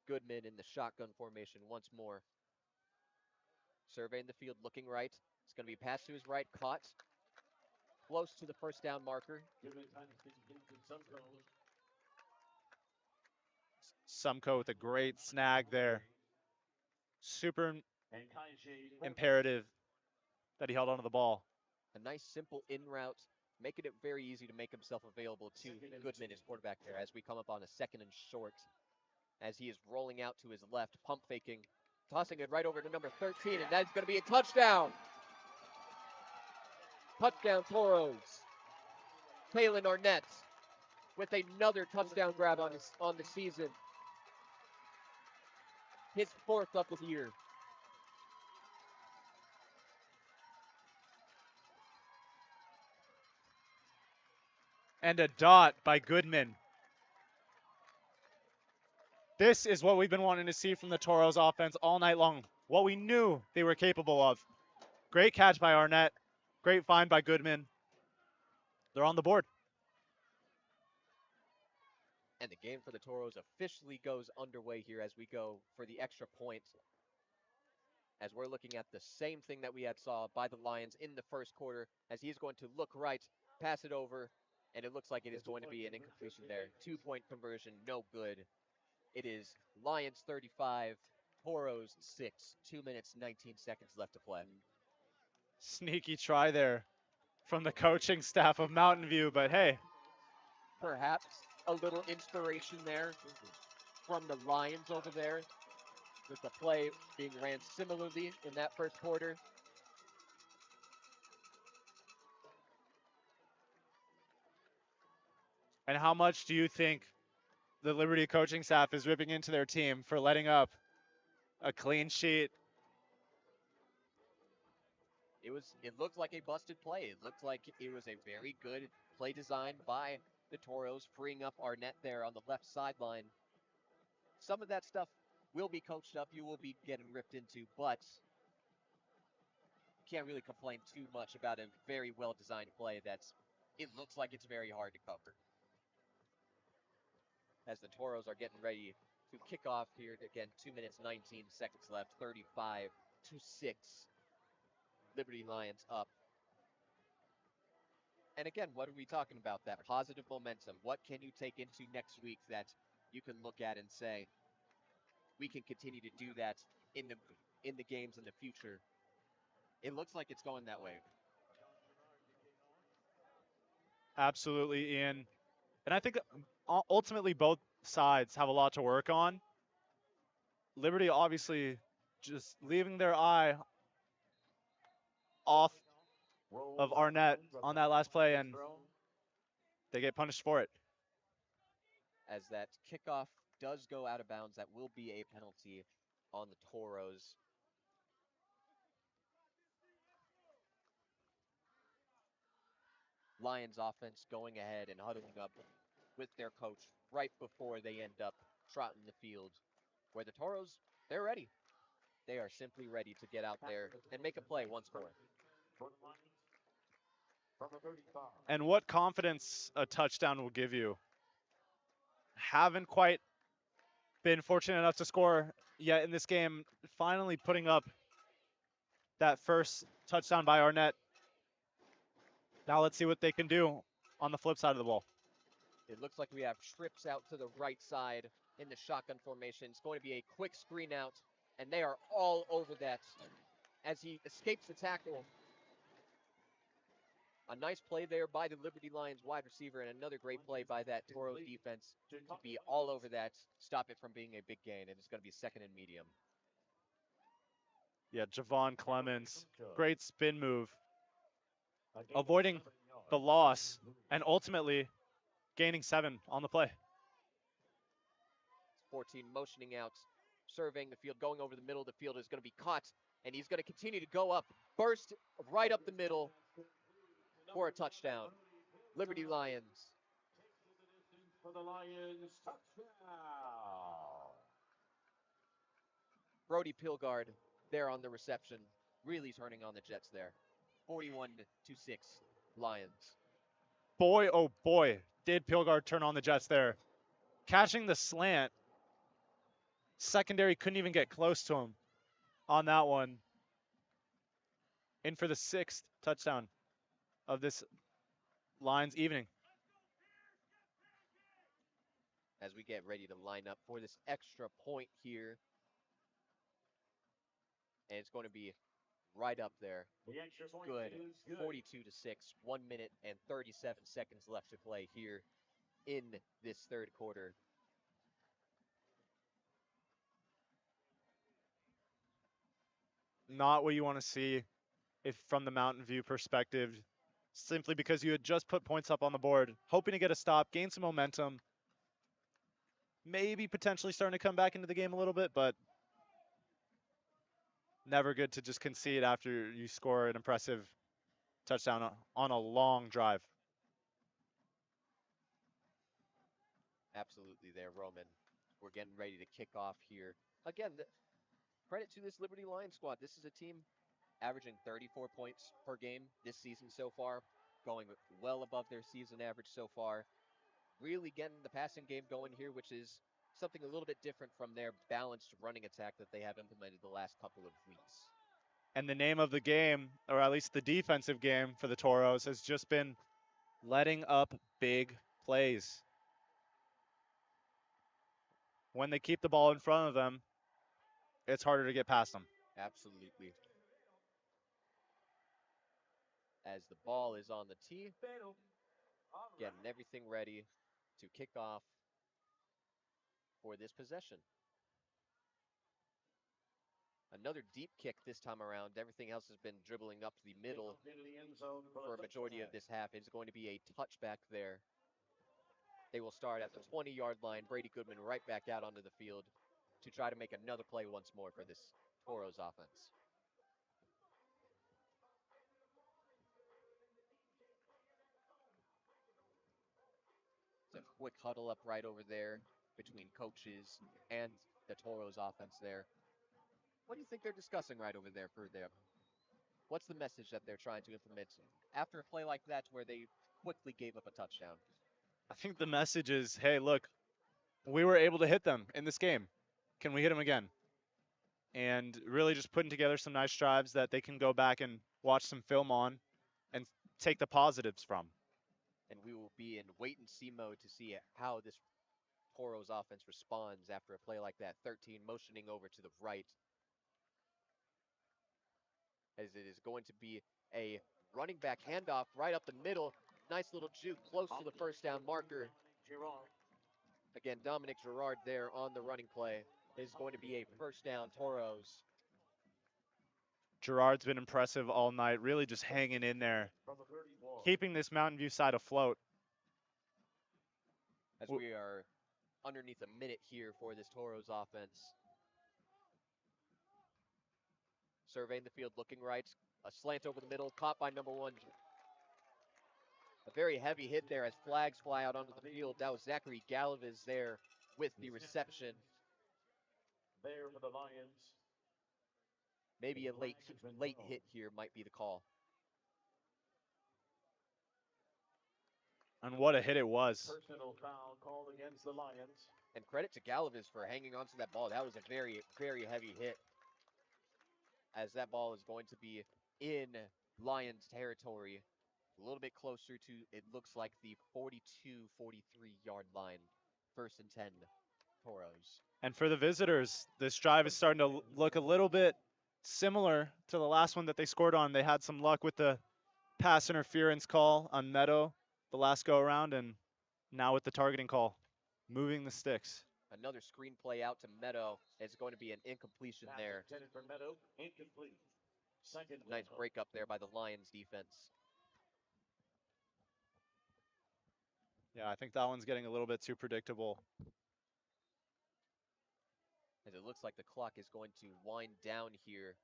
C: Goodman in the shotgun formation once more. Surveying the field, looking right. It's going to be passed to his right, caught. Close to the first down marker.
D: Sumko with a great snag there. Super imperative that he held onto the ball.
C: A nice simple in route, making it very easy to make himself available to Goodman, his quarterback there, as we come up on a 2nd and short. As he is rolling out to his left, pump faking, tossing it right over to number 13, and that's going to be a touchdown. Touchdown Toros. Taylon Arnett with another touchdown grab on the season. His 4th of the year.
D: And a dot by Goodman. This is what we've been wanting to see from the Toros offense all night long. What we knew they were capable of. Great catch by Arnett. Great find by Goodman. They're on the board.
C: And the game for the Toros officially goes underway here as we go for the extra point. As we're looking at the same thing that we had saw by the Lions in the first quarter, as he's going to look right, pass it over, and it looks like it is going to be an incompletion there. 2-point conversion, no good. It is Lions 35, Toros 6, 2 minutes, 19 seconds left to play.
D: Sneaky try there from the coaching staff of Mountain View, but hey.
C: Perhaps a little inspiration there from the Lions over there, with the play being ran similarly in that first quarter.
D: And how much do you think the Liberty coaching staff is ripping into their team for letting up a clean sheet?
C: It looked like a busted play. It looked like it was a very good play design by the Toros, freeing up Arnett there on the left sideline. Some of that stuff will be coached up. You will be getting ripped into, but can't really complain too much about a very well-designed play it looks like it's very hard to cover. As the Toros are getting ready to kick off here, again, 2 minutes, 19 seconds left, 35-6. Liberty Lions up. And again, what are we talking about? That positive momentum. What can you take into next week that you can look at and say, we can continue to do that in the games in the future? It looks like it's going that way.
D: Absolutely, Ian. And I think ultimately both sides have a lot to work on. Liberty obviously just leaving their eye off of Arnett on that last play, and they get punished for it.
C: As that kickoff does go out of bounds, that will be a penalty on the Toros. Lions offense going ahead and huddling up with their coach right before they end up trotting the field, where the Toros, they're ready. They are simply ready to get out there and make a play once more.
D: And what confidence a touchdown will give you. Haven't quite been fortunate enough to score yet in this game. Finally putting up that first touchdown by Arnett. Now let's see what they can do on the flip side of the ball.
C: It looks like we have trips out to the right side in the shotgun formation. It's going to be a quick screen out, and they are all over that as he escapes the tackle. A nice play there by the Liberty Lions wide receiver, and another great play by that Toros defense to be all over that, stop it from being a big gain, and it's going to be 2nd and medium.
D: Yeah, Javon Clemens, great spin move, avoiding the loss, and ultimately gaining 7 on the play.
C: 14 motioning out, surveying the field, going over the middle of the field, is going to be caught, and he's going to continue to go up, burst right up the middle for a touchdown. Liberty Lions
E: for the Lions, touchdown.
C: Brody Pilgard there on the reception, really turning on the Jets there. 41-6 Lions.
D: Boy, oh boy, did Pilgard turn on the Jets there. Catching the slant. Secondary couldn't even get close to him on that one. In for the 6th touchdown of this Lions evening.
C: As we get ready to line up for this extra point here. And it's going to be right up there. Good. 42-6, 1 minute and 37 seconds left to play here in this third quarter.
D: Not what you want to see if from the Mountain View perspective, simply because you had just put points up on the board, hoping to get a stop, gain some momentum, maybe potentially starting to come back into the game a little bit, but never good to just concede after you score an impressive touchdown on a long drive.
C: Absolutely there, Roman. We're getting ready to kick off here. Again, credit to this Liberty Lions squad. This is a team averaging 34 points per game this season so far, going well above their season average so far. Really getting the passing game going here, which is something a little bit different from their balanced running attack that they have implemented the last couple of weeks.
D: And the name of the game, or at least the defensive game for the Toros, has just been letting up big plays. When they keep the ball in front of them, it's harder to get past them.
C: Absolutely. As the ball is on the tee, getting everything ready to kick off for this possession. Another deep kick this time around. Everything else has been dribbling up the middle for a majority of this half. It's going to be a touchback there. They will start at the 20-yard line. Brady Goodman right back out onto the field to try to make another play once more for this Toros offense. It's a quick huddle up right over there between coaches and the Toros offense there. What do you think they're discussing right over there for them? What's the message that they're trying to implement after a play like that where they quickly gave up a touchdown?
D: I think the message is, hey, look, we were able to hit them in this game. Can we hit them again? And really just putting together some nice drives that they can go back and watch some film on and take the positives from.
C: And we will be in wait-and-see mode to see how this Toros offense responds after a play like that. 13 motioning over to the right, as it is going to be a running back handoff right up the middle. Nice little juke close to the first down marker. Again, Dominic Girard there on the running play. Is going to be a first down Toros.
D: Girard's been impressive all night, really just hanging in there, keeping this Mountain View side afloat.
C: As we are underneath a minute here for this Toros offense. Surveying the field, looking right. A slant over the middle, caught by number 1. A very heavy hit there as flags fly out onto the field. That was Zachary Galvez there with the reception.
E: There for the Lions.
C: Maybe a late hit here might be the call.
D: And what a hit it was.
E: Personal foul called against the Lions.
C: And credit to Galvez for hanging on to that ball. That was a very, very heavy hit, as that ball is going to be in Lions territory, a little bit closer to, it looks like, the 42, 43-yard line. 1st and 10, Toros.
D: And for the visitors, this drive is starting to look a little bit similar to the last one that they scored on. They had some luck with the pass interference call on Meadow the last go around, and now with the targeting call, moving the sticks.
C: Another screen play out to Meadow. It's going to be an incompletion there.
E: Intended for Meadow, incomplete. Second
C: Nice break up there by the Lions defense.
D: Yeah, I think that one's getting a little bit too predictable.
C: As it looks like the clock is going to wind down here.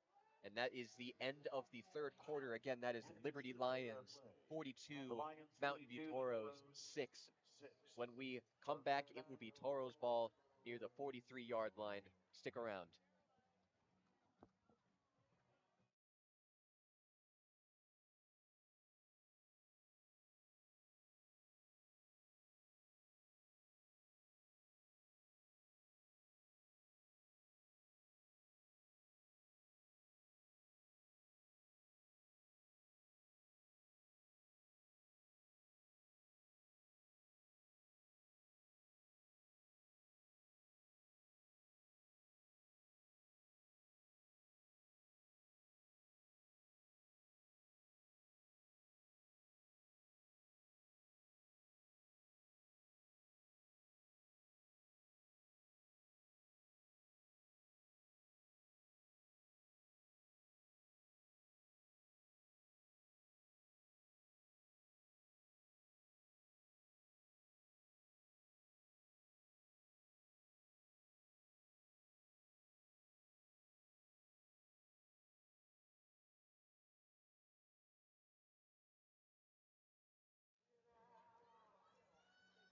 C: And that is the end of the third quarter. Again, that is Liberty Lions 42, Mountain View Toros 6. When we come back, it will be Toro's ball near the 43-yard line. Stick around.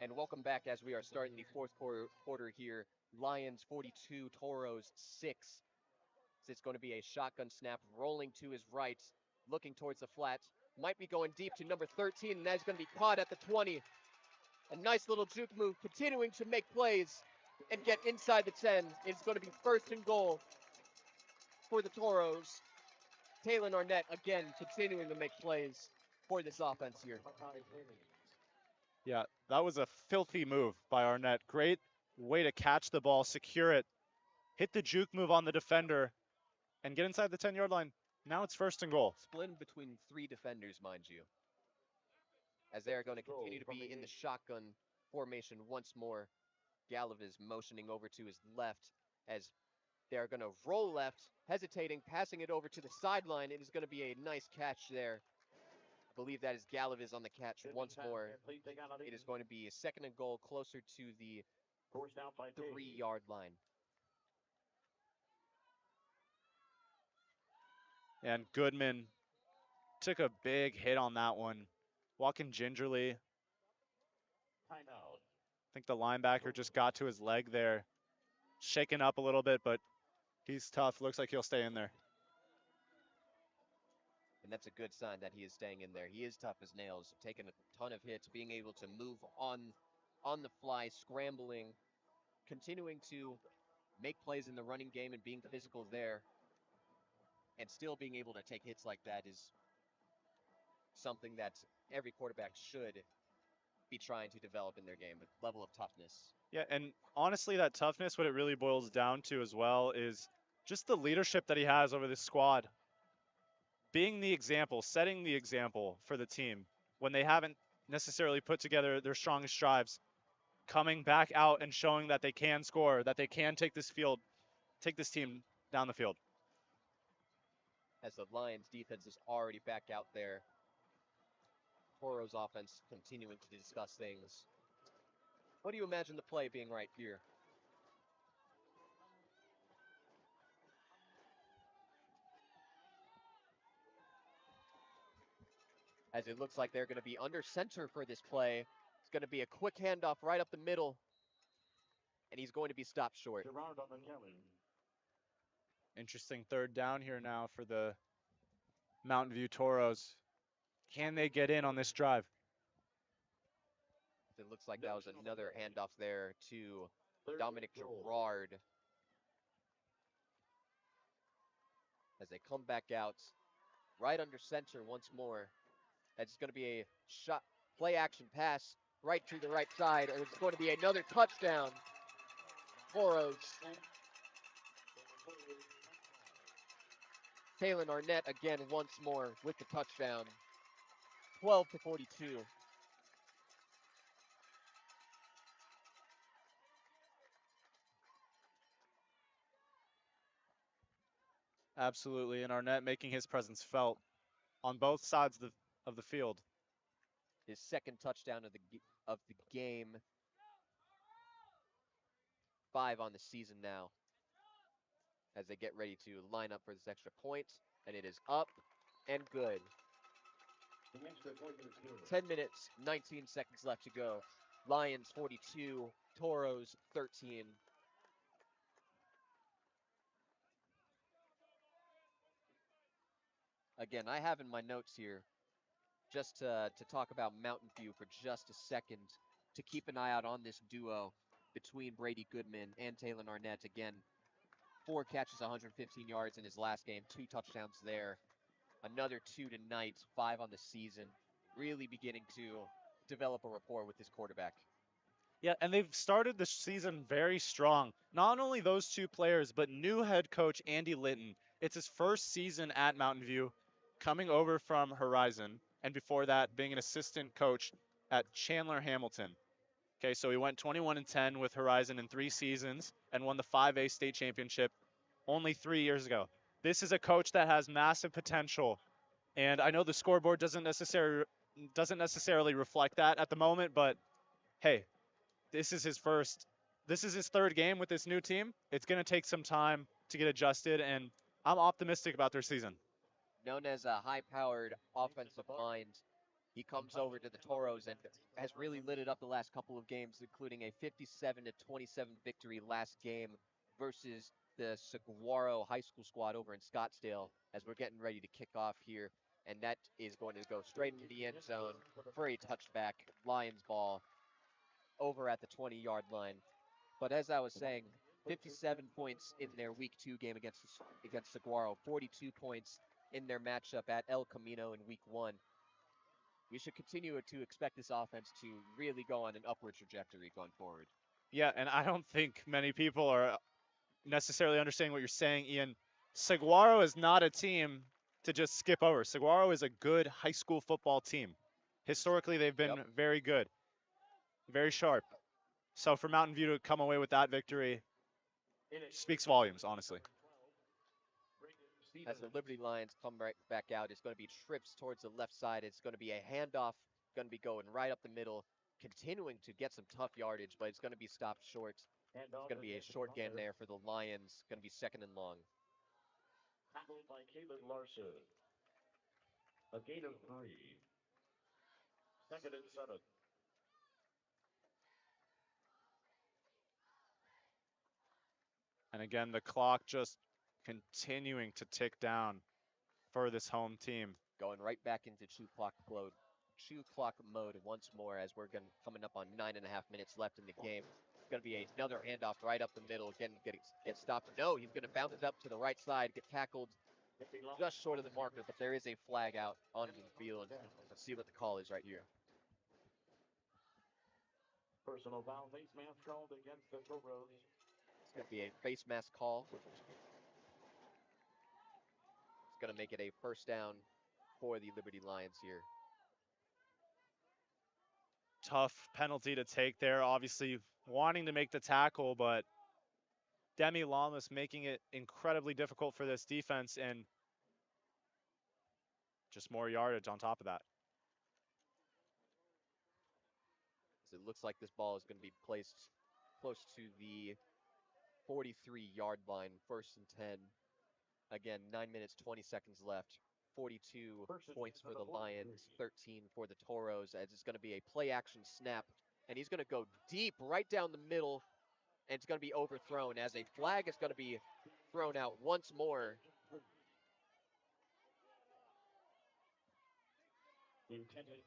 C: And welcome back as we are starting the fourth quarter here. Lions 42, Toros 6. It's going to be a shotgun snap rolling to his right, looking towards the flat. Might be going deep to number 13, and that's going to be caught at the 20. A nice little juke move, continuing to make plays and get inside the 10. It's going to be first and goal for the Toros. Taylor Arnett, again, continuing to make plays for this offense here.
D: Yeah, that was a filthy move by Arnett. Great way to catch the ball, secure it, hit the juke move on the defender, and get inside the 10-yard line. Now it's first and goal.
C: Split between 3 defenders, mind you, as they are going to continue to be in the shotgun formation once more. Galaviz motioning over to his left as they're going to roll left, hesitating, passing it over to the sideline. It is going to be a nice catch there. I believe that is Galaviz on the catch once more. It is going to be a second and goal closer to the 3-yard line.
D: And Goodman took a big hit on that one, walking gingerly. I think the linebacker just got to his leg there, shaken up a little bit, but he's tough. Looks like he'll stay in there.
C: And that's a good sign that he is staying in there. He is tough as nails, taking a ton of hits, being able to move on the fly, scrambling, continuing to make plays in the running game and being physical there, and still being able to take hits like that is something that every quarterback should be trying to develop in their game, a level of toughness.
D: Yeah, and honestly, that toughness, what it really boils down to as well is just the leadership that he has over this squad. Being the example, setting the example for the team when they haven't necessarily put together their strongest drives, coming back out and showing that they can score, that they can take this team down the field.
C: As the Lions defense is already back out there, Toro's offense continuing to discuss things. What do you imagine the play being right here? As it looks like they're going to be under center for this play. It's going to be a quick handoff right up the middle, and he's going to be stopped short.
D: Interesting third down here now for the Mountain View Toros. Can they get in on this drive?
C: It looks like that was another handoff there to Dominic Gerard. As they come back out, right under center once more. It's going to be a shot, play action pass right to the right side, and it's going to be another touchdown. Toros. Taylor Arnett again once more with the touchdown. 12-42.
D: Absolutely, and Arnett making his presence felt on both sides of the field.
C: His second touchdown of the game. 5 on the season now. As they get ready to line up for this extra point, and it is up and good. 10 minutes, 19 seconds left to go. Lions 42, Toros 13. Again, I have in my notes here just to talk about Mountain View for just a second, to keep an eye out on this duo between Brady Goodman and Taylor Arnett. Again, 4 catches, 115 yards in his last game, 2 touchdowns there. Another 2 tonight, 5 on the season. Really beginning to develop a rapport with this quarterback.
D: Yeah, and they've started the season very strong. Not only those two players, but new head coach Andy Litton. It's his first season at Mountain View, coming over from Horizon, and before that, being an assistant coach at Chandler Hamilton. Okay, so he went 21-10 with Horizon in 3 seasons and won the 5A state championship only 3 years ago. This is a coach that has massive potential, and I know the scoreboard doesn't necessarily reflect that at the moment, but hey, this is his third game with this new team. It's going to take some time to get adjusted, and I'm optimistic about their season.
C: Known as a high-powered offensive mind, he comes over to the Toros and has really lit it up the last couple of games, including a 57-27 victory last game versus the Saguaro High School squad over in Scottsdale, as we're getting ready to kick off here. And that is going to go straight into the end zone for a touchback, Lions ball, over at the 20-yard line. But as I was saying, 57 points in their Week 2 game against Saguaro, 42 points in their matchup at El Camino in Week 1. We should continue to expect this offense to really go on an upward trajectory going forward.
D: Yeah, and I don't think many people are necessarily understanding what you're saying, Ian. Saguaro is not a team to just skip over. Saguaro is a good high school football team. Historically, they've been very good, very sharp. So for Mountain View to come away with that victory speaks volumes, honestly.
C: As the Liberty Lions come right back out, it's going to be trips towards the left side. It's going to be a handoff, going to be going right up the middle, continuing to get some tough yardage, but it's going to be stopped short. It's going to be a short gain there for the Lions. Going to be 2nd and long.
E: Tackled by Caleb Larson. A gain of 3. 2nd and 7.
D: And again, the clock just continuing to tick down for this home team.
C: Going right back into 2 clock mode once more, as we're coming up on 9.5 minutes left in the game. It's going to be another handoff right up the middle. Again, get stopped. No, he's going to bounce it up to the right side, get tackled just short of the marker, but there is a flag out onto the field. Let's see what the call is right here.
E: Personal foul, face mask called against the Toros.
C: It's going to be a face mask call. It's going to make it a 1st down for the Liberty Lions here.
D: Tough penalty to take there, obviously wanting to make the tackle, but Demi Lamas making it incredibly difficult for this defense, and just more yardage on top of that.
C: So it looks like this ball is going to be placed close to the 43-yard line, 1st and 10. Again, 9 minutes, 20 seconds left. 42 points for the Lions, 13 for the Toros, as it's going to be a play-action snap. And he's going to go deep right down the middle, and it's going to be overthrown as a flag is going to be thrown out once more.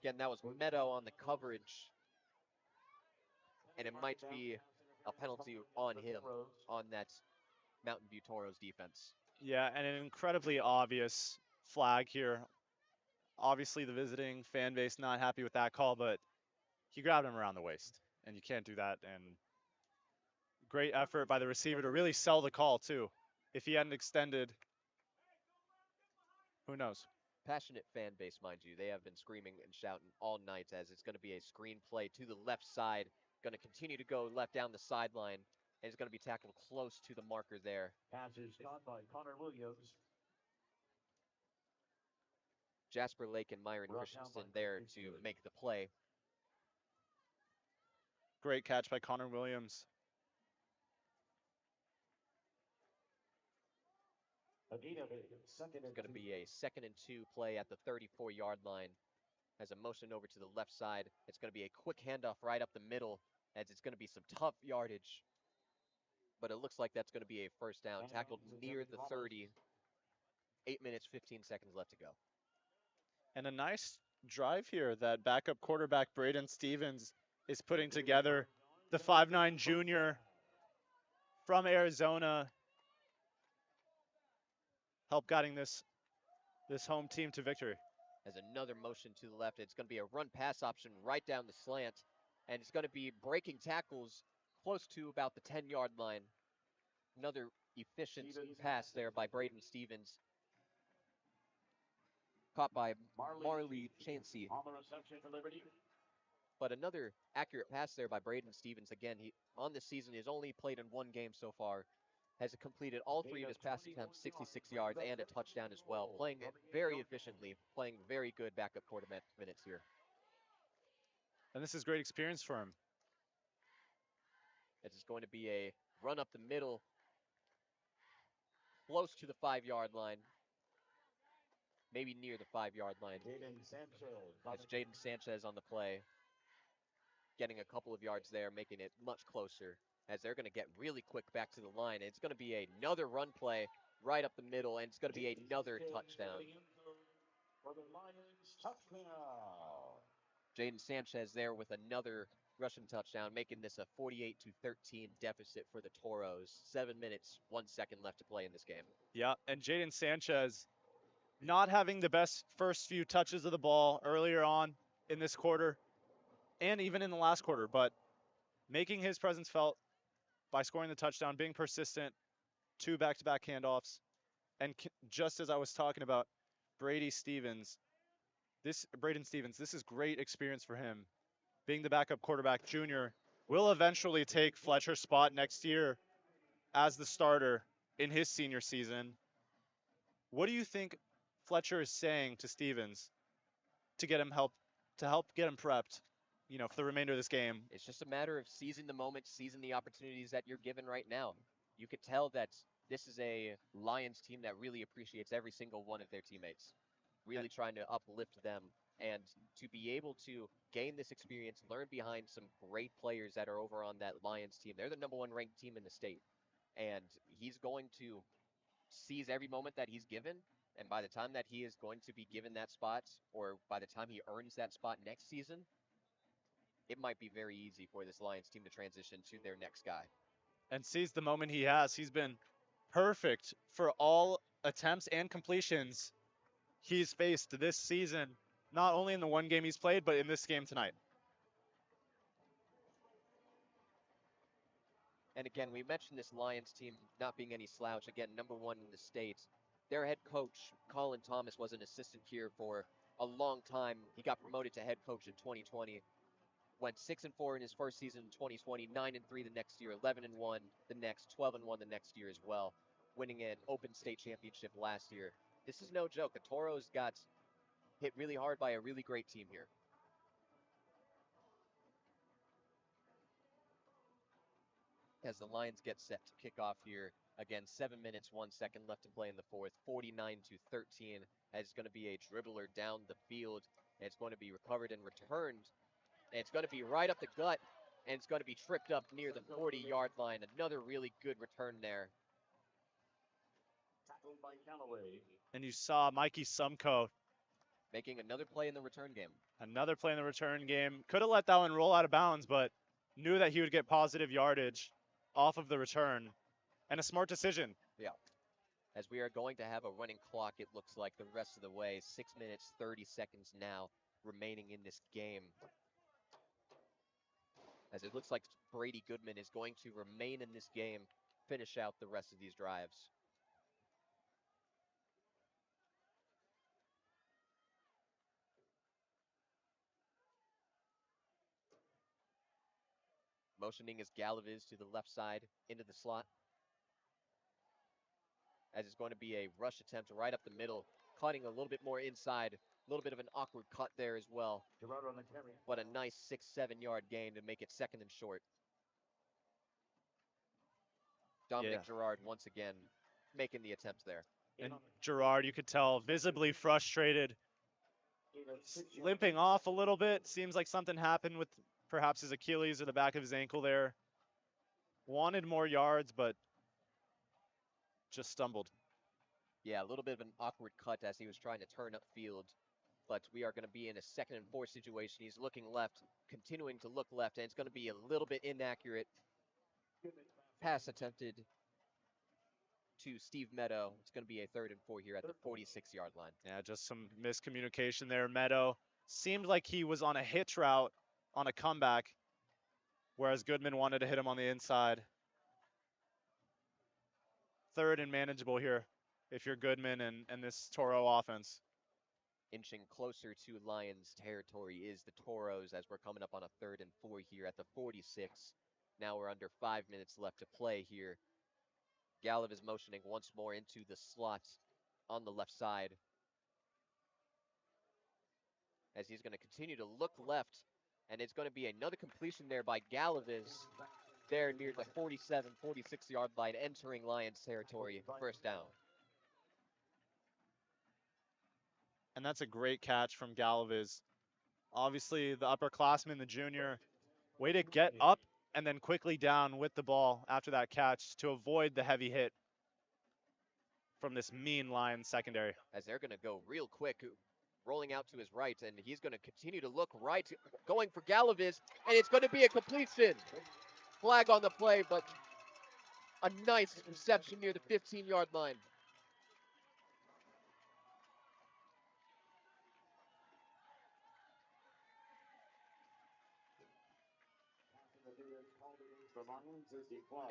C: Again, that was Meadow on the coverage, and it might be a penalty on him on that Mountain View Toros defense.
D: Yeah, and an incredibly obvious flag here. Obviously, the visiting fan base not happy with that call, but he grabbed him around the waist, and you can't do that. And great effort by the receiver to really sell the call, too. If he hadn't extended, who knows?
C: Passionate fan base, mind you. They have been screaming and shouting all night, as it's going to be a screen play to the left side. Going to continue to go left down the sideline, and it's going to be tackled close to the marker there.
E: Pass is caught by Connor Williams.
C: Jasper Lake and Myron Christensen there to make the play.
D: Great catch by Connor Williams.
E: A gain of 8. 2nd and
C: It's going to be a 2nd and 2 play at the 34-yard line. Has a motion over to the left side. It's going to be a quick handoff right up the middle, as it's going to be some tough yardage. But it looks like that's going to be a first down. Tackled near the 30. 8 minutes, 15 seconds left to go.
D: And a nice drive here that backup quarterback Braden Stevens is putting together. The 5'9" junior from Arizona help guiding this home team to victory.
C: As another motion to the left, it's going to be a run pass option right down the slant, and it's going to be breaking tackles close to about the 10-yard line. Another efficient pass there by Braden Stevens. Caught by Marley Chansey.
E: On the reception for Liberty.
C: But another accurate pass there by Braden Stevens. Again, he on this season has only played in one game so far. Has completed all 3 of his pass attempts, 66 yards, and a touchdown as well. Playing very efficiently, playing very good backup quarterback minutes here.
D: And this is great experience for him.
C: It's going to be a run up the middle, close to the 5-yard line. Maybe near the 5-yard line. It's Jaden Sanchez on the play. Getting a couple of yards there, making it much closer, as they're going to get really quick back to the line. It's going to be another run play right up the middle, and it's going to be another touchdown. Jaden Sanchez there with another rushing touchdown, making this a 48-13 deficit for the Toros. 7 minutes, 1 second left to play in this game.
D: Yeah, and Jaden Sanchez not having the best first few touches of the ball earlier on in this quarter and even in the last quarter, but making his presence felt by scoring the touchdown, being persistent, 2 back-to-back handoffs, and just as I was talking about Braden Stevens, this is great experience for him. Being the backup quarterback junior, will eventually take Fletcher's spot next year as the starter in his senior season. What do you think Fletcher is saying to Stevens to get him help get him prepped, for the remainder of this game?
C: It's just a matter of seizing the moment, seizing the opportunities that you're given right now. You could tell that this is a Lions team that really appreciates every single one of their teammates, really trying to uplift them. And to be able to gain this experience, learn behind some great players that are over on that Lions team. They're the #1 ranked team in the state. And he's going to seize every moment that he's given. And by the time that he is going to be given that spot, or by the time he earns that spot next season, it might be very easy for this Lions team to transition to their next guy.
D: And seize the moment he has. He's been perfect for all attempts and completions he's faced this season, not only in the one game he's played, but in this game tonight.
C: And again, we mentioned this Lions team not being any slouch. Again, #1 in the state. Their head coach, Colin Thomas, was an assistant here for a long time. He got promoted to head coach in 2020. Went 6-4 in his first season in 2020, 9-3 the next year, 11-1 the next, 12-1 the next year as well, winning an open state championship last year. This is no joke. The Toros got hit really hard by a really great team here. As the Lions get set to kick off here, again, 7 minutes, 1 second left to play in the fourth, 49-13, as it's going to be a dribbler down the field, and it's going to be recovered and returned. And it's going to be right up the gut, and it's going to be tripped up near the 40-yard line. Another really good return there.
D: And you saw Mikey Sumko
C: making another play in the return game.
D: Another play in the return game. Could have let that one roll out of bounds, but knew that he would get positive yardage off of the return. And a smart decision.
C: Yeah. As we are going to have a running clock, it looks like, the rest of the way. 6 minutes, 30 seconds now remaining in this game. As it looks like Brady Goodman is going to remain in this game, finish out the rest of these drives. Motioning is Galaviz to the left side into the slot. As it's going to be a rush attempt right up the middle, cutting a little bit more inside. A little bit of an awkward cut there as well. But a nice 6-7 yard gain to make it second and short. Dominic Gerard once again making the attempt there.
D: And Gerard, you could tell, visibly frustrated limping off a little bit. Seems like something happened with perhaps his Achilles or the back of his ankle there. Wanted more yards, but just stumbled.
C: Yeah, a little bit of an awkward cut as he was trying to turn upfield. But we are going to be in a 2nd and 4 situation. He's looking left, continuing to look left, and it's going to be a little bit inaccurate. Pass attempted to Steve Meadow. It's going to be a 3rd and 4 here at the 46-yard line.
D: Yeah, just some miscommunication there. Meadow seemed like he was on a hitch route on a comeback, whereas Goodman wanted to hit him on the inside. 3rd and manageable here if you're Goodman and this Toro offense.
C: Inching closer to Lions territory is the Toros as we're coming up on a 3rd and 4 here at the 46. Now we're under 5 minutes left to play here. Gallup is motioning once more into the slot on the left side as he's going to continue to look left, and it's going to be another completion there by Galaviz there near the 47, 46-yard line, entering Lions territory, 1st down.
D: And that's a great catch from Galaviz. Obviously, the upperclassman, the junior, way to get up and then quickly down with the ball after that catch to avoid the heavy hit from this mean Lions secondary.
C: As they're going to go real quick, rolling out to his right, and he's going to continue to look right, going for Galaviz, and it's going to be a completion. Flag on the play, but a nice reception near the 15-yard line.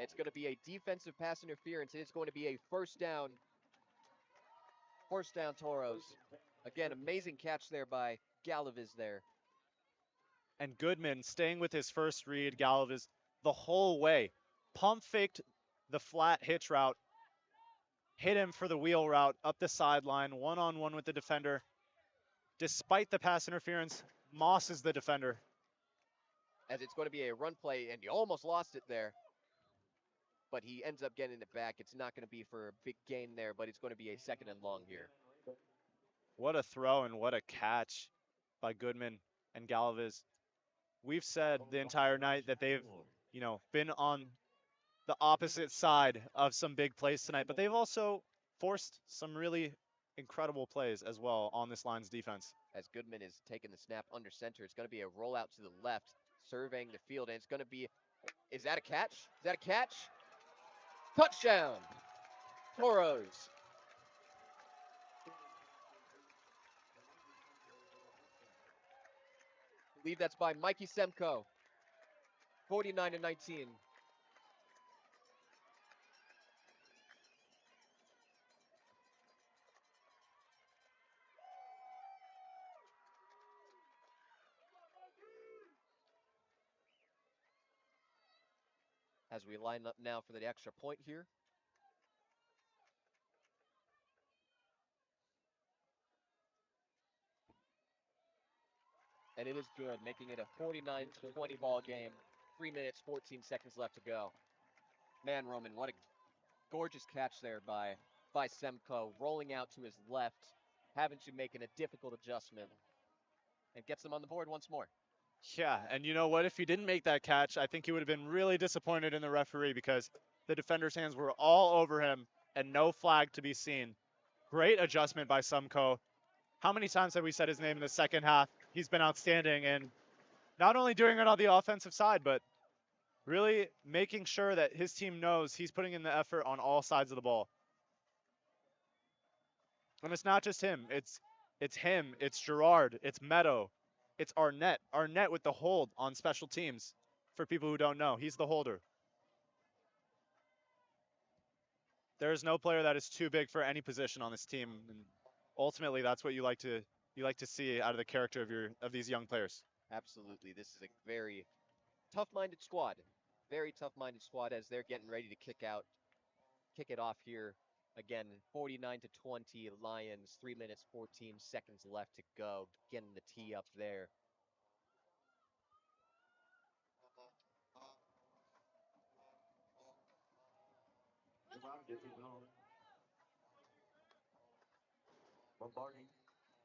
C: It's going to be a defensive pass interference, and it's going to be a 1st down. 1st down, Toros. Again, amazing catch there by Galaviz there.
D: And Goodman staying with his first read, Galaviz, the whole way. Pump faked the flat hitch route, hit him for the wheel route up the sideline, one-on-one with the defender. Despite the pass interference, Moss is the defender.
C: As it's going to be a run play, and he almost lost it there. But he ends up getting it back. It's not going to be for a big gain there, but it's going to be a 2nd and long here.
D: What a throw and what a catch by Goodman and Galaviz. We've said the entire night that they've, been on the opposite side of some big plays tonight, but they've also forced some really incredible plays as well on this Lions defense.
C: As Goodman is taking the snap under center, it's going to be a rollout to the left, surveying the field, and it's going to be, is that a catch? Is that a catch? Touchdown, Toros. I believe that's by Mikey Semko, 49-19. As we line up now for the extra point here. And it is good, making it a 49-20 ball game. 3 minutes, 14 seconds left to go. Man, Roman, what a gorgeous catch there by Semko, rolling out to his left, having to make a difficult adjustment, and gets them on the board once more.
D: Yeah, and you know what? If he didn't make that catch, I think he would have been really disappointed in the referee because the defender's hands were all over him and no flag to be seen. Great adjustment by Semko. How many times have we said his name in the second half? He's been outstanding, and not only doing it on the offensive side, but really making sure that his team knows he's putting in the effort on all sides of the ball. And it's not just him. It's him. It's Gerard. It's Meadow. It's Arnett. Arnett with the hold on special teams. For people who don't know, he's the holder. There is no player that is too big for any position on this team, and ultimately that's what you like to see out of the character of these young players.
C: Absolutely, this is a very tough-minded squad. Very tough-minded squad as they're getting ready to kick it off here. Again, 49-20 Lions, 3 minutes, 14 seconds left to go. Getting the tee up there.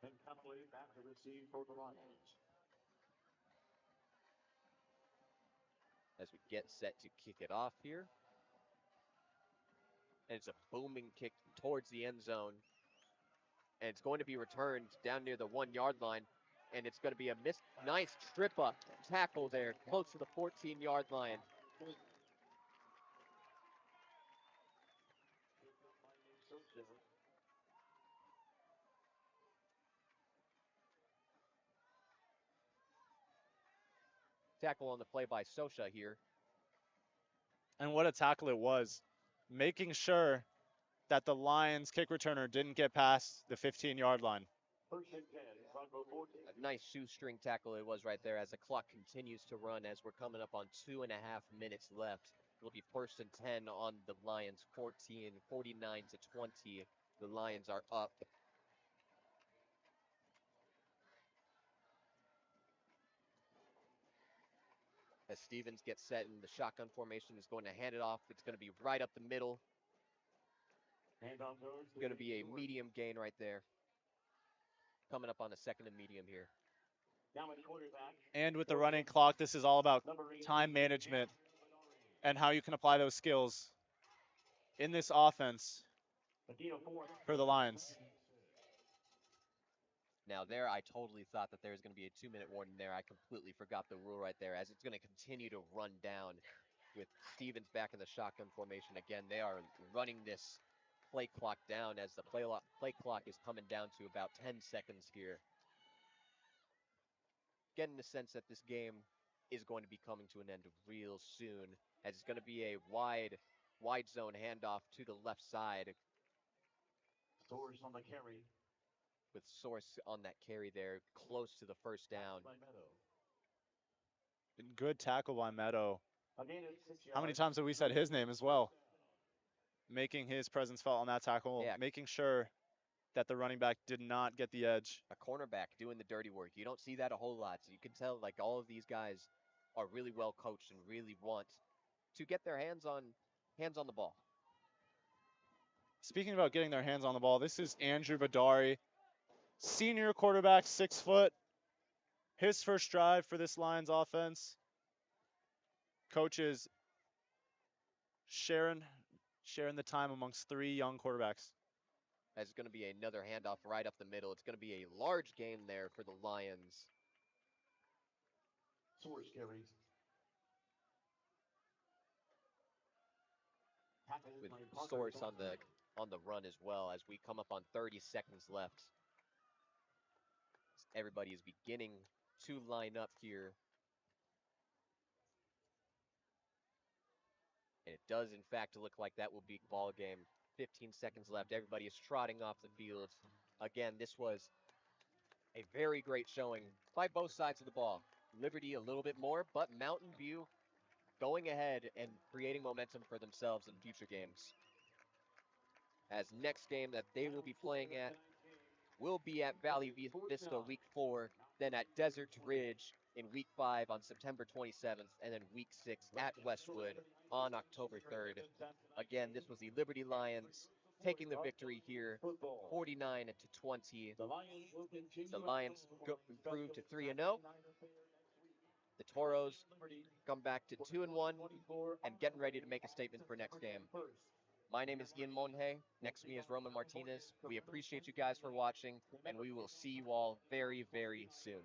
E: And Callaway back to receive for the Lions.
C: As we get set to kick it off here. And it's a booming kick towards the end zone. And it's going to be returned down near the 1 yard line. And it's going to be a nice trip up tackle there, close to the 14-yard line. Tackle on the play by Sosha here.
D: And what a tackle it was. Making sure that the Lions kick returner didn't get past the 15-yard line.
E: First and 10, Bronco 14.
C: A nice shoestring tackle it was right there as the clock continues to run as we're coming up on 2.5 minutes left. It'll be first and 10 on the Lions, 14, 49 to 20. The Lions are up. As Stevens gets set in the shotgun formation, is going to hand it off. It's going to be right up the middle.
E: And on those,
C: It's going to be a medium gain right there. Coming up on a second and medium here.
E: Now at quarterback.
D: And with the running clock, this is all about time management and how you can apply those skills in this offense for the Lions.
C: Now there, I totally thought that there was going to be a 2-minute warning there. I completely forgot the rule right there as it's going to continue to run down with Stevens back in the shotgun formation. Again, they are running this play clock down as the play clock is coming down to about 10 seconds here. Getting the sense that this game is going to be coming to an end real soon as it's going to be a wide zone handoff to the left side.
E: Source on the carry.
C: With Source on that carry there, close to the first down.
D: Good tackle by Meadow.
E: Again, it's 6 yards.
D: How many times have we said his name as well? Making his presence felt on that tackle,
C: Yeah.
D: making sure that the running back did not get the edge.
C: A cornerback doing the dirty work. You don't see that a whole lot. So you can tell like all of these guys are really well coached and really want to get their hands on the ball.
D: Speaking about getting their hands on the ball, this is Andrew Badari, senior quarterback, 6 foot. His first drive for this Lions offense. Coaches sharing the time amongst 3 young quarterbacks.
C: As it's going to be another handoff right up the middle. It's going to be a large gain there for the Lions.
E: Source carries.
C: With Source on the run as well as we come up on 30 seconds left. Everybody is beginning to line up here. And it does, in fact, look like that will be ball game. 15 seconds left. Everybody is trotting off the field. Again, this was a very great showing by both sides of the ball. Liberty a little bit more, but Mountain View going ahead and creating momentum for themselves in future games. As next game that they will be playing at will be at Valley Vista week 4, then at Desert Ridge in week 5 on September 27th, and then week 6 at Westwood on October 3rd. Again, this was the Liberty Lions taking the victory here, 49 to 20. The Lions improved to 3-0. The Toros come back to 2-1 and getting ready to make a statement for next game. My name is Ian Monhe. Next to me is Roman Martinez. We appreciate you guys for watching, and we will see you all very, very soon.